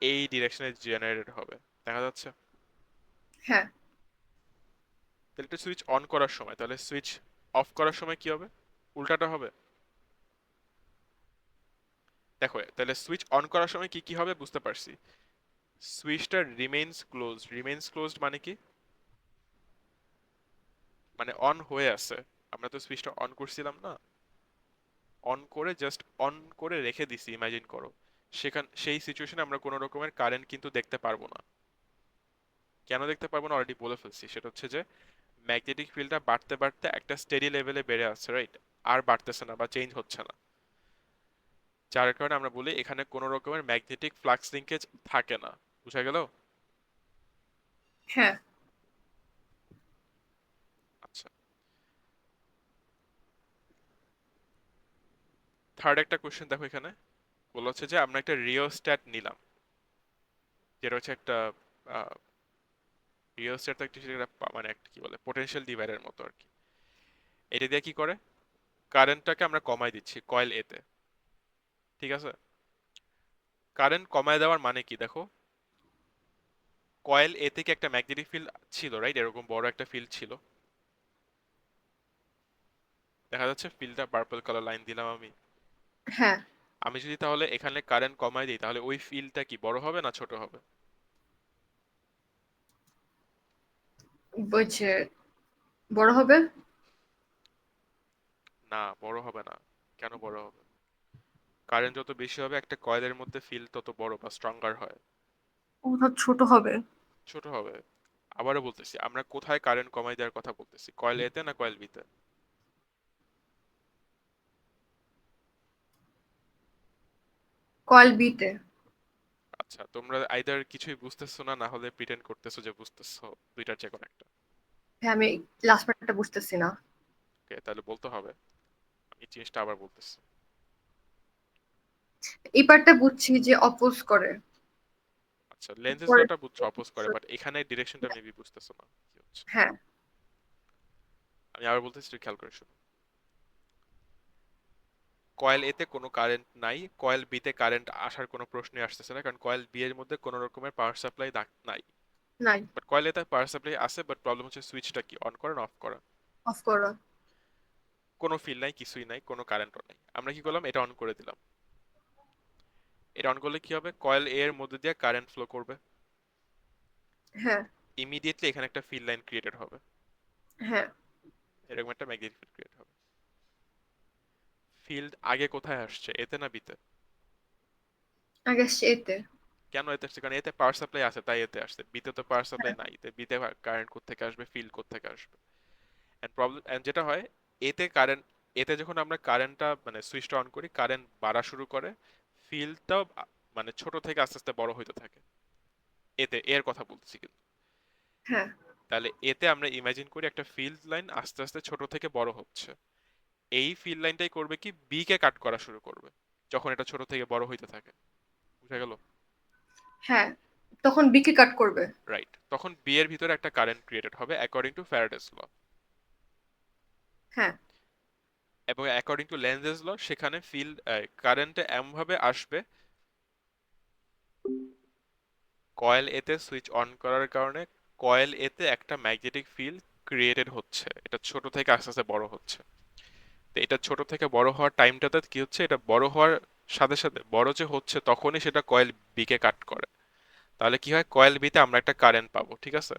এই ডিরেকশনে জেনারেট হবে। দেখা যাচ্ছে? হ্যাঁ। তাহলে এটা সুইচ অন করার সময়, তাহলে সুইচ অফ করার সময় কি হবে? উল্টাটা হবে। দেখো, তাহলে সুইচ অন করার সময় কি কি হবে বুঝতে পারছি। সুইচটা রিমেইনস ক্লোজড মানে কি? মানে অন হয়ে আছে। আমরা তো সুইচটা অন করছিলাম না, অন করে জাস্ট অন করে রেখে দিছি, ইমাজিন করো। সেই সিচুয়েশনে আমরা কোনো রকমের কারেন্ট কিন্তু দেখতে পারবো না। কেন দেখতে পারবো না অলরেডি বলে ফেলছি। সেটা হচ্ছে যে ম্যাগনেটিক ফিল্ডটা বাড়তে বাড়তে একটা স্টেডি লেভেলে বেড়ে আসছে, রাইট? আর বাড়তেছে না বা চেঞ্জ হচ্ছে না। যার কারণে আমরা বলি এখানে কোনো রকমের ম্যাগনেটিক ফ্লাক্স লিঙ্কেজ থাকে না। বুঝা গেল? হ্যাঁ। আচ্ছা, থার্ড একটা কোশ্চেন দেখো এখানে। বলা হচ্ছে যে আমরা একটা রিওস্ট্যাট নিলাম, যেটা হচ্ছে একটা রিওস্ট্যাট তো একটা সেটা মানে একটা কি বলে পোটেনশিয়াল ডিভাইডার মতো আর কি। এটা দিয়ে কি করে? কারেন্টটাকে আমরা কমাই দিচ্ছি কয়েল এতে। ঠিক আছে? কারেন্ট কমায় দেওয়ার মানে কি দেখো, কয়েল এ থেকে একটা ম্যাগনেটিক ফিল্ড ছিল, রাইট? এরকম বড় একটা ফিল্ড ছিল। দেখা যাচ্ছে ফিল্ডটা পার্পল কালার লাইন দিলাম আমি। হ্যাঁ। আমি যদি তাহলে এখানে কারেন্ট কমাই দিই, তাহলে ওই ফিল্ডটা কি বড় হবে না ছোট হবে? বলছে বড় হবে। না, বড় হবে না। কেন বড় হবে? কারেন্ট যত বেশি হবে একটা কয়েলের মধ্যে ফিল্ড তত বড় বা স্ট্রঙ্গার হয়। ওটা ছোট হবে। ছোট হবে। আবারও বলতেছি, আমরা কোথায় কারেন্ট কমাই দেওয়ার কথা বলতেছি? কয়েল এতে না কয়েল বিতে? কয়েল বি তে। আচ্ছা, তোমরা আইদার কিছুই বুঝতেছো না, না হলে প্রিটেন্ড করতেছো যে বুঝতেছো। দুইটার যে কোনো একটা। হ্যাঁ, আমি লাস্ট পার্টটা বুঝতেছি না। ওকে, তাহলে বলতে হবে। আমি জিনিসটা আবার বলতেছি। এই পার্টটা বুঝছি যে অপোজ করে। আচ্ছা, লেন্সেজ পরে। লটা বুঝছো অপোজ করে, বাট এখানে ডিরেকশনটা মেবি বুঝতেছো না কি হচ্ছে। হ্যাঁ। আমি আবার বলতেছি, একটু খেয়াল করে শোনো। কয়েল এতে কোনো কারেন্ট নাই, কয়েল বি তে কারেন্ট আসার কোনো প্রশ্নই আসতেছে না, কারণ কয়েল বি এর মধ্যে কোনো রকমের পাওয়ার সাপ্লাই নাই। নাই। বাট কয়েল এতে পাওয়ার সাপ্লাই আছে, বাট প্রবলেম হচ্ছে সুইচটা কি অন করা না অফ করা। অফ করো। কোনো ফিল নাই, কিছুই নাই, কোনো কারেন্টও নাই। আমরা কি করলাম? এটা অন করে দিলাম। এটা অন করলে কি হবে? কয়েল এ এর মধ্যে দিয়ে কারেন্ট ফ্লো করবে। হ্যাঁ। ইমিডিয়েটলি এখানে একটা ফিল লাইন ক্রিয়েটেড হবে। হ্যাঁ। এরকম একটা ম্যাগনেটিক ফিল্ড ক্রিয়েট হবে। ফিল্ড আগে কোথায় আসছে, এতে না বিতে? আগে আসছে এতে। কেন এতে আসছে? কারণ এতে পাওয়ার সাপ্লাই আছে তাই এতে আসছে। বিতে তো পাওয়ার সাপ্লাই হ্যাঁ। নাই, বিতে কারেন্ট কোত্থেকে আসবে, ফিল্ড কোত্থেকে আসবে? এন্ড যেটা হয়, এতে কারেন্ট, এতে যখন আমরা কারেন্টটা মানে সুইচটা অন করি, কারেন্ট বাড়া শুরু করে, ফিল্ডটাও মানে ছোট থেকে আস্তে আস্তে বড় হইতে থাকে। এতে এর কথা বলতেছি কিন্তু। হ্যাঁ। তাহলে এতে আমরা ইমাজিন করি একটা ফিল্ড লাইন আস্তে আস্তে ছোট থেকে বড় হচ্ছে। এই ফিল্ড লাইনটাই করবে কি, বি কে কাট করা শুরু করবে যখন এটা ছোট থেকে বড় হইতে থাকে। বুঝা গেল? হ্যাঁ, তখন বিকে কাট করবে। রাইট, তখন বি এর ভিতরে একটা কারেন্ট ক্রিয়েটেড হবে অ্যাকর্ডিং টু ফ্যারাডেস ল। হ্যাঁ। এবং অ্যাকর্ডিং টু লেন্জেস ল সেখানে ফিল্ড কারেন্টে এমন ভাবে আসবে, কয়েল এতে সুইচ অন করার কারণে কয়েল এতে একটা ম্যাগনেটিক ফিল্ড ক্রিয়েটেড হচ্ছে। এটা ছোট থেকে আস্তে আস্তে বড় হচ্ছে। তো এটা ছোট থেকে বড় হওয়ার টাইমটাতে কি হচ্ছে, এটা বড় হওয়ার সাথে সাথে বড় যে হচ্ছে তখনই সেটা কয়েল বি কে কাট করে। তাহলে কি হয়, কয়েল বি তে আমরা একটা কারেন্ট পাবো। ঠিক আছে?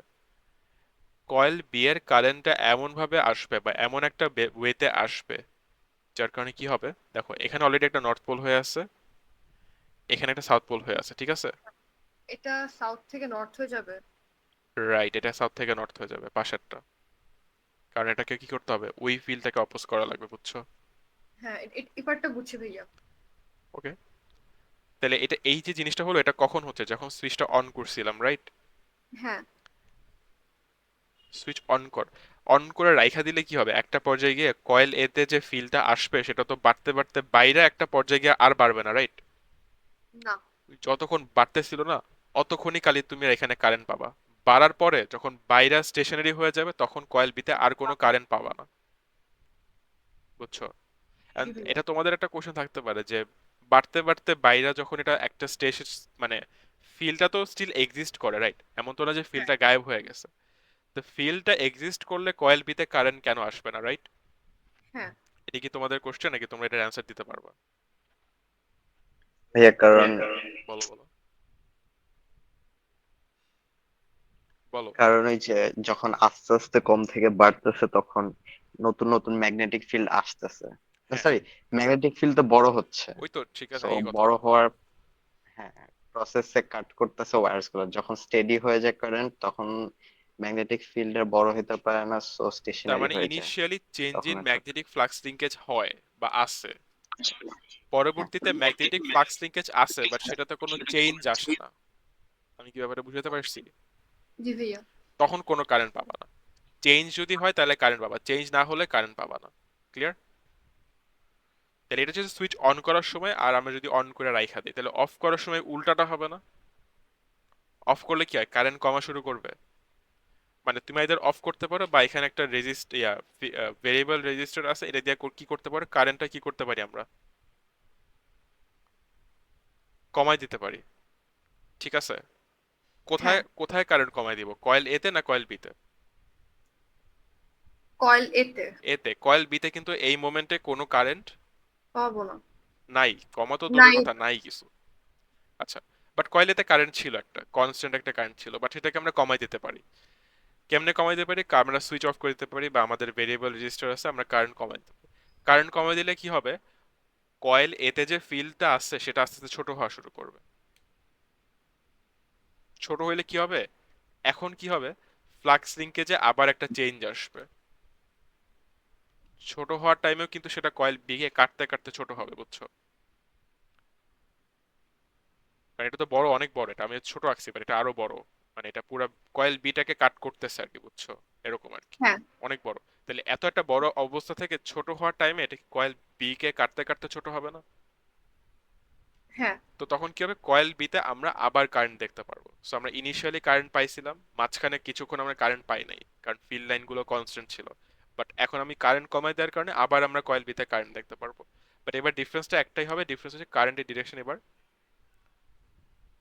কয়েল বি এর কারেন্টটা এমন ভাবে আসবে বা এমন একটা ওয়েতে আসবে যার কারণে কি হবে, দেখো এখানে অলরেডি একটা নর্থ পোল হয়ে আছে, এখানে একটা সাউথ পোল হয়ে আছে, ঠিক আছে? এটা সাউথ থেকে নর্থ হয়ে যাবে। রাইট, এটা সাউথ থেকে নর্থ হয়ে যাবে পাশেরটা, কারণ এটাকে কি করতে হবে, ওই ফিল্ডটাকে অপোজ করা লাগবে, বুঝছো? হ্যাঁ, এই পার্টটা বুঝছি ভাইয়া। ওকে, তাহলে এটা এই যে জিনিসটা হলো এটা কখন হচ্ছে, যখন সুইচটা অন করছিলাম, রাইট? হ্যাঁ, সুইচ অন করে রাইখা দিলে কি হবে, একটা পর্যায়ে গিয়ে কয়েল এতে যে ফিল্ডটা আসবে সেটা তো বাড়তে বাড়তে বাইরে একটা পর্যায়ে গিয়ে আর বাড়বে না, রাইট? না। যতক্ষণ বাড়তেছিল না অতক্ষণই খালি তুমি এখানে কারেন্ট পাবা। বাড়ার পরে যখন বাইরে স্টেশনারি হয়ে যাবে তখন কয়েল বিতে আর কোনো কারেন্ট পাবা না, বুঝছো? জি And ভাইয়া। এটা তোমাদের একটা কোশ্চেন থাকতে পারে যে বাড়তে বাড়তে বাইরে যখন এটা একটা স্টেশন, মানে ফিল্ডটা তো স্টিল এক্সিস্ট করে, রাইট? এমন তো না যে হ্যাঁ, ফিল্ডটা গায়েব হয়ে গেছে। তো ফিল্ডটা এক্সিস্ট করলে কয়েল বিতে কারেন্ট কেন আসবে না, রাইট? হ্যাঁ। এটা কি তোমাদের কোশ্চেন নাকি তোমরা এটার অ্যান্সার দিতে পারবা? ভাইয়া কারণ বলো বলো বলো। কারণ ওই যে যখন আস্তে আস্তে কম থেকে বাড়তেছে তখন নতুন নতুন ম্যাগনেটিক ফিল্ড আসতেছে, হ্যাঁ, সরি, ম্যাগনেটিক ফিল্ড তো বড় হচ্ছে। ওই তো ঠিক আছে, সো এই কথা। বড় হওয়ার, হ্যাঁ, প্রসেসে কাট করতেছে ওয়্যারস গুলো, যখন স্টেডি হয়ে যায় কারেন্ট তখন ম্যাগনেটিক ফিল্ড এর বড় হতে পারে না, সো তার স্টেশনারি মানে হয়ে যায়। ইনিশিয়ালি চেঞ্জ তখন ইন এটা ম্যাগনেটিক ফ্লাক্স লিঙ্কেজ হয় বা আসে, পরবর্তীতে ম্যাগনেটিক ফ্লাক্স লিঙ্কেজ আসে বাট সেটাতে কোনো চেঞ্জ আসে না। আমি কি ব্যাপারে বুঝাতে পারছি? জি ভাইয়া। তখন কোনো কারেন্ট পাবা না। চেঞ্জ যদি হয় তাহলে কারেন্ট পাবা, চেঞ্জ না হলে কারেন্ট পাবা না। ক্লিয়ার? তাহলে এটা হচ্ছে সুইচ অন করার সময়, আর আমরা যদি অন করে রাইখা দিই তাহলে অফ করার সময় উল্টাটা হবে না? অফ করলে কি হয়, কারেন্ট কমা শুরু করবে। মানে তুমি এদের অফ করতে পারো বা এখানে একটা ভেরিয়েবল রেজিস্টার আছে, এটা দিয়ে কি করতে পারো, কারেন্টটা কি করতে পারি আমরা, কমাই দিতে পারি, ঠিক আছে? কোথায় হ্যাঁ, কোথায় কারেন্ট কমাই দিব, কয়েল এতে না কয়েল বিতে? কয়েল এতে। এতে। কয়েল বিতে কিন্তু এই মোমেন্টে কোনো কারেন্ট পাবো না। নাই, কমা তো দূরের নাই। কথা, নাই কিছু। আচ্ছা, বাট কয়েল এতে কারেন্ট ছিল, একটা কনস্ট্যান্ট একটা কারেন্ট ছিল, বাট সেটাকে আমরা কমাই দিতে পারি। কেমনে কমাই দিতে পারি, আমরা সুইচ অফ করে দিতে পারি বা আমাদের ভেরিয়েবল রেজিস্টার আছে, আমরা কারেন্ট কমাই দিতে পারি। কারেন্ট কমাই দিলে কি হবে, কয়েল এতে যে ফিল্ডটা আসছে সেটা আস্তে আস্তে ছোট হওয়া শুরু করবে। ছোট হইলে কি হবে, এখন কি হবে, ফ্লাক্স লিঙ্কেজে আবার একটা চেঞ্জ আসবে। ছোট হওয়ার টাইমেও কিন্তু সেটা কয়েল বিকে কাটতে কাটতে ছোট হবে, বুঝছো? কারণ এটা তো বড়, অনেক বড়, এটা আমি ছোট আঁকছি বাট এটা আরো বড়। মানে এটা পুরো কয়েল বিটাকে কাট করতেছে আর কি, বুঝছো? এরকম আর কি, হ্যাঁ, অনেক বড়। তাহলে এত একটা বড় অবস্থা থেকে ছোট হওয়ার টাইমে এটা কয়েল বি কে কাটতে কাটতে ছোট হবে না? হ্যাঁ, তো তখন কি হবে, কয়েল বি তে আমরা আবার কারেন্ট দেখতে পারবো। সো আমরা ইনিশিয়ালি কারেন্ট পাইছিলাম, মাঝখানে কিছুক্ষণ আমরা কারেন্ট পাই নাই কারণ ফিল্ড লাইন গুলো কনস্ট্যান্ট ছিল। বাট এখন আমি কারেন্ট কমাই দেওয়ার কারণে আবার আমরা কয়েল বি তে কারেন্ট দেখতে পারবো। বাট এবার ডিফারেন্সটা একটাই হবে, ডিফারেন্স হচ্ছে কারেন্টের ডিরেকশন এবার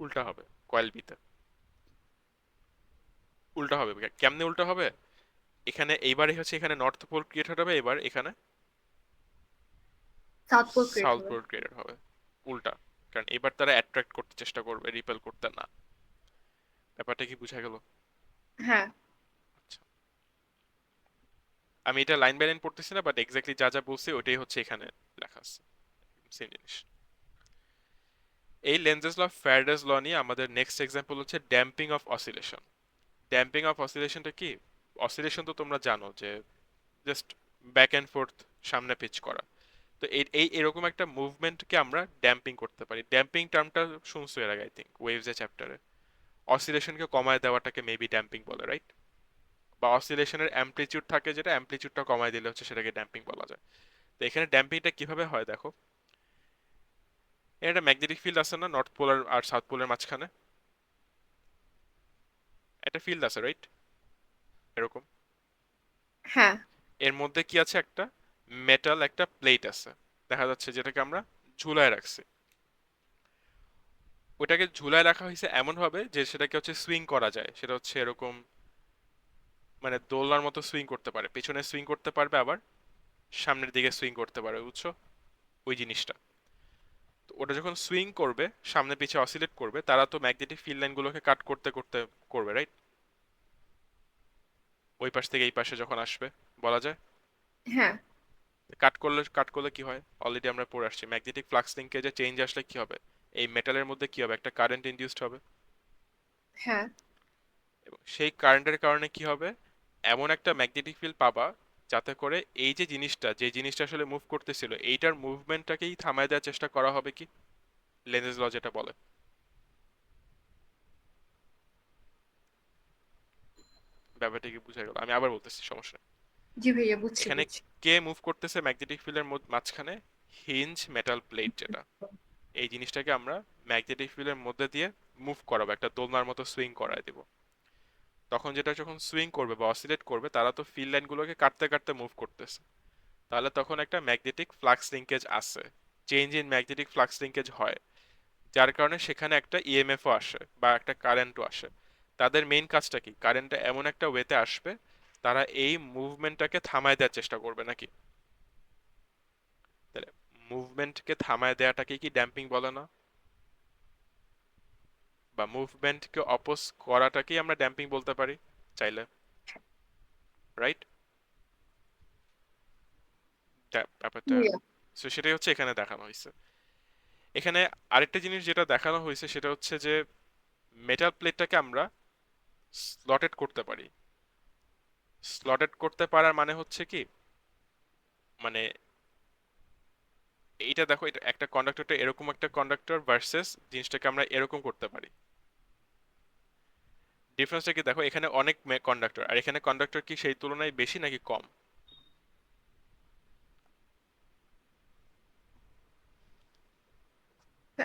উল্টা হবে। কয়েল বি তে উল্টা হবে। কেমনে উল্টা হবে, এখানে এইবারে হচ্ছে এখানে নর্থ পোল ক্রিয়েট হবে, এবার এখানে সাউথ পোল ক্রিয়েট সাউথ হবে। পোল ক্রিয়েট হবে। উল্টা, কারণ এবার তারা অ্যাট্রাক্ট করতে চেষ্টা করবে, রিপেল করতে না। ব্যাপারটা কি বুঝা গেল? হ্যাঁ। আচ্ছা, আমি এটা লাইন বাই লাইন পড়তেছি না, বাট এক্স্যাক্টলি যা যা বলছি ওইটাই হচ্ছে এখানে লেখা আছে, সেম জিনিস। এই লেনজেস ল, ফ্যারাডেস ল নিয়ে আমাদের নেক্সট এক্সাম্পল হচ্ছে damping of oscillation. Damping of অসিলেশনটা কি, অসিলেশন তো তোমরা জানো যে জাস্ট ব্যাক এন্ড ফোর্থ, সামনে পিচ করা। তো এই এই এরকম একটা মুভমেন্টকে আমরা ড্যাম্পিং করতে পারি। ড্যাম্পিং টার্মটা শুনছো এর আগে, আই থিঙ্ক ওয়েভস এর চ্যাপ্টারে। অসিলেশনকে কমায় দেওয়াটাকে মেবি ড্যাম্পিং বলে, রাইট? বা অসিলেশনের অ্যামপ্লিচিউড থাকে, যেটা অ্যামপ্লিচিউডটা কমায় দিলে হচ্ছে সেটাকে ড্যাম্পিং বলা যায়। তো এখানে ড্যাম্পিংটা কিভাবে হয় দেখো, এর একটা ম্যাগনেটিক ফিল্ড আছে না নর্থ পোল আর সাউথ পোলের মাঝখানে, একটা ফিল্ড আছে, রাইট? এরকম। হ্যাঁ। এর মধ্যে কি আছে, একটা মেটাল একটা প্লেট আছে দেখা যাচ্ছে, যেটাকে আমরা ঝুলায় রাখছি। ওটাকে ঝুলায় রাখা হয়েছে এমন ভাবে যে সেটাকে হচ্ছে সুইং করা যায়, সেটা হচ্ছে এরকম, মানে দোলনার মতো সুইং করতে পারে, পেছনে সুইং করতে পারবে আবার সামনের দিকে সুইং করতে পারবে, বুঝছো? ওই জিনিসটা। তো ওটা যখন সুইং করবে, সামনে পিছে অসিলেট করবে, তারা তো ম্যাগনেটিক ফিল্ড লাইন গুলোকে কাট করতে করতে করবে, রাইট? ওই পাশ থেকে এই পাশে যখন আসবে বলা যায়। হ্যাঁ কাট করলে কি হয় অলরেডি আমরা পড়ে আসছি, ম্যাগনেটিক ফ্লাক্স লিঙ্কেজে চেঞ্জ আসলে কি হবে, এই মেটালের মধ্যে কি হবে, একটা কারেন্ট ইনডিউসড হবে। হ্যাঁ এবং সেই কারেন্টের কারণে কি হবে, এমন একটা ম্যাগনেটিক ফিল্ড পাবা যাতে করে এই যে জিনিসটা, যে জিনিসটা আসলে মুভ করতেছিল এইটার মুভমেন্টটাকেই থামায় দেওয়ার চেষ্টা করা হবে, কি লেন্সেজ ল যেটা বলে। ব্যাপারটা কি বুঝা গেল? আমি আবার বলতেছি, সমস্যা নেই। জি ভাইয়া, বুঝছি এখানে বুঝছি। কে মুভ করতেছে ম্যাগনেটিক ফিল্ডের মাঝখানে, হিঞ্জ মেটাল প্লেট যেটা, এই জিনিসটাকে আমরা ম্যাগনেটিক ফিল্ডের মধ্যে দিয়ে মুভ করাবো, একটা দোলনার মতো সুইং করায় দিব। তখন যেটা যখন সুইং করবে বা অসিলেট করবে, তারা তো ফিল্ড লাইনগুলোকে কাটতে কাটতে মুভ করতেছে, তাহলে তখন একটা ম্যাগনেটিক ফ্লাক্স লিঙ্কেজ আছে, change in magnetic flux linkage হয়, যার কারণে সেখানে একটা ইএমএফও আসে বা একটা কারেন্টও আসে। তাদের মেইন কাজটা কি, কারেন্টটা এমন একটা ওয়েতে আসবে, তারা এই মুভমেন্টটাকে থামায় দেওয়ার চেষ্টা করবে নাকি। তাহলে মুভমেন্টকে থামায় দেওয়াটাকে কি ড্যাম্পিং বলে না, বা মুভমেন্টকে অপোজ করাটাকেই আমরা ড্যাম্পিং বলতে পারি চাইলে, রাইট? ব্যাপারটা ভাইয়া সো সেটাই হচ্ছে এখানে দেখানো হয়েছে। এখানে আরেকটা জিনিস যেটা দেখানো হয়েছে সেটা হচ্ছে যে মেটাল প্লেটটাকে আমরা স্লটেড করতে পারি। স্লটেড করতে পারার মানে হচ্ছে কি, মানে এইটা দেখো, এটা একটা কন্ডাক্টরটা এরকম একটা কন্ডাক্টর ভার্সেস জিনিসটাকে আমরা এরকম করতে পারি। ডিফারেন্সটা কি দেখো, এখানে অনেক কন্ডাক্টর আর এখানে কন্ডাক্টর কি সেই তুলনায় বেশি নাকি কম?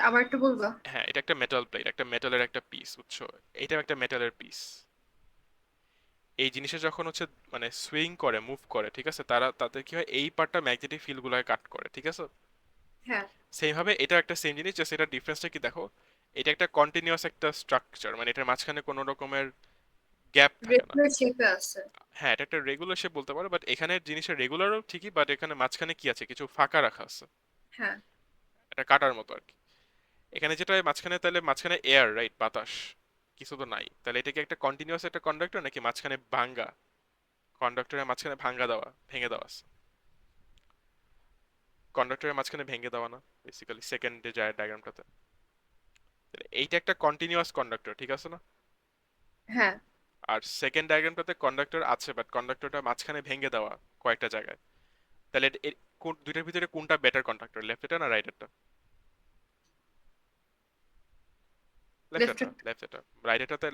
আবার একটু বলবা? হ্যাঁ, এটা একটা মেটাল প্লেট, একটা মেটালের একটা পিস, বুঝছো? এটাও একটা মেটালের পিস। এই জিনিসটা যখন হচ্ছে মানে সুইং করে, মুভ করে, ঠিক আছে, তারা তাদের কি হয়, এই পার্টটা ম্যাগনেটিক ফিল্ড গুলোকে কাট করে, ঠিক আছে। হ্যাঁ, সেম ভাবে এটা একটা সেম জিনিস, জাস্ট এটা ডিফারেন্সটা কি দেখো, এটা একটা কন্টিনিউয়াস একটা স্ট্রাকচার, মানে এটার মাঝখানে কোনো রকমের গ্যাপ থাকে না। রেগুলার শেপে আছে। হ্যাঁ, এটা একটা রেগুলার শেপ বলতে পারো, বাট এখানে জিনিসের রেগুলারও ঠিকই, বাট এখানে মাঝখানে কি আছে, কিছু ফাঁকা রাখা আছে, হ্যাঁ, এটা কাটার মতো আর কি। এখানে যেটা মাঝখানে, তাহলে মাঝখানে এয়ার, রাইট, বাতাস, কিছু তো নাই, তাহলে এটা কি একটা কন্টিনিউয়াস একটা কন্ডাক্টর নাকি মাঝখানে ভাঙ্গা, কন্ডাক্টরের মাঝখানে ভাঙ্গা দেওয়া, ভেঙে দেওয়া আছে, কন্ডাক্টরের মাঝখানে ভেঙে দেওয়া না বেসিক্যালি সেকেন্ডে যায় ডায়াগ্রামটাতে। তাহলে এইটা একটা কন্টিনিউয়াস কন্ডাক্টর, ঠিক আছে না? হ্যাঁ। আর সেকেন্ড ডায়াগ্রামটাতে কন্ডাক্টর আছে, বাট কন্ডাক্টরটা মাঝখানে ভেঙে দেওয়া কয়েকটা জায়গায়। তাহলে দুইটার ভিতরে কোনটা বেটার কন্ডাক্টর, লেফট এটা না রাইট এটা? Left left. এটা, লেফট এটা।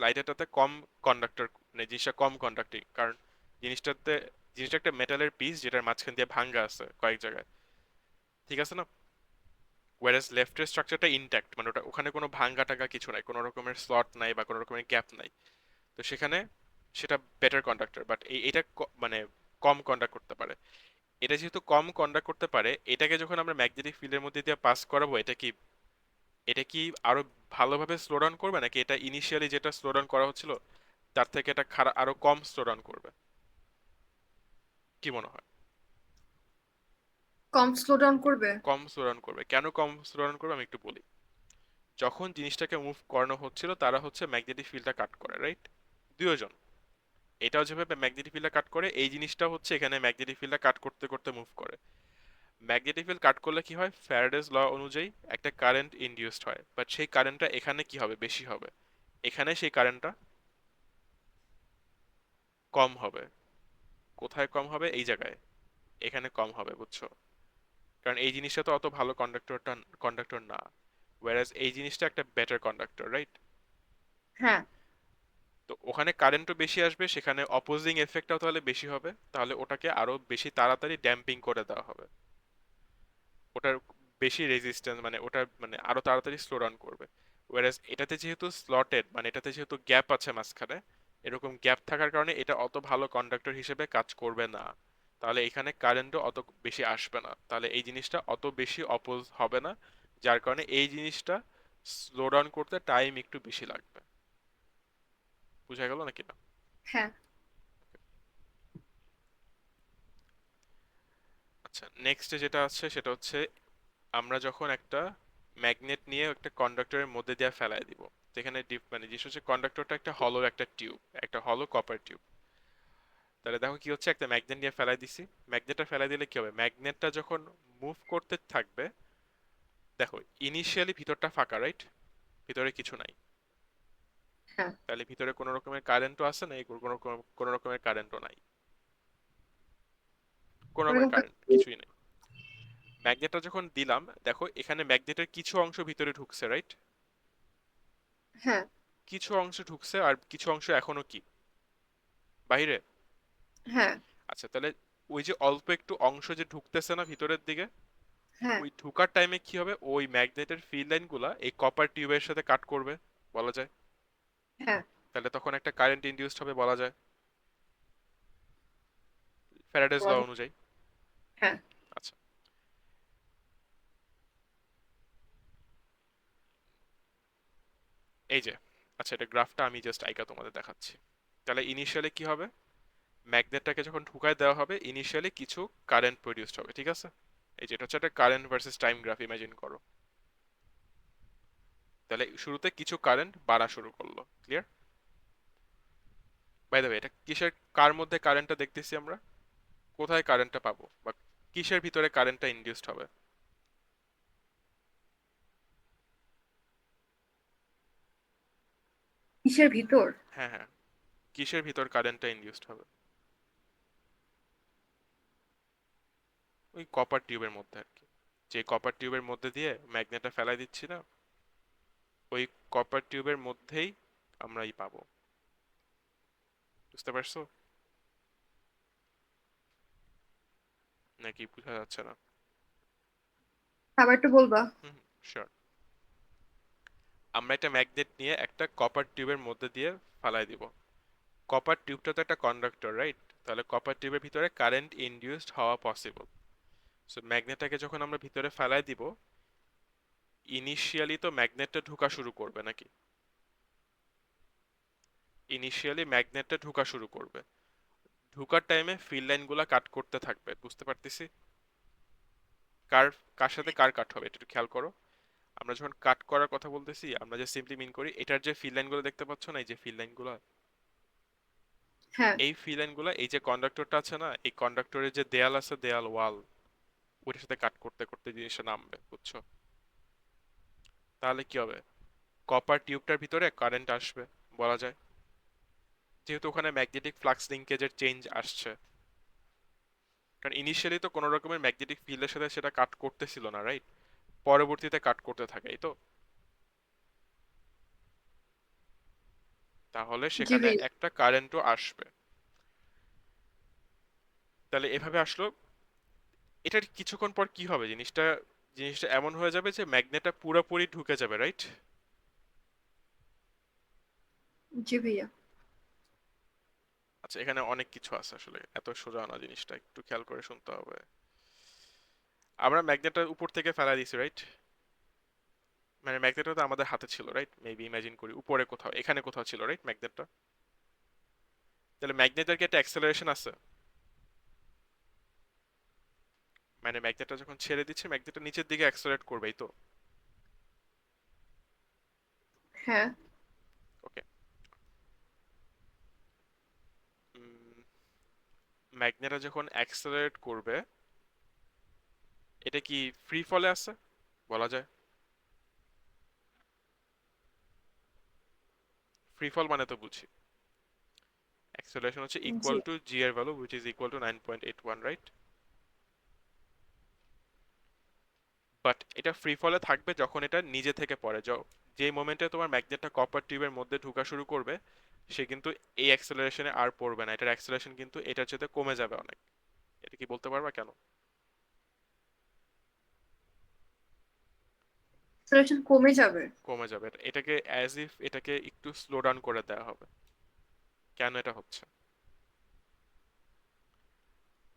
রাইট এটাতে কম কন্ডাক্টর, মানে জিনিসটা কম কন্ডাক্টিং, কারণ জিনিসটাতে, জিনিসটা একটা মেটালের পিস যেটার মাঝখান দিয়ে ভাঙ্গা আছে কয়েক জায়গায়, ঠিক আছে না? ওয়ারেস লেফটের স্ট্রাকচারটা ইনট্যাক্ট, মানে ওটা, ওখানে কোনো ভাঙ্গা টাঙ্গা কিছু নাই, কোনো রকমের স্লট নাই বা কোনো রকমের গ্যাপ নাই। তো সেখানে সেটা বেটার কন্ডাক্টর, বাট এটা মানে কম কন্ডাক্ট করতে পারে। এটা যেহেতু কম কন্ডাক্ট করতে পারে, এটাকে যখন আমরা ম্যাগনেটিক ফিল্ডের মধ্যে দিয়ে পাস করাবো, এটা কি আরো ভালোভাবে স্লো ডাউন করবে, নাকি এটা ইনিশিয়ালি যেটা স্লো ডাউন করা হচ্ছিল তার থেকে এটা খারাপ, আরো কম স্লো ডাউন করবে? কি মনে হয়? কম স্লো ডাউন করবে। কম স্লো ডাউন করবে। কেন কম স্লো ডাউন করবে আমি একটু বলি। যখন জিনিসটাকে মুভ করানো হচ্ছিল, তারা হচ্ছে ম্যাগনেটিক ফিল্ডটা কাট করে, রাইট? দুইজন, এটাও যেভাবে ম্যাগনেটিক ফিল্ডটা কাট করে, এই জিনিসটা হচ্ছে এখানে ম্যাগনেটিক ফিল্ডটা কাট করতে করতে মুভ করে। ম্যাগনেটিক ফিল্ড কাট করলে কি হয়, ফ্যারাডেজ ল অনুযায়ী একটা কারেন্ট ইনডিউসড হয়, বাট সেই কারেন্টটা এখানে কি হবে, বেশি হবে। এখানে সেই কারেন্টটা কম হবে। কোথায় কম হবে, এই জায়গায়, এখানে কম হবে, বুঝছো? কারণ এই জিনিসটা তো অত ভালো কন্ডাক্টর না, ওয়ারাজ এই জিনিসটা একটা বেটার কন্ডাক্টর, রাইট? হ্যাঁ। তো ওখানে কারেন্টও বেশি আসবে, সেখানে অপোজিং এফেক্টটাও তাহলে বেশি হবে, তাহলে ওটাকে আরো বেশি তাড়াতাড়ি ড্যাম্পিং করে দেওয়া হবে। ওটার বেশি রেজিস্ট্যান্স, মানে ওটা মানে আরো তাড়াতাড়ি স্লো ডাউন করবে। ওয়ারাজ এটাতে যেহেতু স্লটেড, মানে এটাতে যেহেতু গ্যাপ আছে মাঝখানে, এরকম গ্যাপ থাকার কারণে এটা অত ভালো কন্ডাক্টর হিসেবে কাজ করবে না। তাহলে এখানে কারেন্টও অত বেশি আসবে না, তাহলে এই জিনিসটা অত বেশি অপোজ হবে না, যার কারণে এই জিনিসটা স্লো ডাউন করতে টাইম একটু বেশি লাগবে। বুঝা গেল নাকি না? হ্যাঁ। আচ্ছা, নেক্সট যেটা আছে সেটা হচ্ছে, আমরা যখন একটা ম্যাগনেট নিয়ে একটা কন্ডাক্টরের মধ্যে দিয়ে ফেলায় দিব, তো এখানে মানে জিনিস হচ্ছে কন্ডাক্টরটা একটা হলো একটা টিউব, একটা হলো কপার টিউব। তাহলে দেখো কি হচ্ছে, একটা ম্যাগনেট নিয়ে ফেলাই দিছি। ম্যাগনেটটা ফেলাই দিলে কি হবে, ম্যাগনেটটা যখন মুভ করতে থাকবে, দেখো ইনিশিয়ালি ভিতরটা ফাঁকা, রাইট? ভিতরে কিছু নাই। হ্যাঁ, তাহলে ভিতরে কোনো রকমের কারেন্টও আছে না, কোনো রকমের কারেন্টও নাই, কোনো রকমের ওরকম কারেন্ট কিছুই নেই। ম্যাগনেটটা যখন দিলাম, দেখো এখানে ম্যাগনেটের কিছু অংশ ভিতরে ঢুকছে, রাইট? হ্যাঁ, কিছু অংশ ঢুকছে আর কিছু অংশ এখনো কি বাইরে। হ্যাঁ, আচ্ছা, তাহলে ওই যে অল্প একটু অংশ যে ঢুকতেছে না ভিতরের দিকে, হ্যাঁ, ওই ঢুকার টাইমে কি হবে, ওই ম্যাগনেটের ফিল্ড লাইন গুলা এই কপার টিউবের সাথে কাট করবে বলা যায়। হ্যাঁ, তাহলে তখন একটা কারেন্ট ইনডিউসড হবে বলা যায়, ফ্যারাডেজ ল বল, অনুযায়ী। হ্যাঁ। আচ্ছা, এই যে, আচ্ছা এটা গ্রাফটা আমি জাস্ট আইকা তোমাদের দেখাচ্ছি। তাহলে ইনিশিয়ালি কি হবে, ম্যাগনেটটাকে যখন ঢুকায় দেওয়া হবে ইনিশিয়ালি কিছু কারেন্ট প্রডিউসড হবে, ঠিক আছে? এই যেটা হচ্ছে একটা current versus time graph imagine করো। তাহলে শুরুতে কিছু কারেন্ট বাড়া শুরু করলো, ক্লিয়ার? বাই দ্য ওয়ে, এটা কিসের, কার মধ্যে কারেন্টটা দেখতেছি আমরা, কোথায় কারেন্টটা পাবো, বা কিসের ভিতরে কারেন্টটা ইনডিউসড হবে? কিসের ভিতর? হ্যাঁ হ্যাঁ, কিসের ভিতর কারেন্টটা ইনডিউসড হবে? ওই কপার টিউবের মধ্যে আর কি, যে কপার টিউবের মধ্যে দিয়ে ম্যাগনেটটা ফেলাই দিচ্ছি না, ওই কপার টিউবের মধ্যেই আমরা পাবো। বুঝতে পারছো নাকি বোঝা যাচ্ছে না? আবার একটু বলবা? হুম, শিওর। আমরা একটা ম্যাগনেট নিয়ে একটা কপার টিউবের মধ্যে দিয়ে ফালাই দিব। কপার টিউবটা তো একটা কন্ডাক্টর, রাইট? তাহলে কপার টিউবের ভিতরে কারেন্ট ইনডিউসড হওয়া পসিবল। সো ম্যাগনেটটাকে যখন আমরা ভিতরে ফালাই দিব, ইনিশিয়ালি তো ম্যাগনেটটা ঢোকা শুরু করবে নাকি, ইনিশিয়ালি ম্যাগনেটটা ঢোকা শুরু করবে, ঢোকার টাইমে ফিল্ড লাইনগুলা কাট করতে থাকবে, বুঝতে পারতেছি? কার, কার সাথে কার কাট হবে এটা একটু খেয়াল করো। আমরা যখন কাট করার কথা বলতেছি, আমরা যে সিম্পলি মিন করি, এটার যে ফিল্ড লাইনগুলো দেখতে পাচ্ছ না, এই যে ফিল্ড লাইনগুলো, হ্যাঁ, এই ফিল্ড লাইনগুলো এই যে কন্ডাক্টরটা আছে না, এই কন্ডাক্টরের যে দেয়াল আছে, দেয়াল ওয়াল, ওইটার সাথে কাট করতে করতে জিনিসটা নামবে, বুঝছো? তাহলে কি হবে, কপার টিউবটার ভিতরে কারেন্ট আসবে বলা যায়, যেহেতু ওখানে ম্যাগনেটিক ফ্লাক্স লিঙ্কেজের চেঞ্জ আসছে। কারণ ইনিশিয়ালি তো কোনো রকমের ম্যাগনেটিক ফিল্ডের সাথে সেটা কাট করতেছিল না, রাইট? পরবর্তীতে কাট করতে থাকে, এই তো। তাহলে জি সেখানে ভাইয়া। একটা কারেন্টও আসবে। তাহলে এভাবে আসলো, এটার কিছুক্ষণ পর কি হবে, জিনিসটা জিনিসটা এমন হয়ে যাবে যে ম্যাগনেটটা পুরোপুরি ঢুকে যাবে, রাইট? জি ভাইয়া। আচ্ছা, এখানে অনেক কিছু আছে আসলে, এত সোজা না, জিনিসটা একটু খেয়াল করে শুনতে হবে। আমরা ম্যাগনেটটা উপর থেকে ফেলা দিয়েছি, রাইট? মানে ম্যাগনেটটা তো আমাদের হাতে ছিল, রাইট? মেবি ইমাজিন করি উপরে কোথাও, এখানে কোথাও ছিল, রাইট ম্যাগনেটটা? তাহলে ম্যাগনেটের কি একটা অ্যাক্সেলারেশন আছে? মানে ম্যাগনেটটা যখন ছেড়ে দিচ্ছে, ম্যাগনেটটা নিচের দিকে অ্যাক্সেলারেট করবে, এই তো। হ্যাঁ, ওকে, ম্যাগনেটটা যখন অ্যাক্সেলারেট করবে, এটা কি ফ্রি ফলে আছে বলা যায়? ফ্রি ফল মানে তো বুঝি, অ্যাক্সেলারেশন হচ্ছে জি, ইকুয়াল টু জি এর value which is equal two 9.81, right? But এটা ফ্রি ফলে থাকবে যখন এটা নিজে থেকে পড়ে, যে মোমেন্টে তোমার ম্যাগনেটটা কপার টিউবের মধ্যে ঢোকা শুরু করবে, সে কিন্তু এই অ্যাক্সেলারেশনে আর পড়বে না, এটার অ্যাক্সেলারেশন কিন্তু এটার চেয়ে কমে যাবে অনেক। এটা কি বলতে পারবা কেন? সলিউশন কমে যাবে। কমে যাবে, এটাকে অ্যাজ ইফ এটাকে একটু স্লো ডাউন করে দেওয়া হবে। কেন এটা হচ্ছে?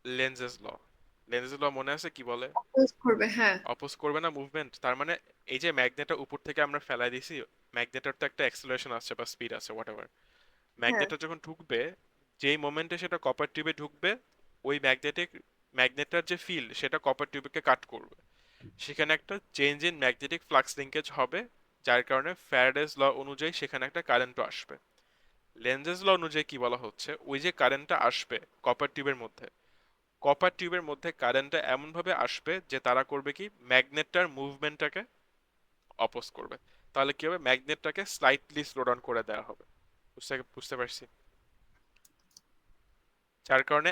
লেন্জেস ল। লেন্জেস ল মনে আছে কি বলে? Close করবে, হ্যাঁ। অপোজ করবে না মুভমেন্ট, তার মানে এই যে ম্যাগনেটটা উপর থেকে আমরা ফেলাই দিছি, ম্যাগনেটের তো একটা অ্যাক্সেলারেশন আসছে বা স্পিড আছে হোয়াট এভার, হ্যাঁ, ম্যাগনেটটা যখন ঢুকবে, যেই মোমেন্টে সেটা কপার টিউবে ঢুকবে, ওই ম্যাগনেটটার যে ফিল্ড সেটা কপার টিউবকে কাট করবে, সেখানে একটা change in magnetic flux linkage হবে, যার কারণে ফ্যারাডেজ ল অনুযায়ী সেখানে একটা কারেন্টও আসবে। লেন্জেস ল অনুযায়ী কি বলা হচ্ছে, ওই যে কারেন্টটা আসবে কপার টিউবের মধ্যে কারেন্টটা এমন ভাবে আসবে যে তারা করবে কি, ম্যাগনেটটার মুভমেন্টটাকে অপোজ করবে। তাহলে কি হবে, ম্যাগনেটটাকে স্লাইটলি স্লো ডাউন করে দেওয়া হবে। বুঝতে বুঝতে পারছি? যার কারণে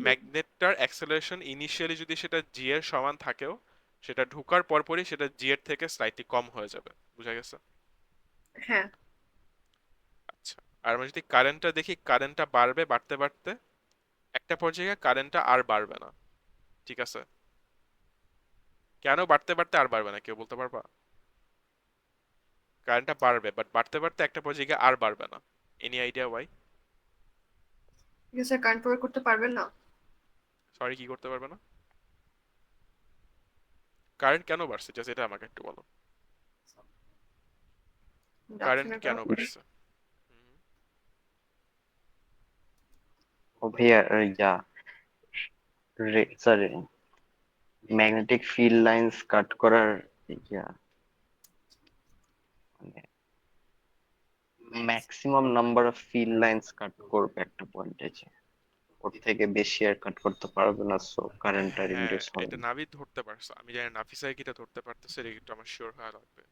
ম্যাগনেটটার অ্যাক্সেলারেশন ইনিশিয়ালি যদি সেটা জি এর সমান থাকেও, সেটা ঢোকার পরপরই সেটা জি এর থেকে স্লাইটলি কম হয়ে যাবে। বুঝা গেছে? হ্যাঁ। আচ্ছা, আর আমরা যদি কারেন্টটা দেখি, কারেন্টটা বাড়বে বাড়তে বাড়তে একটা পর্যায়ে কারেন্টটা আর বাড়বে না। ঠিক আছে? কেন বাড়তে বাড়তে আর বাড়বে না, কেউ বলতে পারবা? কারেন্টটা বাড়বে, বাট বাড়তে বাড়তে একটা পর্যায়ে আর বাড়বে না। Any idea why? ঠিক আছে, কারেন্ট প্রয়োগ করতে পারবেন না। সরি, কি করতে পারবে না? কারেন্ট কেন বাড়ছে, জাস্ট এটা আমাকে একটু বলো। কারেন্ট ইন্ডাকশনের কেন কারণে। বাড়ছে? হুম, ও ভাইয়া yeah sorry, magnetic field lines cut করার ইয়া মানে maximum number of field lines cut করবে একটা পয়েন্টে, যে ওর থেকে বেশি আর কাট করতে পারবে না, সো কারেন্ট আর হ্যাঁ, ইনডিউস হবে এটা না। নাভিদ ধরতে পারছে, আমি জানি না নাফিসা কি এটা ধরতে পারতেছে, এটা একটু আমার শিওর হওয়া লাগবে।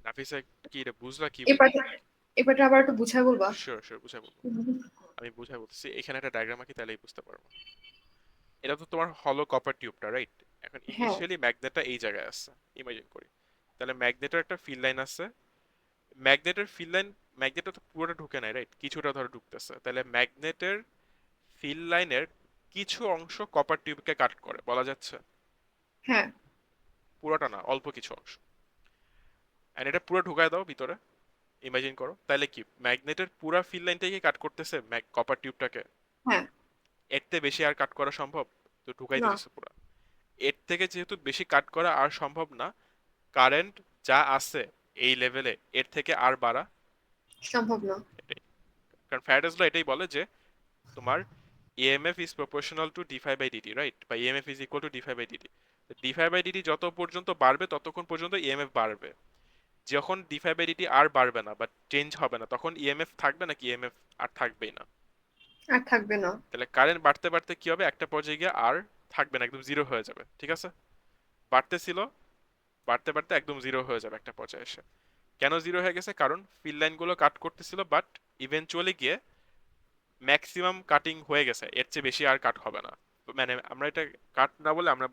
নাফিসা কি এটা বুঝলা কি? এবারটা এবারটা আবার একটু বুঝায় বলবা। শিওর শিওর, বুঝাই বলবো। আমি বুঝাই বলতেছি, এখানে একটা ডায়াগ্রাম আঁকি তাহলেই বুঝতে পারবো। এটা তো তোমার হলো কপার টিউবটা, রাইট? এখন হ্যাঁ। ইনিশিয়ালি ম্যাগনেটটা এই জায়গায় আছে, ইমাজিন করি। তাহলে ম্যাগনেটের একটা ফিল্ড লাইন আছে। ম্যাগনেটের ফিল্ড লাইন, ম্যাগনেটটা তো পুরোটা ঢুকে নাই, রাইট? কিছুটা ধরো ঢুকতেছে, তাহলে ম্যাগনেটের ফিল্ড লাইনের কিছু অংশ কপার টিউবকে কাট করে বলা যাচ্ছে। হ্যাঁ। পুরোটা না, অল্প কিছু অংশ। এন্ড এটা পুরো ঢুকায় দাও ভিতরে, ইমাজিন করো, তাহলে কি ম্যাগনেটের পুরো ফিল্ড লাইনটাকে কাট করতেছে কপার টিউবটাকে? হ্যাঁ। এর থেকে বেশি আর কাট করা সম্ভব? তো ঢুকাই না, দিতেছে পুরো। এর থেকে যেহেতু বেশি কাট করা আর সম্ভব না, কারেন্ট যা আছে এই লেভেলে এর থেকে আর বাড়া সম্ভব না। এটাই। কারণ ফ্যারাডেস ল এটাই বলে যে তোমার EMF is proportional to d phi by dt, right? বা EMF is equal to d phi by dt. D phi by dt যত পর্যন্ত বাড়বে ততক্ষণ পর্যন্ত ইএমএফ বাড়বে। যখন ডি ফাই বাই ডিটি আর বাড়বে না বা চেঞ্জ হবে না, তখন ইএমএফ থাকবে নাকি? ইএমএফ আর থাকবেই না। আর থাকবে না। তাহলে কারেন্ট বাড়তে বাড়তে কি হবে, একটা পর্যায়ে গিয়ে আর থাকবে না, একদম জিরো হয়ে যাবে। ঠিক আছে? বাড়তেছিল, বাড়তে বাড়তে একদম জিরো হয়ে যাবে একটা পর্যায়ে এসে। কেন জিরো হয়ে গেছে? কারণ ফিল লাইনগুলো কাট করতেছিল, বাট ইভেনচুয়ালি গিয়ে ম্যাক্সিমাম কাটিং হয়ে গেছে, এর চেয়ে বেশি আর কাট হবে না। মানে আমরা এটা কাট না বলে আমরা,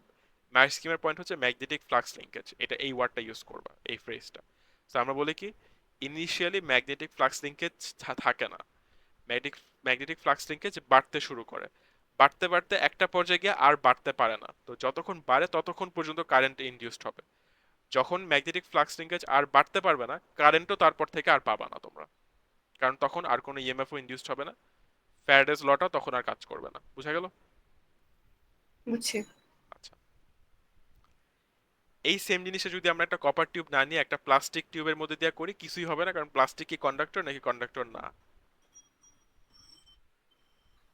ম্যাক্সিমাম পয়েন্ট হচ্ছে ম্যাগনেটিক ফ্লাক্স লিঙ্কেজ, এটা এই ওয়ার্ডটা ইউজ করবা, এই ফ্রেজটা। তো আমরা বলি কি, ইনিশিয়ালি ম্যাগনেটিক ফ্লাক্স লিঙ্কেজ থাকে না। ম্যাগনেটিক ম্যাগনেটিক ফ্লাক্স লিঙ্কেজ বাড়তে শুরু করে, বাড়তে বাড়তে একটা পর্যায়ে গিয়ে আর বাড়তে পারে না। তো যতক্ষণ বাড়ে ততক্ষণ পর্যন্ত কারেন্ট ইনডিউসড হবে। যখন ম্যাগনেটিক ফ্লাক্স লিঙ্কেজ আর বাড়তে পারবে না, কারেন্টও তারপর থেকে আর পাবা না তোমরা। কারণ তখন আর কোনো ইএমএফও ইনডিউসড হবে না, ফ্যারাডেস লটা তখন আর কাজ করবে না। বুঝা গেল? বুঝছি। আচ্ছা, এই সেম জিনিসটা যদি আমরা একটা কপার টিউব না নিয়ে একটা প্লাস্টিক টিউবের মধ্যে দিয়ে করি, কিছুই হবে না, কারণ প্লাস্টিক কি কন্ডাক্টর নাকি? কন্ডাক্টর না।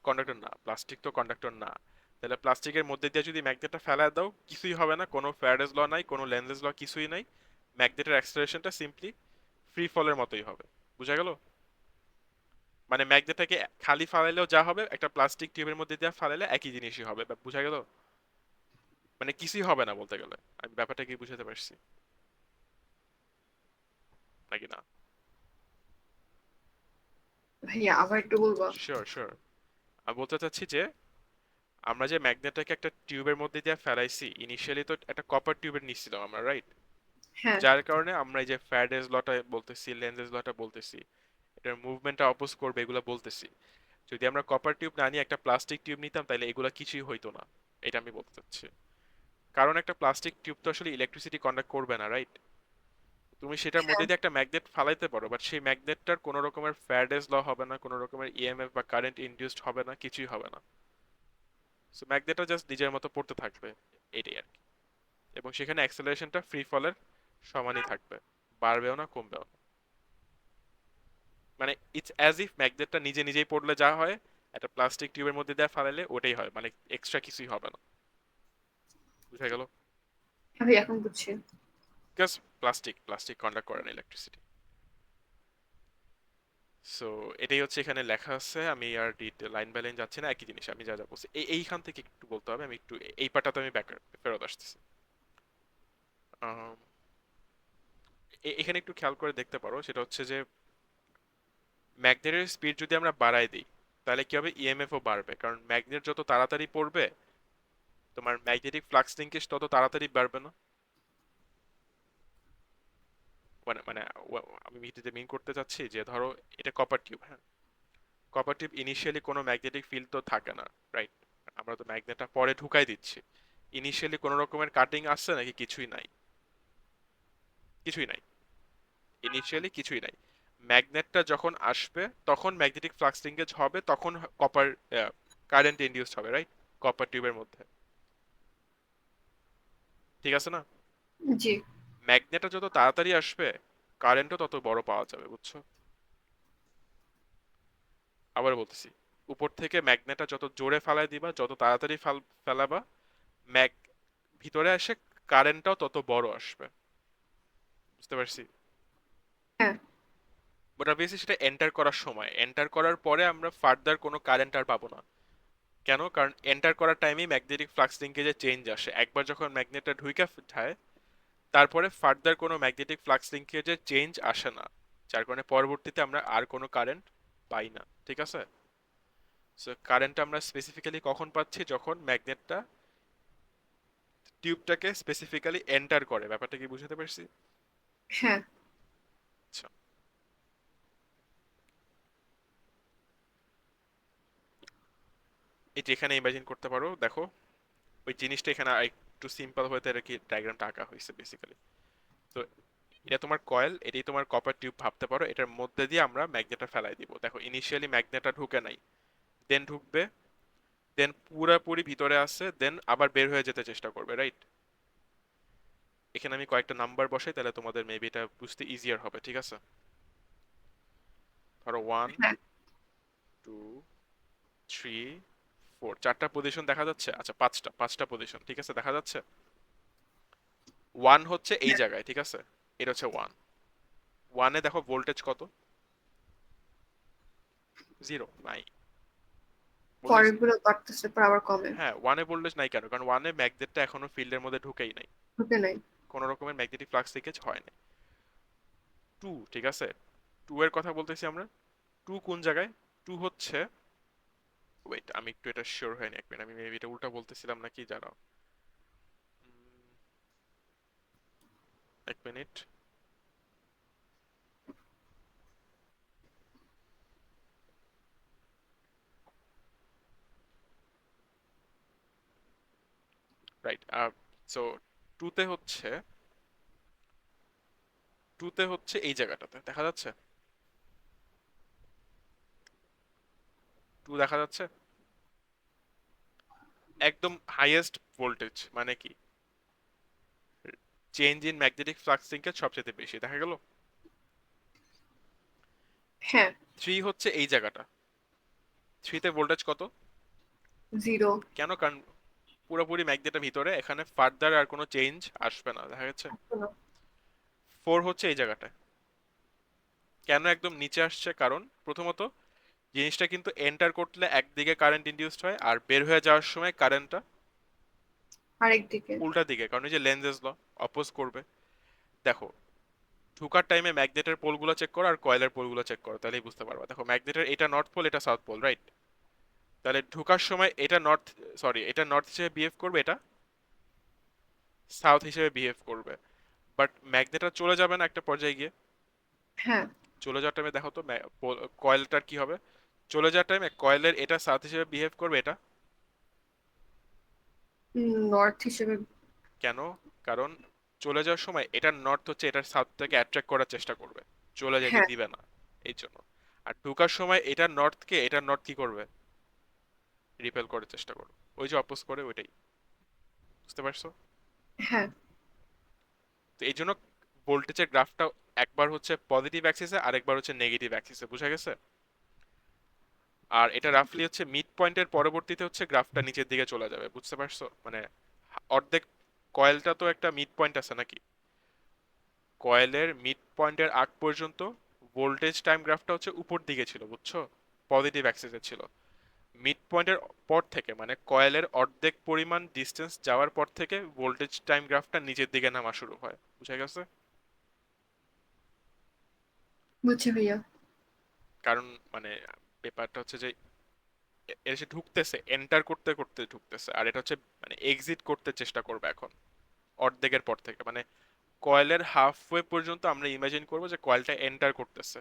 কন্ডাক্টর না, প্লাস্টিক তো কন্ডাক্টর না। তাহলে প্লাস্টিকের মধ্যে দিয়ে যদি ম্যাগনেটটা ফেলায় দাও, কিছুই হবে না, কোনো ফ্যারাডেস ল নাই, কোনো লেন্জেস ল কিছুই নাই। ম্যাগনেটের অ্যাক্সেলারেশনটা সিম্পলি ফ্রি ফলের মতোই হবে। বুঝা গেল? মানে ম্যাগনেটটাকে খালি ফালাইলেও যা হবে, একটা প্লাস্টিক টিউবের মধ্যে দিয়ে ফালাইলে একই জিনিসই হবে। বুঝা গেল? মানে কিছুই হবে না বলতে গেলে। আমি ব্যাপারটা কি বুঝাতে পারছি নাকি না? ভাইয়া আবার একটু বলবা। Sure sure. আমি বলতে চাচ্ছি যে আমরা যে ম্যাগনেটটাকে একটা টিউবের মধ্যে দিয়ে ফেলাইছি, ইনিশিয়ালি তো একটা কপার টিউবের নিচ্ছিলাম আমরা, রাইট? হ্যাঁ। যার কারণে আমরা এই যে ফ্যারাডেস লটা বলতেছি, লেন্জেস লটা বলতেছি, এটার মুভমেন্টটা অপোজ করবে এগুলো বলতেছি। যদি আমরা কপার টিউব না নিয়ে একটা প্লাস্টিক টিউব নিতাম, তাহলে এগুলো কিছুই হইতো না। এটা আমি বলতে চাচ্ছি। কারণ একটা প্লাস্টিক টিউব তো আসলে ইলেকট্রিসিটি কন্ডাক্ট করবে না, রাইট? তুমি সেটার মধ্যে দিয়ে একটা ম্যাগনেট ফালাইতে পারো, বাট সেই ম্যাগনেটটার কোনো রকমের ফ্যারাডেস ল হবে না, কোনো রকমের ইএমএফ বা কারেন্ট ইনডিউসড হবে না, কিছুই হবে না। সো ম্যাগনেটটা জাস্ট নিজের মতো পড়তে থাকবে, এটাই আর কি। এবং সেখানে অ্যাক্সেলারেশনটা ফ্রি ফলের সমানই থাকবে, বাড়বেও না কমবেও না। মানে ইটস অ্যাজ ইফ ম্যাগনেটটা নিজে নিজেই পড়লে যা হয়, একটা প্লাস্টিক টিউবের মধ্যে দিয়ে ফালাইলে ওটাই হয়, মানে এক্সট্রা কিছুই হবে না। বুঝা গেল? হ্যাঁ ভাই, এখন বুঝছি। বিকজ প্লাস্টিক প্লাস্টিক কন্ডাক্ট করে না ইলেকট্রিসিটি। সো এটাই হচ্ছে এখানে লেখা আছে, আমি আর লাইন বাই লাইন যাচ্ছি না, একই জিনিস আমি যা যা বলছি এইখান থেকে একটু বলতে হবে, আমি একটু এই পার্টটাতে আমি ব্যাক ফেরত আসতেছি। আম, এখানে একটু খেয়াল করে দেখতে পারো, সেটা হচ্ছে যে ম্যাগনেটের স্পিড যদি আমরা বাড়াই দিই তাহলে কি হবে, ইএমএফও বাড়বে, কারণ ম্যাগনেট যত তাড়াতাড়ি পড়বে তোমার ম্যাগনেটিক ফ্লাক্স লিঙ্কেজ তত তাড়াতাড়ি বাড়বে না? মানে মানে আমি যেটা মিন করতে চাচ্ছি যে ধরো এটা কপার টিউব, হ্যাঁ, কপার টিউব ইনিশিয়ালি কোনো ম্যাগনেটিক ফিল্ড তো থাকে না, রাইট? আমরা তো ম্যাগনেটটা পরে ঢুকাই দিচ্ছি। ইনিশিয়ালি কোনো রকমের কাটিং আসছে নাকি? কিছুই নাই, কিছুই নাই, ইনিশিয়ালি কিছুই নাই। ম্যাগনেটটা যখন আসবে তখন ম্যাগনেটিক ফ্লাক্স লিঙ্কেজ হবে, তখন কপার কারেন্ট ইনডিউসড হবে, রাইট? কপার টিউবের মধ্যে, ঠিক আছে না? জি। ম্যাগনেটটা যত তাড়াতাড়ি আসবে কারেন্টও তত বড় পাওয়া যাবে, বুঝছো? আবার বলতেছি, উপর থেকে ম্যাগনেটটা যত জোরে ফালাই দিবা, যত তাড়াতাড়ি ফেলাবা, ম্যাগ ভিতরে এসে কারেন্টটাও তত বড় আসবে, বুঝতে পারছি? হ্যাঁ। বাট অবভিয়াসলি সেটা এন্টার করার সময়, এন্টার করার পরে আমরা ফার্দার কোনো কারেন্ট আর পাবো না। কেন? কারণ এন্টার করার টাইমেই ম্যাগনেটিক ফ্লাক্স লিঙ্কেজে চেঞ্জ আসে, একবার যখন ম্যাগনেটটা ঢুইকা যায় তারপরে ফার্দার কোনো ম্যাগনেটিক ফ্লাক্স লিঙ্কেজে চেঞ্জ আসে না, যার কারণে পরবর্তীতে আমরা আর কোনো কারেন্ট পাই না, ঠিক আছে? সো কারেন্ট আমরা স্পেসিফিক্যালি কখন পাচ্ছি, যখন ম্যাগনেটটা টিউবটাকে স্পেসিফিক্যালি এন্টার করে। ব্যাপারটা কি বুঝতে পারছি? হ্যাঁ। আচ্ছা, এই যে এখানে ইমাজিন করতে পারো, দেখো ওই জিনিসটা এখানে একটু সিম্পল হতে আর কি ডায়াগ্রামটা আঁকা হয়েছে বেসিক্যালি। তো এটা তোমার কয়েল, এটাই তোমার কপার টিউব ভাবতে পারো, এটার মধ্যে দিয়ে আমরা ম্যাগনেটটা ফেলাই দিব। দেখো ইনিশিয়ালি ম্যাগনেটটা ঢুকে নাই, দেন ঢুকবে, দেন পুরাপুরি ভিতরে আসছে, দেন আবার বের হয়ে যেতে চেষ্টা করবে, রাইট? এখানে আমি কয়েকটা নাম্বার বসাই, তাহলে তোমাদের মেবি এটা বুঝতে ইজিয়ার হবে, ঠিক আছে? ধরো 1, হ্যাঁ। 2, 3, 4, চারটা পজিশন দেখা যাচ্ছে, আচ্ছা পাঁচটা, পাঁচটা পজিশন, ঠিক আছে, দেখা যাচ্ছে। 1 হচ্ছে এই হ্যাঁ। জায়গায়, ঠিক আছে, এটা হচ্ছে 1। 1-এ দেখো ভোল্টেজ কত? 0 নাই, ভোল্টেজ। পরের গুলো বাড়তেছে পর আবার কমে। হ্যাঁ, 1-এ ভোল্টেজ নাই কেন? কারণ 1-এ ম্যাগনেটটা এখনো ফিল্ডের মধ্যে ঢুকেই নাই, ঢুকে নাই। কোনো রকমের ম্যাগনেটিক ফ্লাক্স লিকেজ হয় না। 2, ঠিক আছে, 2 এর কথা বলতেছি আমরা। 2 কোন জায়গায়? 2 হচ্ছে, ওয়েট আমি একটু এটা শিওর হয়নি, এক মিনিট, আমি মেবি এটা উল্টা বলতেছিলাম নাকি, জানাও। এক মিনিট। রাইট। সো টুতে হচ্ছে, টুতে হচ্ছে এই জায়গাটাতে দেখা যাচ্ছে, 2 দেখা যাচ্ছে, একদম হাইয়েস্ট ভোল্টেজ, মানে কি change in magnetic flux linkage সবচেয়ে বেশি দেখা গেল। হ্যাঁ। 3 হচ্ছে এই জায়গাটা, 3-তে ভোল্টেজ কত? 0। কেন? কারণ পুরোপুরি ম্যাগনেটের ভিতরে, এখানে ফার্দার আর কোনো চেঞ্জ আসবে না, দেখা যাচ্ছে। 4 হচ্ছে এই জায়গাটায়, কেন একদম নিচে আসছে? কারণ প্রথমত জিনিসটা কিন্তু এন্টার করলে একদিকে কারেন্ট ইনডিউসড হয়, আর বের হয়ে যাওয়ার সময় কারেন্টটা আরেক দিকে। উল্টা দিকে, কারণ এই যে লেনজেস ল অপোজ করবে। দেখো ঢুকার টাইমে ম্যাগনেটের পোলগুলো চেক করো আর কয়েলের পোলগুলো চেক করো, তাহলেই বুঝতে পারবা। দেখো ম্যাগনেটের এটা নর্থ পোল, এটা সাউথ পোল, রাইট? তাহলে ঢুকার সময় এটা নর্থ, সরি এটা নর্থ হিসেবে বিহেভ করবে, এটা সাউথ হিসেবে বিহেভ করবে। বাট ম্যাগনেটটা চলে যাবে না একটা পর্যায়ে গিয়ে? হ্যাঁ। চলে যাওয়ার টাইমে দেখো তো কয়েলটার কি হবে? চলে যাওয়ার টাইমে কয়েলের এটা সাউথ হিসেবে বিহেভ করবে, এটা নর্থ হিসেবে। কেন? কারণ চলে যাওয়ার সময় এটা নর্থ হচ্ছে এটার সাউথ থেকে অ্যাট্রাক্ট করার চেষ্টা করবে, চলে যেতে হ্যাঁ। দিবে না, এই জন্য। আর ঢুকার সময় এটা নর্থকে, এটা নর্থ কি করবে? রিপেল করার চেষ্টা করবে, ওই যে অপোজ করে ওইটাই, বুঝতে পারছো? হ্যাঁ। তো এই জন্য ভোল্টেজের গ্রাফটা একবার হচ্ছে পজিটিভ অ্যাক্সিসে আর একবার হচ্ছে নেগেটিভ অ্যাক্সিসে, বুঝা গেছে? আর এটা রাফলি হচ্ছে মিড পয়েন্টের পরবর্তীতে হচ্ছে গ্রাফটা নিচের দিকে চলে যাবে, বুঝতে পারছো? মানে অর্ধেক কয়েলটা তো একটা মিড পয়েন্ট আছে নাকি, কয়েলের মিড পয়েন্টের আগ পর্যন্ত ভোল্টেজ টাইম গ্রাফটা হচ্ছে উপর দিকে ছিল, বুঝছো? পজিটিভ অ্যাক্সিসে ছিল। মিড পয়েন্টের পর থেকে মানে কয়েলের অর্ধেক পরিমাণ ডিস্টেন্স যাওয়ার পর থেকে ভোল্টেজ টাইম গ্রাফটা নিচের দিকে নামা শুরু হয়, বুঝা গেছে? বুঝছি ভাইয়া। কারণ মানে ব্যাপারটা হচ্ছে যে এসে ঢুকতেছে, এন্টার করতে করতে ঢুকতেছে, আর এটা হচ্ছে মানে এক্সিট করতে চেষ্টা করবে এখন অর্ধেকের পর থেকে। মানে কয়েলের হাফওয়ে পর্যন্ত আমরা ইমাজিন করবো যে কয়েলটা এন্টার করতেছে,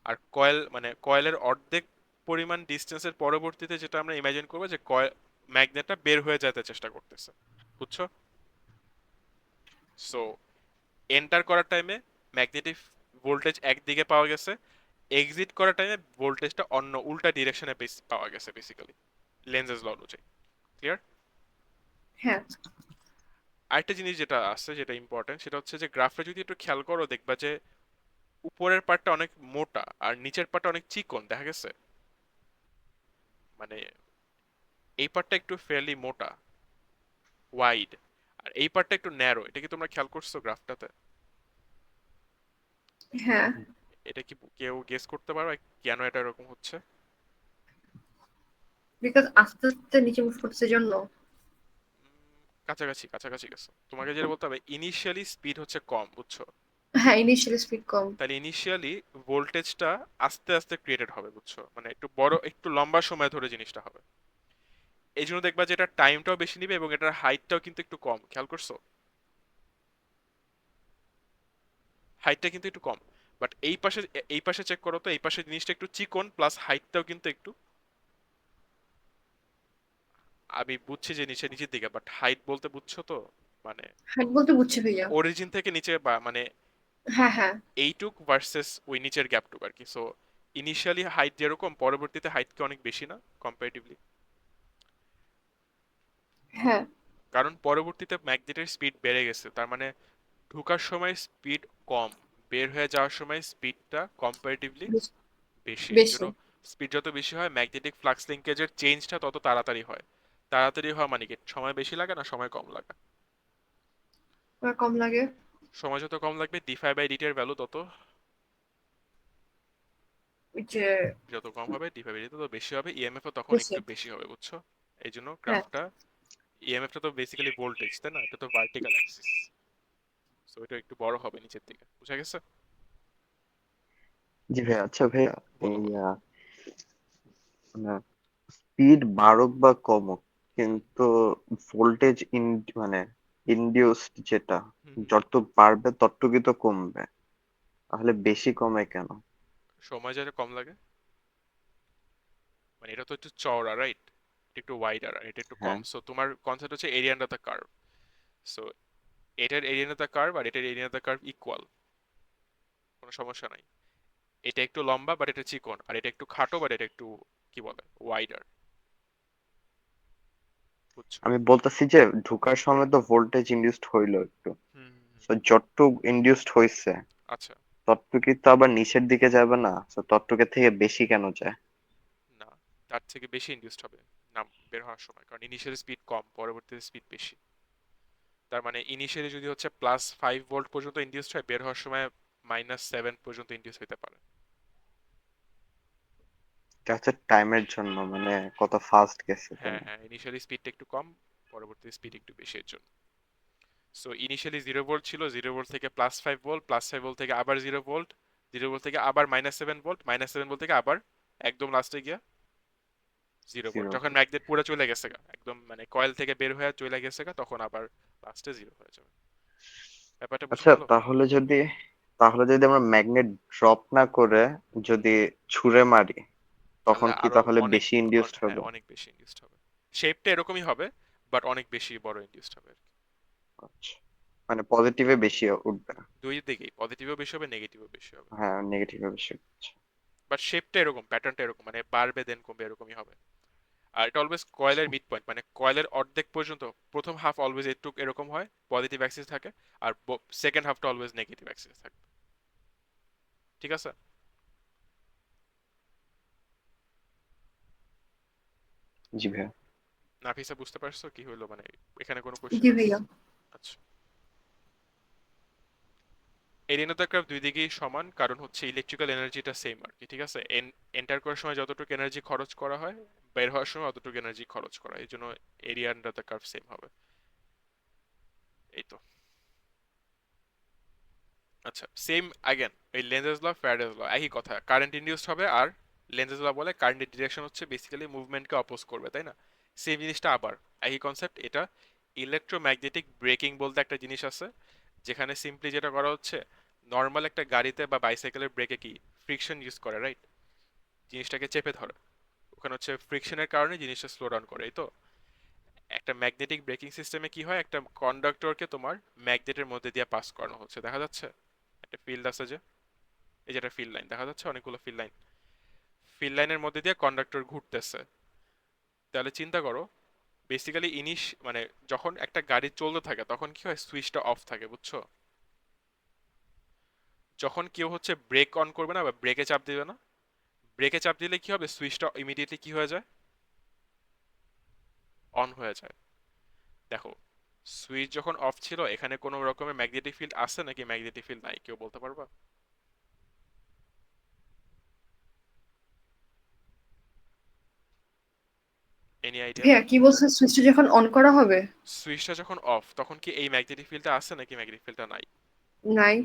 আর কয়েল মানে কয়েলের অর্ধেক পরিমাণ ডিস্টেন্সের পরবর্তীতে যেটা আমরা ইমাজিন করবো যে কয়েল ম্যাগনেটটা বের হয়ে যেতে চেষ্টা করতেছে, বুঝছো? সো এন্টার করার টাইমে ম্যাগনেটিক ভোল্টেজ একদিকে পাওয়া গেছে, এক্সিট করার টাইমে ভোল্টেজটা অন্য উল্টা ডিরেকশনে পাওয়া গেছে বেসিক্যালি, লেন্সেজ ল অনুযায়ী। ক্লিয়ার? হ্যাঁ আরেকটা জিনিস যেটা আছে, যেটা ইম্পর্টেন্ট, সেটা হচ্ছে যে গ্রাফটা যদি একটু খেয়াল করো দেখবা যে উপরের পার্টটা অনেক মোটা আর নিচের পার্টটা অনেক চিকন, দেখা গেছে? মানে এই পার্টটা একটু ফেয়ারলি মোটা, ওয়াইড, আর এই পার্টটা একটু ন্যারো। এটা কি তোমরা খেয়াল করছো গ্রাফটাতে? হ্যাঁ, এটা কি কেউ গেস করতে পারো কেন এটা এরকম হচ্ছে? বিকজ আস্তে আস্তে নিচে মুভ করতেছে জন্য। কাছাকাছি কাছাকাছি গেছো। তোমাকে যেটা বলতে হবে, ইনিশিয়ালি স্পিড হচ্ছে কম, বুঝছো? হ্যাঁ, ইনিশিয়াল স্পিড কম। তাহলে ইনিশিয়ালি ভোল্টেজটা আস্তে আস্তে ক্রিয়েটেড হবে, বুঝছো? মানে একটু বড়, একটু লম্বা সময় ধরে জিনিসটা হবে। এই জন্য দেখবা যে এটা টাইমটাও বেশি নিবে এবং এটার হাইটটাও কিন্তু একটু কম, খেয়াল করছো? হাইটটা কিন্তু একটু কম। বাট এই পাশে চেক করো তো, এই পাশে জিনিসটা একটু চিকন, প্লাস হাইটটাও কিন্তু একটু, আমি বুঝছি যে নিচে নিচের দিকে, বাট হাইট বলতে বুঝছো তো? মানে হাইট বলতে বুঝছি ভাইয়া। অরিজিন থেকে নিচে, বা মানে হ্যাঁ হ্যাঁ এইটুক ভার্সেস ওই নিচের গ্যাপটুক আর কি। সো ইনিশিয়ালি হাইট যেরকম, পরবর্তীতে হাইট কি অনেক বেশি না কম্পারেটিভলি? হ্যাঁ। কারণ পরবর্তীতে ম্যাগনেটের স্পিড বেড়ে গেছে, তার মানে ঢোকার সময় স্পিড কম, বের হয়ে যাওয়ার সময় স্পিডটা কম্পারেটিভলি বেশি। এই বেশি। জন্য স্পিড যত বেশি হয় ম্যাগনেটিক ফ্লাক্স লিঙ্কেজের চেঞ্জটা তত তাড়াতাড়ি হয়। তাড়াতাড়ি হওয়া মানে কি, সময় বেশি লাগে না সময় কম লাগে? আমার কম লাগে। সময় যত কম লাগবে d∅dt এর ভ্যালু তত, ওই যে যত কম হবে d∅dt তত বেশি হবে, ইএমএফ ও তখন বেশি। একটু বেশি হবে, বুঝছো? এই জন্য হ্যাঁ। গ্রাফটা, ইএমএফটা তো বেসিক্যালি ভোল্টেজ, তাই না? এটা তো ভার্টিক্যাল অ্যাক্সিস, সো এটা একটু বড় হবে নিচের দিকে, বুঝা গেছে? জি ভাইয়া। আচ্ছা ভাইয়া, বলো এই বলো। মানে স্পিড বাড়ুক বা কমুক, কিন্তু ভোল্টেজ মানে ইনডিউসড যেটা, হুম হুম। যত বাড়বে ততটুকুই তো কমবে, তাহলে বেশি কমে কেন? সময় যেটা কম লাগে, মানে এটা তো একটু চওড়া, রাইট? এটা একটু ওয়াইডার আর এটা একটু কম, হ্যাঁ, সো তোমার কনসেপ্ট হচ্ছে area under the curve. So এটার এরিয়া আন্ডার দ্য কার্ভ আর এটার area under the curve equal, কোনো সমস্যা নাই। এটা একটু লম্বা বাট এটা চিকন, আর এটা একটু খাটো বাট এটা একটু কি বলে ওয়াইডার, বুঝছো? আমি বলতেছি যে ঢোকার সময় তো ভোল্টেজ ইনডিউসড হইলো একটু, হুম হুম হুম। তো যতটুক ইনডিউসড হইছে আচ্ছা। ততটুকুই তো আবার নিচের দিকে যাবে না? তো ততটুকের থেকে বেশি কেন যায়? না, তার থেকে বেশি ইনডিউসড হবে নাম বের হওয়ার সময়, কারণ ইনিশিয়াল স্পিড কম, পরবর্তীতে স্পিড বেশি। তার মানে ইনিশিয়ালি যদি হচ্ছে +5 ভোল্ট পর্যন্ত ইনডিউসড হয়, বের হওয়ার সময় -7 পর্যন্ত ইনডিউস হতে পারে। এটা হচ্ছে টাইমের জন্য, মানে কত ফাস্ট গেছে, তাই হ্যাঁ না? হ্যাঁ, ইনিশিয়ালি স্পিডটা একটু কম, পরবর্তী স্পিড একটু বেশি এর জন্য। সো ইনিশিয়ালি 0 ভোল্ট ছিল, 0 ভোল্ট থেকে +5 ভোল্ট, +5 ভোল্ট থেকে আবার 0 ভোল্ট, 0 ভোল্ট থেকে আবার -7 ভোল্ট, -7 ভোল্ট থেকে আবার একদম লাস্টে গিয়া 0 ভোল্ট, জিরো। যখন ম্যাগনেট পুরো চলে গেছে গা, একদম মানে কয়েল থেকে বের হয়ে চলে গেছে গা, তখন আবার লাস্টে 0 হয়ে যাবে। ব্যাপারটা বুঝা আচ্ছা, গেল? তাহলে যদি আমরা ম্যাগনেট ড্রপ না করে যদি ছুঁড়ে মারি, তখন তাহলে কি আরো তাহলে অনেক, বেশি ইনডিউসড হ্যাঁ হবে? অনেক বেশি ইনডিউসড হবে। শেপটা এরকমই হবে, বাট অনেক বেশি বড় ইনডিউসড হবে আর কি। আচ্ছা, মানে পজিটিভে বেশি উঠবে? দুই দিকেই, পজিটিভও বেশি হবে, নেগেটিভও বেশি হবে। হ্যাঁ, নেগেটিভে বেশি উঠছে। বাট শেপটা এরকম, প্যাটার্নটা এরকম, মানে বাড়বে দেন কমবে, এরকমই হবে। আর এটা অলওয়েজ কয়েলের মিড পয়েন্ট, মানে কয়েলের অর্ধেক পর্যন্ত প্রথম হাফ অলওয়েজ একটু এরকম হয়, পজিটিভ অ্যাক্সিস থাকে, আর সেকেন্ড হাফটা অলওয়েজ নেগেটিভ অ্যাক্সিস থাকে। ঠিক আছে? জি ভাইয়া। নাফিসা, বুঝতে পারছো কি হলো? মানে এখানে কোনো কোশ্চেন জি আছে? ভাইয়া। আচ্ছা। এরিয়ানা গ্রাফ দুই দিকেই সমান, কারণ হচ্ছে ইলেকট্রিক্যাল এনার্জিটা সেম আর কি, ঠিক আছে। এন্টার করার সময় যতটুকু এনার্জি খরচ করা হয়, বের হওয়ার সময় অতটুকু এনার্জি খরচ করা হয়, এই জন্য area under the curve same হবে। এই তো। আচ্ছা, সেম আগেন এই লেন্জেস ল ফ্যারাডেস ল একই কথা, কারেন্ট ইনডিউসড হবে, আর লেন্জেস ল বলে কারেন্টের ডিরেকশন হচ্ছে বেসিক্যালি মুভমেন্টকে অপোজ করবে, তাই না? সেম জিনিসটা আবার একই কনসেপ্ট। এটা ইলেকট্রোম্যাগনেটিক ব্রেকিং বলতে একটা জিনিস আছে, যেখানে সিম্পলি যেটা করা হচ্ছে, নর্মাল একটা গাড়িতে বা বাইসাইকেলের ব্রেকে কি ফ্রিকশন ইউজ করে, রাইট? জিনিসটাকে চেপে ধরে, ওখানে হচ্ছে ফ্রিকশনের কারণে জিনিসটা স্লো ডাউন করে, এই তো। একটা ম্যাগনেটিক ব্রেকিং সিস্টেমে কি হয়, একটা কন্ডাক্টরকে তোমার ম্যাগনেটের মধ্যে দিয়ে পাস করানো হচ্ছে, দেখা যাচ্ছে একটা ফিল্ড আছে যে, এই যে একটা ফিল্ড লাইন দেখা যাচ্ছে, অনেকগুলো ফিল্ড লাইন, ফিল্ড লাইনের মধ্যে দিয়ে কন্ডাক্টর ঘুরতেছে। তাহলে চিন্তা করো, বেসিক্যালি মানে যখন একটা গাড়ি চলতে থাকে তখন কি হয়, সুইচটা অফ থাকে, বুঝছো? যখন কেউ হচ্ছে ব্রেক অন করবে না বা ব্রেকে চাপ দিবে না, ব্রেকে চাপ দিলে কি হবে, সুইচটা ইমিডিয়েটলি কি হয়ে যায়, অন হয়ে যায়। দেখো, সুইচ যখন অফ ছিল এখানে কোনো রকমের ম্যাগনেটিক ফিল্ড আছে নাকি ম্যাগনেটিক ফিল্ড নাই, কেউ বলতে পারবা? Any idea? হ্যাঁ, কি বলছেন, সুইচটা যখন অন করা হবে? সুইচটা যখন অফ তখন কি এই ম্যাগনেটিক ফিল্ডটা আছে নাকি ম্যাগনেটিক ফিল্ডটা নাই? নাই।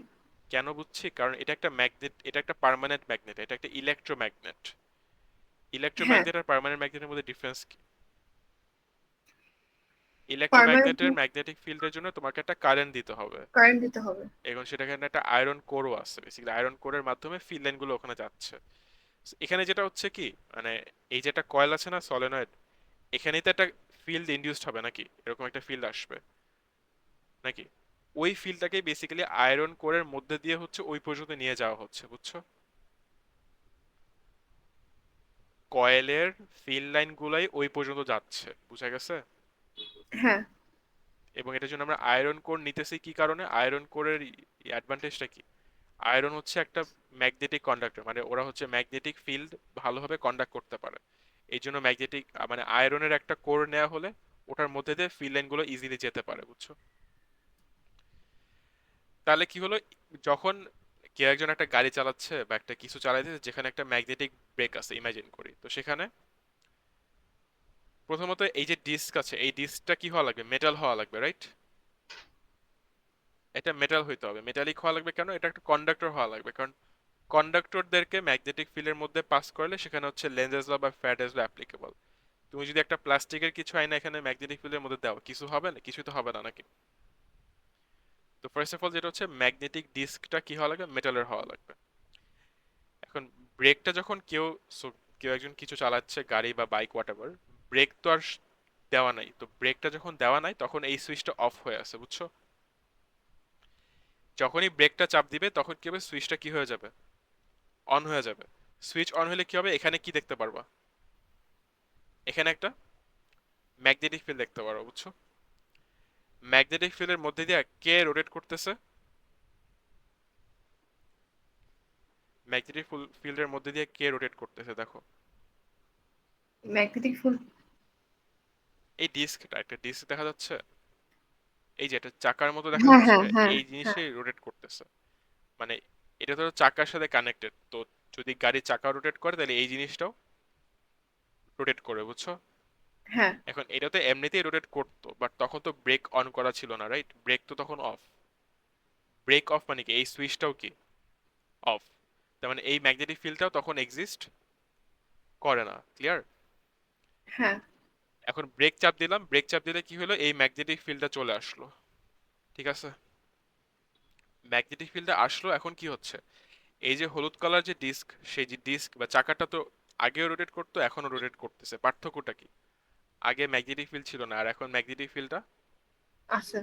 কেন বুঝছি, কারণ এটা একটা ম্যাগনেট, এটা একটা পার্মানেন্ট ম্যাগনেট, এটা একটা ইলেকট্রোম্যাগনেট। হ্যাঁ, ইলেকট্রোম্যাগনেট আর পার্মানেন্ট ম্যাগনেটের মধ্যে ডিফারেন্স কি? পার্মানেন্ট ইলেকট্রোম্যাগনেটের ম্যাগনেটিক ফিল্ডের জন্য তোমাকে একটা কারেন্ট দিতে হবে, কারেন্ট দিতে হবে। এখন সেটাখানে একটা আয়রন কোরও আছে, বেসিক্যালি আয়রন কোরের মাধ্যমে ফিল্ড লাইনগুলো ওখানে যাচ্ছে। এখানে যেটা হচ্ছে কি, মানে এই যেটা কয়েল আছে না সলিনয়েড, এখানেই তো একটা ফিল্ড ইনডিউসড হবে নাকি, এরকম একটা ফিল্ড আসবে নাকি? ওই ফিল্ডটাকে বেসিক্যালি আয়রন কোরের মধ্যে দিয়ে হচ্ছে ওই পর্যন্ত নিয়ে যাওয়া হচ্ছে, বুঝছো? কয়েলের ফিল্ড লাইন গুলাই ওই পর্যন্ত যাচ্ছে, বুঝা গেছে? হ্যাঁ, এবং এটার জন্য আমরা আয়রন কোর নিতেছি কি কারণে, আয়রন কোরের অ্যাডভান্টেজটা কি? আয়রন হচ্ছে একটা ম্যাগনেটিক কন্ডাক্টর, মানে ওরা হচ্ছে ম্যাগনেটিক ফিল্ড ভালোভাবে কন্ডাক্ট করতে পারে। এই জন্য ম্যাগনেটিক মানে আয়রনের একটা কোর নেওয়া হলে ওটার মধ্যে দিয়ে ফিল্ড লাইন গুলো ইজিলি যেতে পারে, বুঝছো? তাহলে কি হলো, যখন কেউ একজন একটা গাড়ি চালাচ্ছে বা একটা কিছু চালাইতেছে যেখানে একটা ম্যাগনেটিক ব্রেক আছে, ইমাজিন করি, তো সেখানে প্রথমত এই যে ডিস্ক আছে, এই ডিস্কটা কি হওয়া লাগবে, মেটাল হওয়া লাগবে, রাইট? এটা মেটাল হইতে হবে, মেটালিক হওয়া লাগবে, কেন? এটা একটা কন্ডাক্টর হওয়া লাগবে, কারণ কন্ডাক্টরদেরকে ম্যাগনেটিক ফিল্ডের মধ্যে পাস করলে সেখানে হচ্ছে লেন্জেস ল বা ফ্যারাডেস ল অ্যাপ্লিকেবল। তুমি যদি একটা প্লাস্টিকের কিছু আইনা এখানে ম্যাগনেটিক ফিল্ডের মধ্যে দাও, কিছু হবে না, কিছু তো হবে না নাকি? তো ফার্স্ট অফ অল যেটা হচ্ছে, ম্যাগনেটিক ডিস্কটা কি হওয়া লাগবে, মেটালের হওয়া লাগবে। এখন ব্রেকটা যখন কেউ একজন কিছু চালাচ্ছে গাড়ি বা বাইক হোয়াট এভার, ব্রেক তো আর দেওয়া নাই, তো ব্রেকটা যখন দেওয়া নাই তখন এই সুইচটা অফ হয়ে আছে, বুঝছো? যখনই ব্রেকটা চাপ দিবে তখন কি হবে, সুইচটা কি হয়ে যাবে, অন হয়ে যাবে। সুইচ অন হলে কি হবে, এখানে কি দেখতে পারবা, এখানে একটা ম্যাগনেটিক ফিল্ড দেখতে পারো, বুঝছো? ম্যাগনেটিক ফিল্ডের মধ্যে দিয়ে কে রোটেট করতেছে, ম্যাগনেটিক ফিল্ডের মধ্যে দিয়ে কে রোটেট করতেছে, দেখো। ম্যাগনেটিক ফুল। এই ডিস্কটা, একটা ডিস্ক দেখা যাচ্ছে, এই যে একটা চাকার মতো দেখা হ্যাঁ, যাচ্ছে, হ্যাঁ, হ্যাঁ, এই হ্যাঁ, জিনিসটাই রোটেট করতেছে। মানে এটা তো চাকার সাথে কানেক্টেড, তো যদি গাড়ির চাকা রোটেট করে তাহলে এই জিনিসটাও রোটেট করে, বুঝছো? হ্যাঁ, এখন এটা তো এমনিতেই রোটেট করতো, বাট তখন তো ব্রেক অন করা ছিল না, রাইট? ব্রেক তো তখন অফ। ব্রেক অফ মানে কি, এই সুইচটাও কি অফ, তার মানে এই ম্যাগনেটিক ফিল্ডটাও তখন এক্সিস্ট করে না, ক্লিয়ার? হ্যাঁ। এখন ব্রেক চাপ দিলাম, ব্রেক চাপ দিলে কি হলো, এই ম্যাগনেটিক ফিল্ডটা চলে আসলো, ঠিক আছে। ম্যাগনেটিক ফিল্ডটা আসলো, এখন কি হচ্ছে, এই যে হলুদ কালার যে ডিস্ক, সেই যে ডিস্ক বা চাকাটা তো আগেও রোটেট করতো, এখনো রোটেট করতেছে, পার্থক্যটা কি? আগে ম্যাগনেটিক ফিল্ড ছিল না, আর এখন ম্যাগনেটিক ফিল্ডটা, আছে।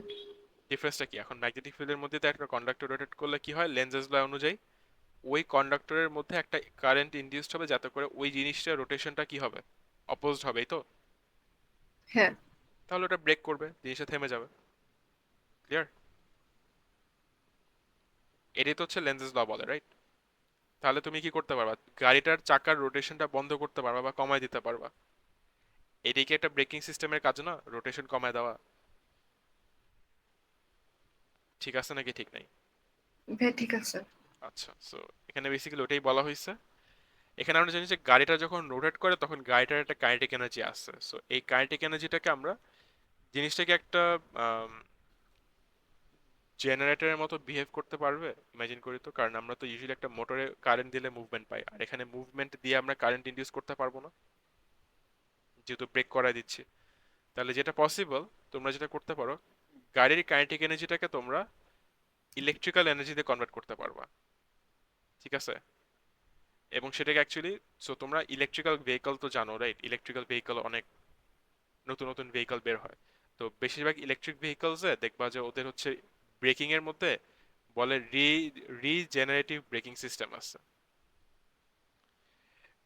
ডিফারেন্সটা কি? এখন ম্যাগনেটিক ফিল্ডের মধ্যে তো একটা কন্ডাক্টর রোটেট করলে কি হয়, লেন্জেস ল অনুযায়ী ওই কন্ডাক্টরের মধ্যে একটা কারেন্ট ইনডিউসড হবে, যাতে করে ওই জিনিসটা রোটেশনটা কি হবে, অপোজড হবে, এই তো। হ্যাঁ, তাহলে ওটা ব্রেক করবে, জিনিসটা থেমে যাবে, ক্লিয়ার? এটাই তো হচ্ছে লেন্জেস ল বলে, রাইট? তাহলে তুমি কি করতে পারবা, গাড়িটার চাকার রোটেশনটা বন্ধ করতে পারবা বা কমায় দিতে পারবা। এটাই কি একটা ব্রেকিং সিস্টেমের কাজ না, রোটেশন কমায় দেওয়া? ঠিক আছে নাকি ঠিক নাই? ভাইয়া ঠিক আছে। আচ্ছা, সো এখানে বেসিক্যালি ওটাই বলা হয়েছে। এখানে আমরা জানি যে গাড়িটা যখন রোটেট করে তখন গাড়িটার একটা কাইনেটিক এনার্জি আছে। সো এই কাইনেটিক এনার্জিটাকে আমরা জিনিসটাকে একটা জেনারেটরের মতো বিহেভ করতে পারবে ইমাজিন করি তো, কারণ আমরা তো ইউজুয়ালি একটা মোটরে কারেন্ট দিলে মুভমেন্ট পাই, আর এখানে মুভমেন্ট দিয়ে আমরা কারেন্ট ইনডিউস করতে পারবো না যেহেতু ব্রেক করাই দিচ্ছি। তাহলে যেটা পসিবল, তোমরা যেটা করতে পারো, গাড়ির কাইনেটিক এনার্জিটাকে তোমরা ইলেকট্রিক্যাল এনার্জিতে কনভার্ট করতে পারবা, ঠিক আছে? এবং সেটাকে অ্যাকচুয়ালি, সো তোমরা ইলেকট্রিক্যাল ভেহিকল তো জানো, রাইট? ইলেকট্রিক্যাল ভেহিকল অনেক নতুন নতুন ভেহিকল বের হয়। তো বেশিরভাগ ইলেকট্রিক ভেহিকলসে দেখবা যে ওদের হচ্ছে ব্রেকিং এর মধ্যে বলে রিজেনারেটিভ ব্রেকিং সিস্টেম আছে।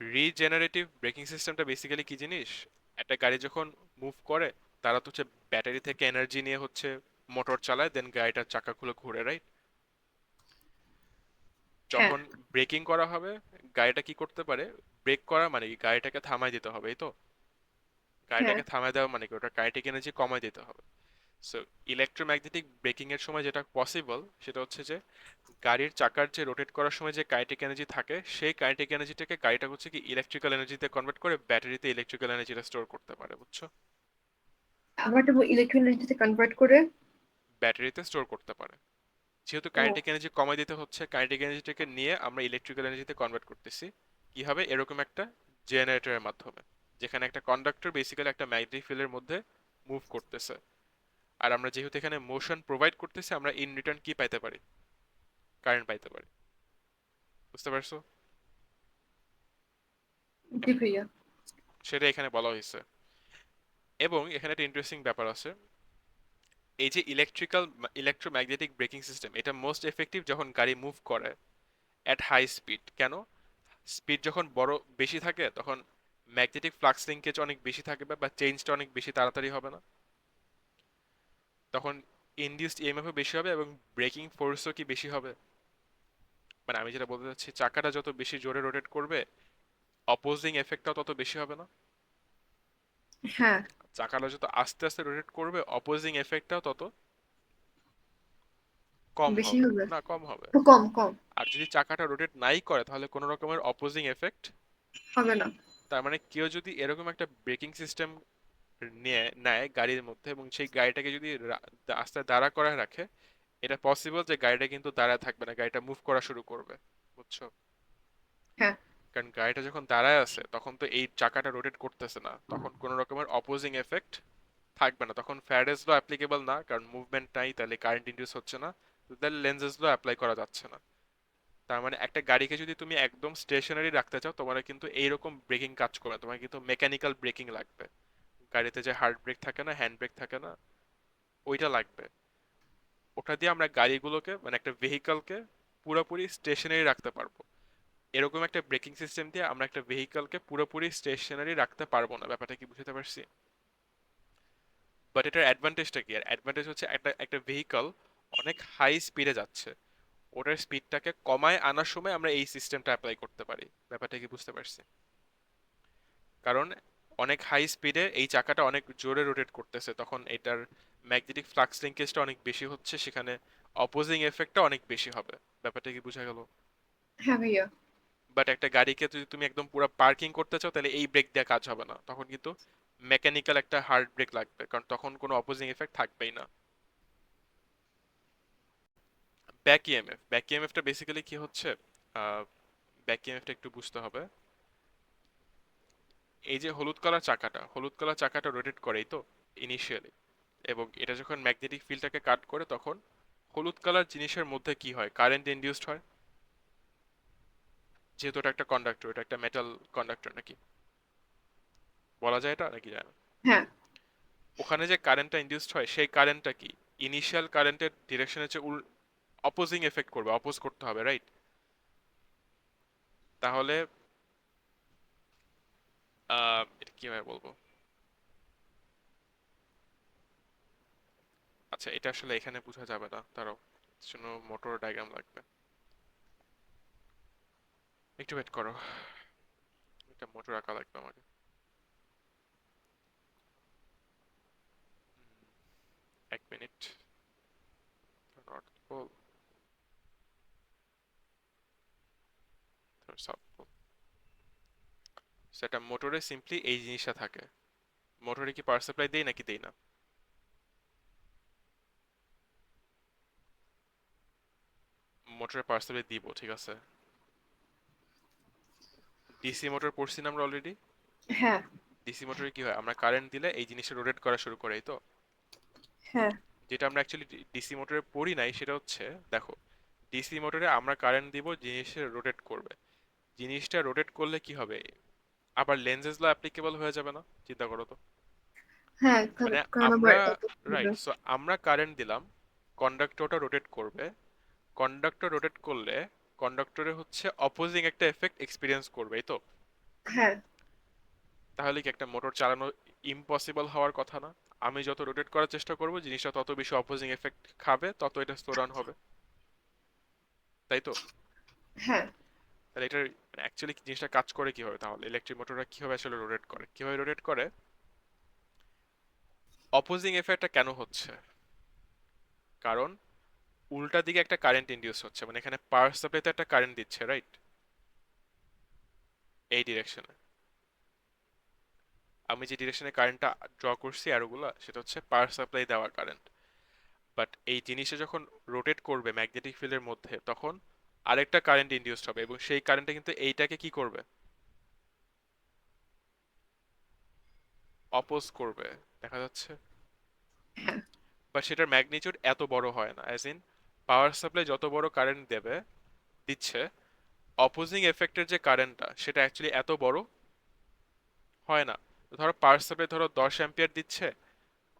রিজেনারেটিভ ব্রেকিং সিস্টেমটা বেসিক্যালি কি জিনিস, একটা গাড়ি যখন মুভ করে তারা তো হচ্ছে ব্যাটারি থেকে এনার্জি নিয়ে হচ্ছে মোটর চালায়, দেন গাড়িটার চাকাগুলো ঘুরে, রাইট? হ্যাঁ যখন ব্রেকিং করা হবে গাড়িটা কি করতে পারে, ব্রেক করা মানে কি গাড়িটাকে থামায় দিতে হবে, এই তো। হ্যাঁ গাড়িটাকে থামায় দেওয়া মানে কি ওটা কাইনেটিক এনার্জি কমায় দিতে হবে। সো ইলেকট্রোম্যাগনেটিক ব্রেকিং এর সময় যেটা পসিবল সেটা হচ্ছে যে গাড়ির চাকার যে রোটেট করার সময় যে কাইনেটিক এনার্জি থাকে সেই কাইনেটিক এনার্জিটাকে গাড়িটা হচ্ছে কি ইলেকট্রিক্যাল এনার্জিতে কনভার্ট করে ব্যাটারিতে ইলেকট্রিক্যাল এনার্জিটা স্টোর করতে পারে, বুঝছো? আমরা একটা ইলেকট্রিক এনার্জিতে কনভার্ট করে। ব্যাটারিতে স্টোর করতে পারে। যেহেতু ও কাইনেটিক এনার্জি কমাই দিতে হচ্ছে, কাইনেটিক এনার্জিটাকে নিয়ে আমরা ইলেকট্রিক্যাল এনার্জিতে কনভার্ট করতেছি। কি হবে, এরকম একটা জেনারেটরের মাধ্যমে, যেখানে একটা কন্ডাক্টর বেসিক্যালি একটা ম্যাগনেটিক ফিল্ডের মধ্যে মুভ করতেছে। আর আমরা যেহেতু এখানে মোশন প্রোভাইড করতেছি, আমরা ইন রিটার্ন কি পাইতে পারি, কারেন্ট পাইতে পারি। বুঝতে পারছো? জি ভাইয়া। সেটা এখানে বলা হয়েছে। এবং এখানে একটা ইন্টারেস্টিং ব্যাপার আছে, এই যে ইলেকট্রোম্যাগনেটিক ব্রেকিং সিস্টেম, এটা মোস্ট এফেক্টিভ যখন গাড়ি মুভ করে অ্যাট হাই স্পিড। কেন? স্পিড যখন বেশি থাকে তখন ম্যাগনেটিক ফ্লাক্স লিঙ্কেজ অনেক বেশি থাকবে বা চেঞ্জটা অনেক বেশি তাড়াতাড়ি হবে না, তখন ইনডিউসড ইএমএফও বেশি হবে এবং ব্রেকিং ফোর্সও কি বেশি হবে। মানে আমি যেটা বলতে চাচ্ছি, চাকাটা যত বেশি জোরে রোটেট করবে অপোজিং এফেক্টটাও তত বেশি হবে না। হ্যাঁ চাকাটা যত আস্তে আস্তে রোটেট করবে অপোজিং এফেক্টটাও তত কম বেশি হবে, হবে। না কম হবে। ও, কম কম। আর যদি চাকাটা রোটেট নাই করে তাহলে কোনো রকমের অপোজিং এফেক্ট, হবে না। তার মানে কেউ যদি এরকম একটা ব্রেকিং সিস্টেম নিয়ে নেয় গাড়ির মধ্যে এবং সেই গাড়িটাকে যদি আস্তে দাঁড়া করায় রাখে, এটা পসিবল যে গাড়িটা কিন্তু দাঁড়ায় থাকবে না, গাড়িটা মুভ করা শুরু করবে, বুঝছো? হ্যাঁ কারণ গাড়িটা যখন দাঁড়ায় আছে তখন তো এই চাকাটা রোটেট করতেছে না, তখন কোনো রকমের অপোজিং এফেক্ট থাকবে না, তখন ফ্যারাডেস ল অ্যাপ্লিকেবল না, কারণ মুভমেন্ট নাই, তাহলে কারেন্ট ইনডিউস হচ্ছে না, তো তাহলে লেনজেস ল অ্যাপ্লাই করা যাচ্ছে না। তার মানে একটা গাড়িকে যদি তুমি একদম স্টেশনারি রাখতে চাও তোমার কিন্তু এইরকম ব্রেকিং কাজ করবে না, তোমার কিন্তু মেকানিক্যাল ব্রেকিং লাগবে। গাড়িতে যে হার্ড ব্রেক থাকে না, হ্যান্ড ব্রেক থাকে না, ওইটা লাগবে। ওটা দিয়ে আমরা গাড়িগুলোকে মানে একটা ভেহিকলকে পুরোপুরি স্টেশনারি রাখতে পারবো। এরকম একটা ব্রেকিং সিস্টেম দিয়ে আমরা একটা ভেহিকলকে পুরোপুরি স্টেশনারি রাখতে পারবো না, ব্যাপারটা কি বুঝতে পারছি? বাট এটার অ্যাডভান্টেজটা কি, আর অ্যাডভান্টেজ হচ্ছে একটা একটা ভেহিকল অনেক হাই স্পিডে যাচ্ছে, ওটার স্পিডটাকে কমায় আনার সময় আমরা এই সিস্টেমটা অ্যাপ্লাই করতে পারি। ব্যাপারটা কি বুঝতে পারছি? কারণ অনেক হাই স্পিডে এই চাকাটা অনেক জোরে রোটেট করতেছে, তখন এটার ম্যাগনেটিক ফ্লাক্স লিঙ্কেজটা অনেক বেশি হচ্ছে, সেখানে অপোজিং এফেক্টটা অনেক বেশি হবে। ব্যাপারটা কি বোঝা গেল? হ্যাঁ ভাইয়া। বাট একটা গাড়িকে যদি তুমি একদম পুরো পার্কিং করতে চাও তাহলে এই ব্রেক দিয়ে কাজ হবে না, তখন কিন্তু মেকানিক্যাল একটা হার্ড ব্রেক লাগবে, কারণ তখন কোনো অপোজিং এফেক্ট থাকবেই না। ব্যাক ইএমএফটা বেসিক্যালি কি হচ্ছে, ব্যাক ইএমএফটা একটু বুঝতে হবে। এই যে হলুদ কালার চাকাটা রোটেট করেই তো ইনিশিয়ালি, এবং এটা যখন ম্যাগনেটিক ফিল্ডটাকে কাট করে তখন হলুদ কালার জিনিসের মধ্যে কি হয়, কারেন্ট ইনডিউসড হয়। যেহেতু এটা একটা কন্ডাক্টর, এটা একটা মেটাল কন্ডাক্টর নাকি, বলা যায় এটা নাকি যায় না? হ্যাঁ ওখানে যে কারেন্টটা ইনডিউসড হয় সেই কারেন্টটা কি ইনিশিয়াল কারেন্টের ডিরেকশনের চেয়ে অপোজিং এফেক্ট করবে, অপোজ করতে হবে, রাইট? তাহলে এটা কিভাবে বলবো, আচ্ছা এটা আসলে এখানে বোঝা যাবে না, তারও জন্য মোটর ডায়াগ্রাম লাগবে, একটু ওয়েট করো, একটা মোটর আঁকা লাগবে আমাকে। এক মিনিট। নর্থ পোল, সেটা মোটরে সিম্পলি এই জিনিসটা থাকে। মোটরে কি পাওয়ার সাপ্লাই দেই নাকি দেই না? মোটরে পাওয়ার সাপ্লাই দিব, ঠিক আছে। ডিসি মোটর পড়ছি না আমরা অলরেডি। হ্যাঁ ডিসি মোটরে কি হয়, আমরা কারেন্ট দিলে এই জিনিসটা রোটেট করা শুরু করে, এই তো। হ্যাঁ যেটা আমরা অ্যাকচুয়ালি ডিসি মোটরে পড়ি নাই সেটা হচ্ছে, দেখো, ডিসি মোটরে আমরা কারেন্ট দিব, জিনিসটা রোটেট করবে। জিনিসটা রোটেট করলে কি হবে, আবার লেনজেস ল অ্যাপ্লিকেবল হয়ে যাবে না? চিন্তা করো তো। হ্যাঁ, মানে কারণ আবার আমরা, এত রাইট, সো আমরা কারেন্ট দিলাম, কন্ডাক্টরটা রোটেট করবে। কন্ডাক্টর রোটেট করলে কন্ডাক্টরে হচ্ছে অপোজিং একটা এফেক্ট এক্সপিরিয়েন্স করবে, এই তো। হ্যাঁ তাহলে কি একটা মোটর চালানো ইম্পসিবল হওয়ার কথা না? আমি যত রোটেট করার চেষ্টা করব জিনিসটা তত বেশি অপোজিং এফেক্ট খাবে, তত এটা স্লো রান হবে, তাই তো। হ্যাঁ তাহলে এটার অ্যাকচুয়ালি জিনিসটা কাজ করে কিভাবে, তাহলে ইলেকট্রিক মোটরটা কিভাবে আসলে রোটেট করে, কিভাবে রোটেট করে? অপোজিং এফেক্টটা কেন হচ্ছে? কারণ উল্টা দিকে একটা কারেন্ট ইনডিউস হচ্ছে, মানে এখানে পাওয়ার সাপ্লাইতে একটা কারেন্ট দিচ্ছে, রাইট, এই ডিরেকশনে। আমি যে ডিরেকশনে কারেন্টটা ড্র করছি অ্যারোগুলা, সেটা হচ্ছে পাওয়ার সাপ্লাই দেওয়া কারেন্ট। বাট এই জিনিসটা যখন রোটেট করবে ম্যাগনেটিক ফিল্ডের মধ্যে, তখন আরেকটা কারেন্ট ইনডিউসড হবে, এবং সেই কারেন্টটা কিন্তু এইটাকে কি করবে, অপোজ করবে, দেখা যাচ্ছে। হ্যাঁ বাট সেটার ম্যাগনিটিউড এত বড় হয় না, অ্যাজ ইন পাওয়ার সাপ্লাই যত বড় কারেন্ট দিচ্ছে, অপোজিং এফেক্টের যে কারেন্টটা সেটা অ্যাকচুয়ালি এত বড় হয় না। তো ধরো পাওয়ার সাপ্লাই ধরো 10 অ্যাম্পিয়ার দিচ্ছে,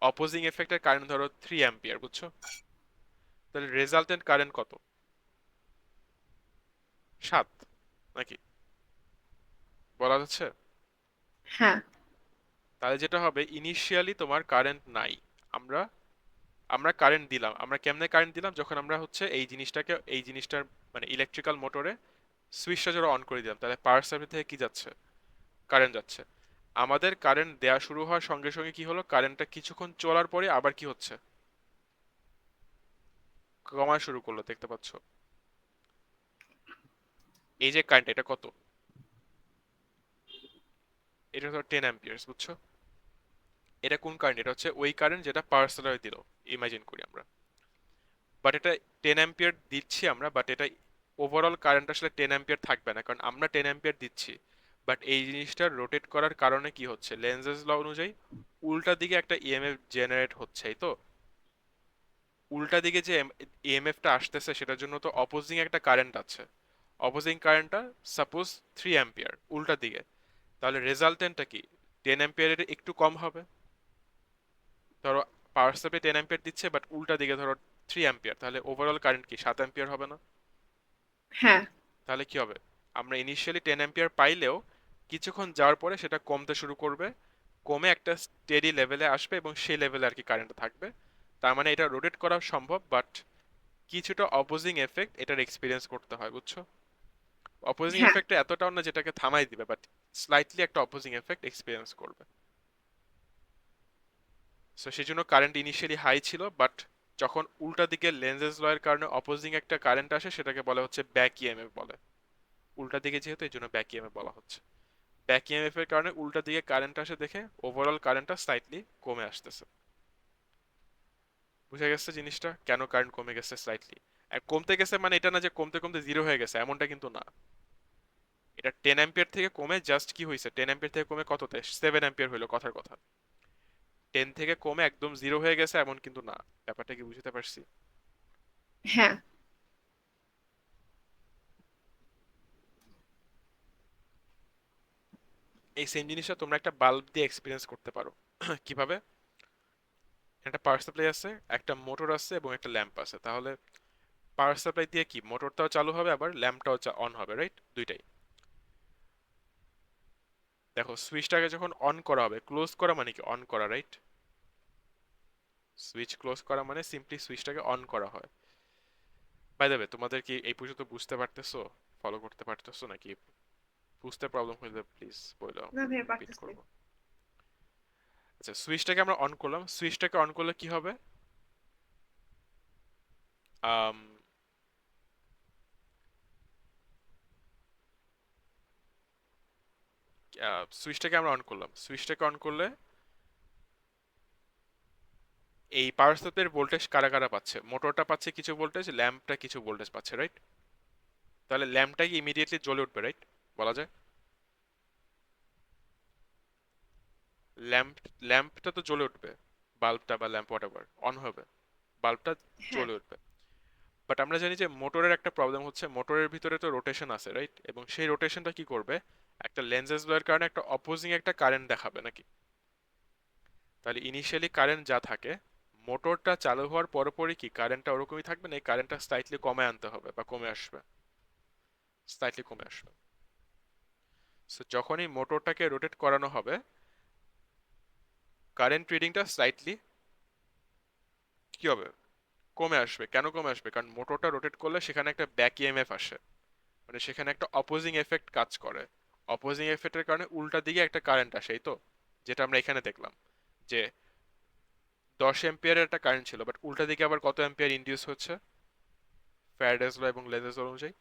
অপোজিং এফেক্টের কারেন্ট ধরো 3 অ্যাম্পিয়ার, বুঝছো? তাহলে রেজাল্টেন্ট কারেন্ট কত? 7, নাকি? বলা যাচ্ছে। হ্যাঁ তাহলে যেটা হবে, ইনিশিয়ালি তোমার কারেন্ট নাই। আমরা আমরা কারেন্ট দিলাম, আমরা কেমনে কারেন্ট দিলাম, যখন আমরা হচ্ছে এই জিনিসটার মানে ইলেকট্রিক্যাল মোটরে সুইচটা যারা অন করে দিলাম, তাহলে পাওয়ার সাপ্লাই থেকে কি যাচ্ছে, কারেন্ট যাচ্ছে। আমাদের কারেন্ট দেয়া শুরু হওয়ার সঙ্গে সঙ্গে কি হলো, কারেন্টটা কিছুক্ষণ চলার পরে আবার কি হচ্ছে, কমা শুরু করলো, দেখতে পাচ্ছ। এই যে কারেন্ট, এটা কত? এটা হলো 10 অ্যাম্পিয়ার্স, বুঝছো? এটা কোন কারেন্ট? এটা হচ্ছে ওই কারেন্ট যেটা পাওয়ার সাপ্লাই দিল, ইমাজিন করি আমরা। বাট এটা 10 অ্যাম্পিয়ার দিচ্ছি আমরা, বাট এটা ওভারঅল কারেন্ট আসলে 10 অ্যাম্পিয়ার থাকবে না, কারণ আমরা 10 অ্যাম্পিয়ার দিচ্ছি। বাট এই জিনিসটা রোটেট করার কারণে কি হচ্ছে, লেনজেস ল অনুযায়ী উল্টা দিকে একটা ইএমএফ জেনারেট হচ্ছে, এই তো। উল্টা দিকে যে ইএমএফটা আসতেছে সেটার জন্য তো অপোজিং একটা কারেন্ট আছে। অপোজিং কারেন্টটা সাপোজ 3 অ্যাম্পিয়ার উল্টা দিকে। তাহলে রেজাল্টেন্টটা কি, 10 অ্যাম্পিয়ারের একটু কম হবে। ধরো পাওয়ার সাপ্লাই 10 অ্যাম্পিয়ার দিচ্ছে, বাট উল্টা দিকে ধরো 3 অ্যাম্পিয়ার, তাহলে ওভারঅল কারেন্ট কি 7 অ্যাম্পিয়ার হবে না? হ্যাঁ তাহলে কি হবে, আমরা ইনিশিয়ালি 10 অ্যাম্পিয়ার পাইলেও কিছুক্ষণ যাওয়ার পরে সেটা কমতে শুরু করবে, কমে একটা স্টেডি লেভেলে আসবে, এবং সেই লেভেলে আর কি কারেন্ট থাকবে। তার মানে এটা রোটেট করা সম্ভব, বাট কিছুটা অপোজিং এফেক্ট এটার এক্সপিরিয়েন্স করতে হয়, বুঝছো? অপোজিং হ্যাঁ এফেক্ট এতটাও না যেটাকে থামাই দিবে, বাট স্লাইটলি একটা অপোজিং এফেক্ট এক্সপিরিয়েন্স করবে। সো সেই জন্য কারেন্ট ইনিশিয়ালি হাই ছিল, বাট যখন উল্টা দিকে লেন্সেস ল এর কারণে অপোজিং একটা কারেন্ট আসে, সেটাকে বলা হচ্ছে ব্যাক ইএমএফ বলে। উল্টা দিকে যেহেতু, এই জন্য ব্যাক ইএমএফ বলা হচ্ছে। ব্যাক ইএমএফ এর কারণে উল্টা দিকে কারেন্ট আসে দেখে ওভারঅল কারেন্টটা স্লাইটলি কমে আসতেছে। বুঝা গেছে জিনিসটা, কেন কারেন্ট কমে গেছে স্লাইটলি? কমতে গেছে মানে এটা না যে কমতে কমতে জিরো হয়ে গেছে, এমনটা কিন্তু না। এটা 10 অ্যাম্পিয়ার থেকে কমে জাস্ট কি হয়েছে, 10 অ্যাম্পিয়ার থেকে কমে কততে 7 অ্যাম্পিয়ার হইলো, কথার কথা। 10 থেকে কমে একদম জিরো হয়ে গেছে এমন কিন্তু না। ব্যাপারটা কি বুঝতে পারছি? হ্যাঁ এই সেম জিনিসটা তোমরা একটা বাল্ব দিয়ে এক্সপিরিয়েন্স করতে পারো। কিভাবে? একটা পাওয়ার সাপ্লাই আছে, একটা মোটর আছে, এবং একটা ল্যাম্প আছে। তাহলে পাওয়ার সাপ্লাই দিয়ে কি মোটরটাও চালু হবে, আবার ল্যাম্পটাও অন হবে, রাইট, দুইটাই। দেখো, সুইচটাকে যখন অন করা হবে, ক্লোজ করা মানে কি, অন করা, রাইট। সুইচ ক্লোজ করা মানে সিম্পলি সুইচটাকে অন করা হয়। বাই দ্য ওয়ে, তোমাদের কি এই পর্যন্ত বুঝতে পারতেছো, ফলো করতে পারতেছো নাকি? বুঝতে প্রবলেম হইলে প্লিজ বলো, না ভাইয়া রিপিট পারতেছি। করবো। আচ্ছা, সুইচটাকে আমরা অন করলাম, সুইচটাকে অন করলে কি হবে, আম, সুইচটাকে আমরা অন করলাম, সুইচটাকে অন করলে এই পাওয়ার সাপ্লাইয়ের ভোল্টেজ কারা কারা পাচ্ছে? মোটরটা পাচ্ছে কিছু ভোল্টেজ, ল্যাম্পটা কিছু ভোল্টেজ পাচ্ছে, রাইট? তাহলে ল্যাম্পটা কি ইমিডিয়েটলি জ্বলে উঠবে, রাইট? বলা যায় ল্যাম্প ল্যাম্পটা তো জ্বলে উঠবে, বাল্বটা বা ল্যাম্প হোয়াটএভার অন হবে, বাল্বটা হ্যাঁ জ্বলে উঠবে। বাট আমরা জানি যে মোটরের একটা প্রবলেম হচ্ছে, মোটরের ভিতরে তো রোটেশন আছে, রাইট? এবং সেই রোটেশনটা কি করবে, একটা লেন্সেস ব্লোয়ের কারণে একটা অপোজিং একটা কারেন্ট দেখাবে নাকি? তাহলে ইনিশিয়ালি কারেন্ট যা থাকে, মোটরটা চালু হওয়ার পরপরই কি কারেন্টটা ওরকমই থাকবে না, এই কারেন্টটা স্লাইটলি কমে আনতে হবে বা কমে আসবে, স্লাইটলি কমে আসবে। সো যখনই মোটরটাকে রোটেট করানো হবে, কারেন্ট রিডিংটা স্লাইটলি কি হবে, কমে আসবে। কেন কমে আসবে? কারণ মোটরটা রোটেট করলে সেখানে একটা ব্যাক ইএমএফ আসে, মানে সেখানে একটা অপোজিং এফেক্ট কাজ করে। অপোজিং এফেক্টের কারণে উল্টা দিকে একটা কারেন্ট আসে, এই তো যেটা আমরা এখানে দেখলাম যে 10 এম্পিয়ারের একটা কারেন্ট ছিল, বাট উল্টা দিকে আবার কত এম্পিয়ার ইনডিউস হচ্ছে ফ্যারাডেস ল এবং লেন্জেস ল অনুযায়ী?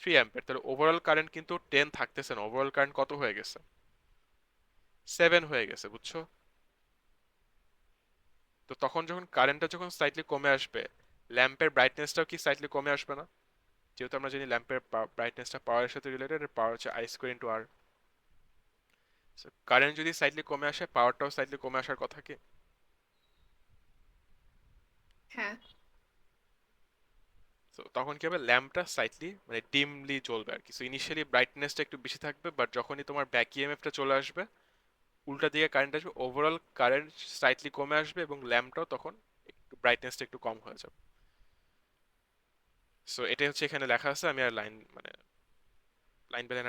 3 এম্পিয়ার। তাহলে ওভারঅল কারেন্ট কিন্তু 10 থাকতেছে না, ওভারঅল কারেন্ট কত হয়ে গেছে? 7 হয়ে গেছে, বুঝছো? তো তখন যখন কারেন্টটা যখন স্লাইটলি কমে আসবে, ল্যাম্পের ব্রাইটনেসটাও কি স্লাইটলি কমে আসবে না? যেহেতু আমরা জানি ল্যাম্পের ব্রাইটনেসটা পাওয়ারের সাথে রিলেটেড, পাওয়ার হচ্ছে I square into R. Current যদি স্লাইটলি কমে আসে, পাওয়ারটাও স্লাইটলি কমে আসার কথা কি? হ্যাঁ তো তখন কি হবে, ল্যাম্পটা স্লাইটলি মানে ডিমলি জ্বলবে আর কি। সো ইনিশিয়ালি ব্রাইটনেসটা একটু বেশি থাকবে, বাট যখনই তোমার ব্যাক ইএমএফটা চলে আসবে, উল্টা দিকে কারেন্ট আসবে, ওভারঅল কারেন্ট স্লাইটলি কমে আসবে এবং ল্যাম্পটাও তখন একটু ব্রাইটনেসটা একটু কম হয়ে যাবে। সো এটাই হচ্ছে এখানে লেখা আছে, আমি আর লাইন মানে লাইন বাই লাইন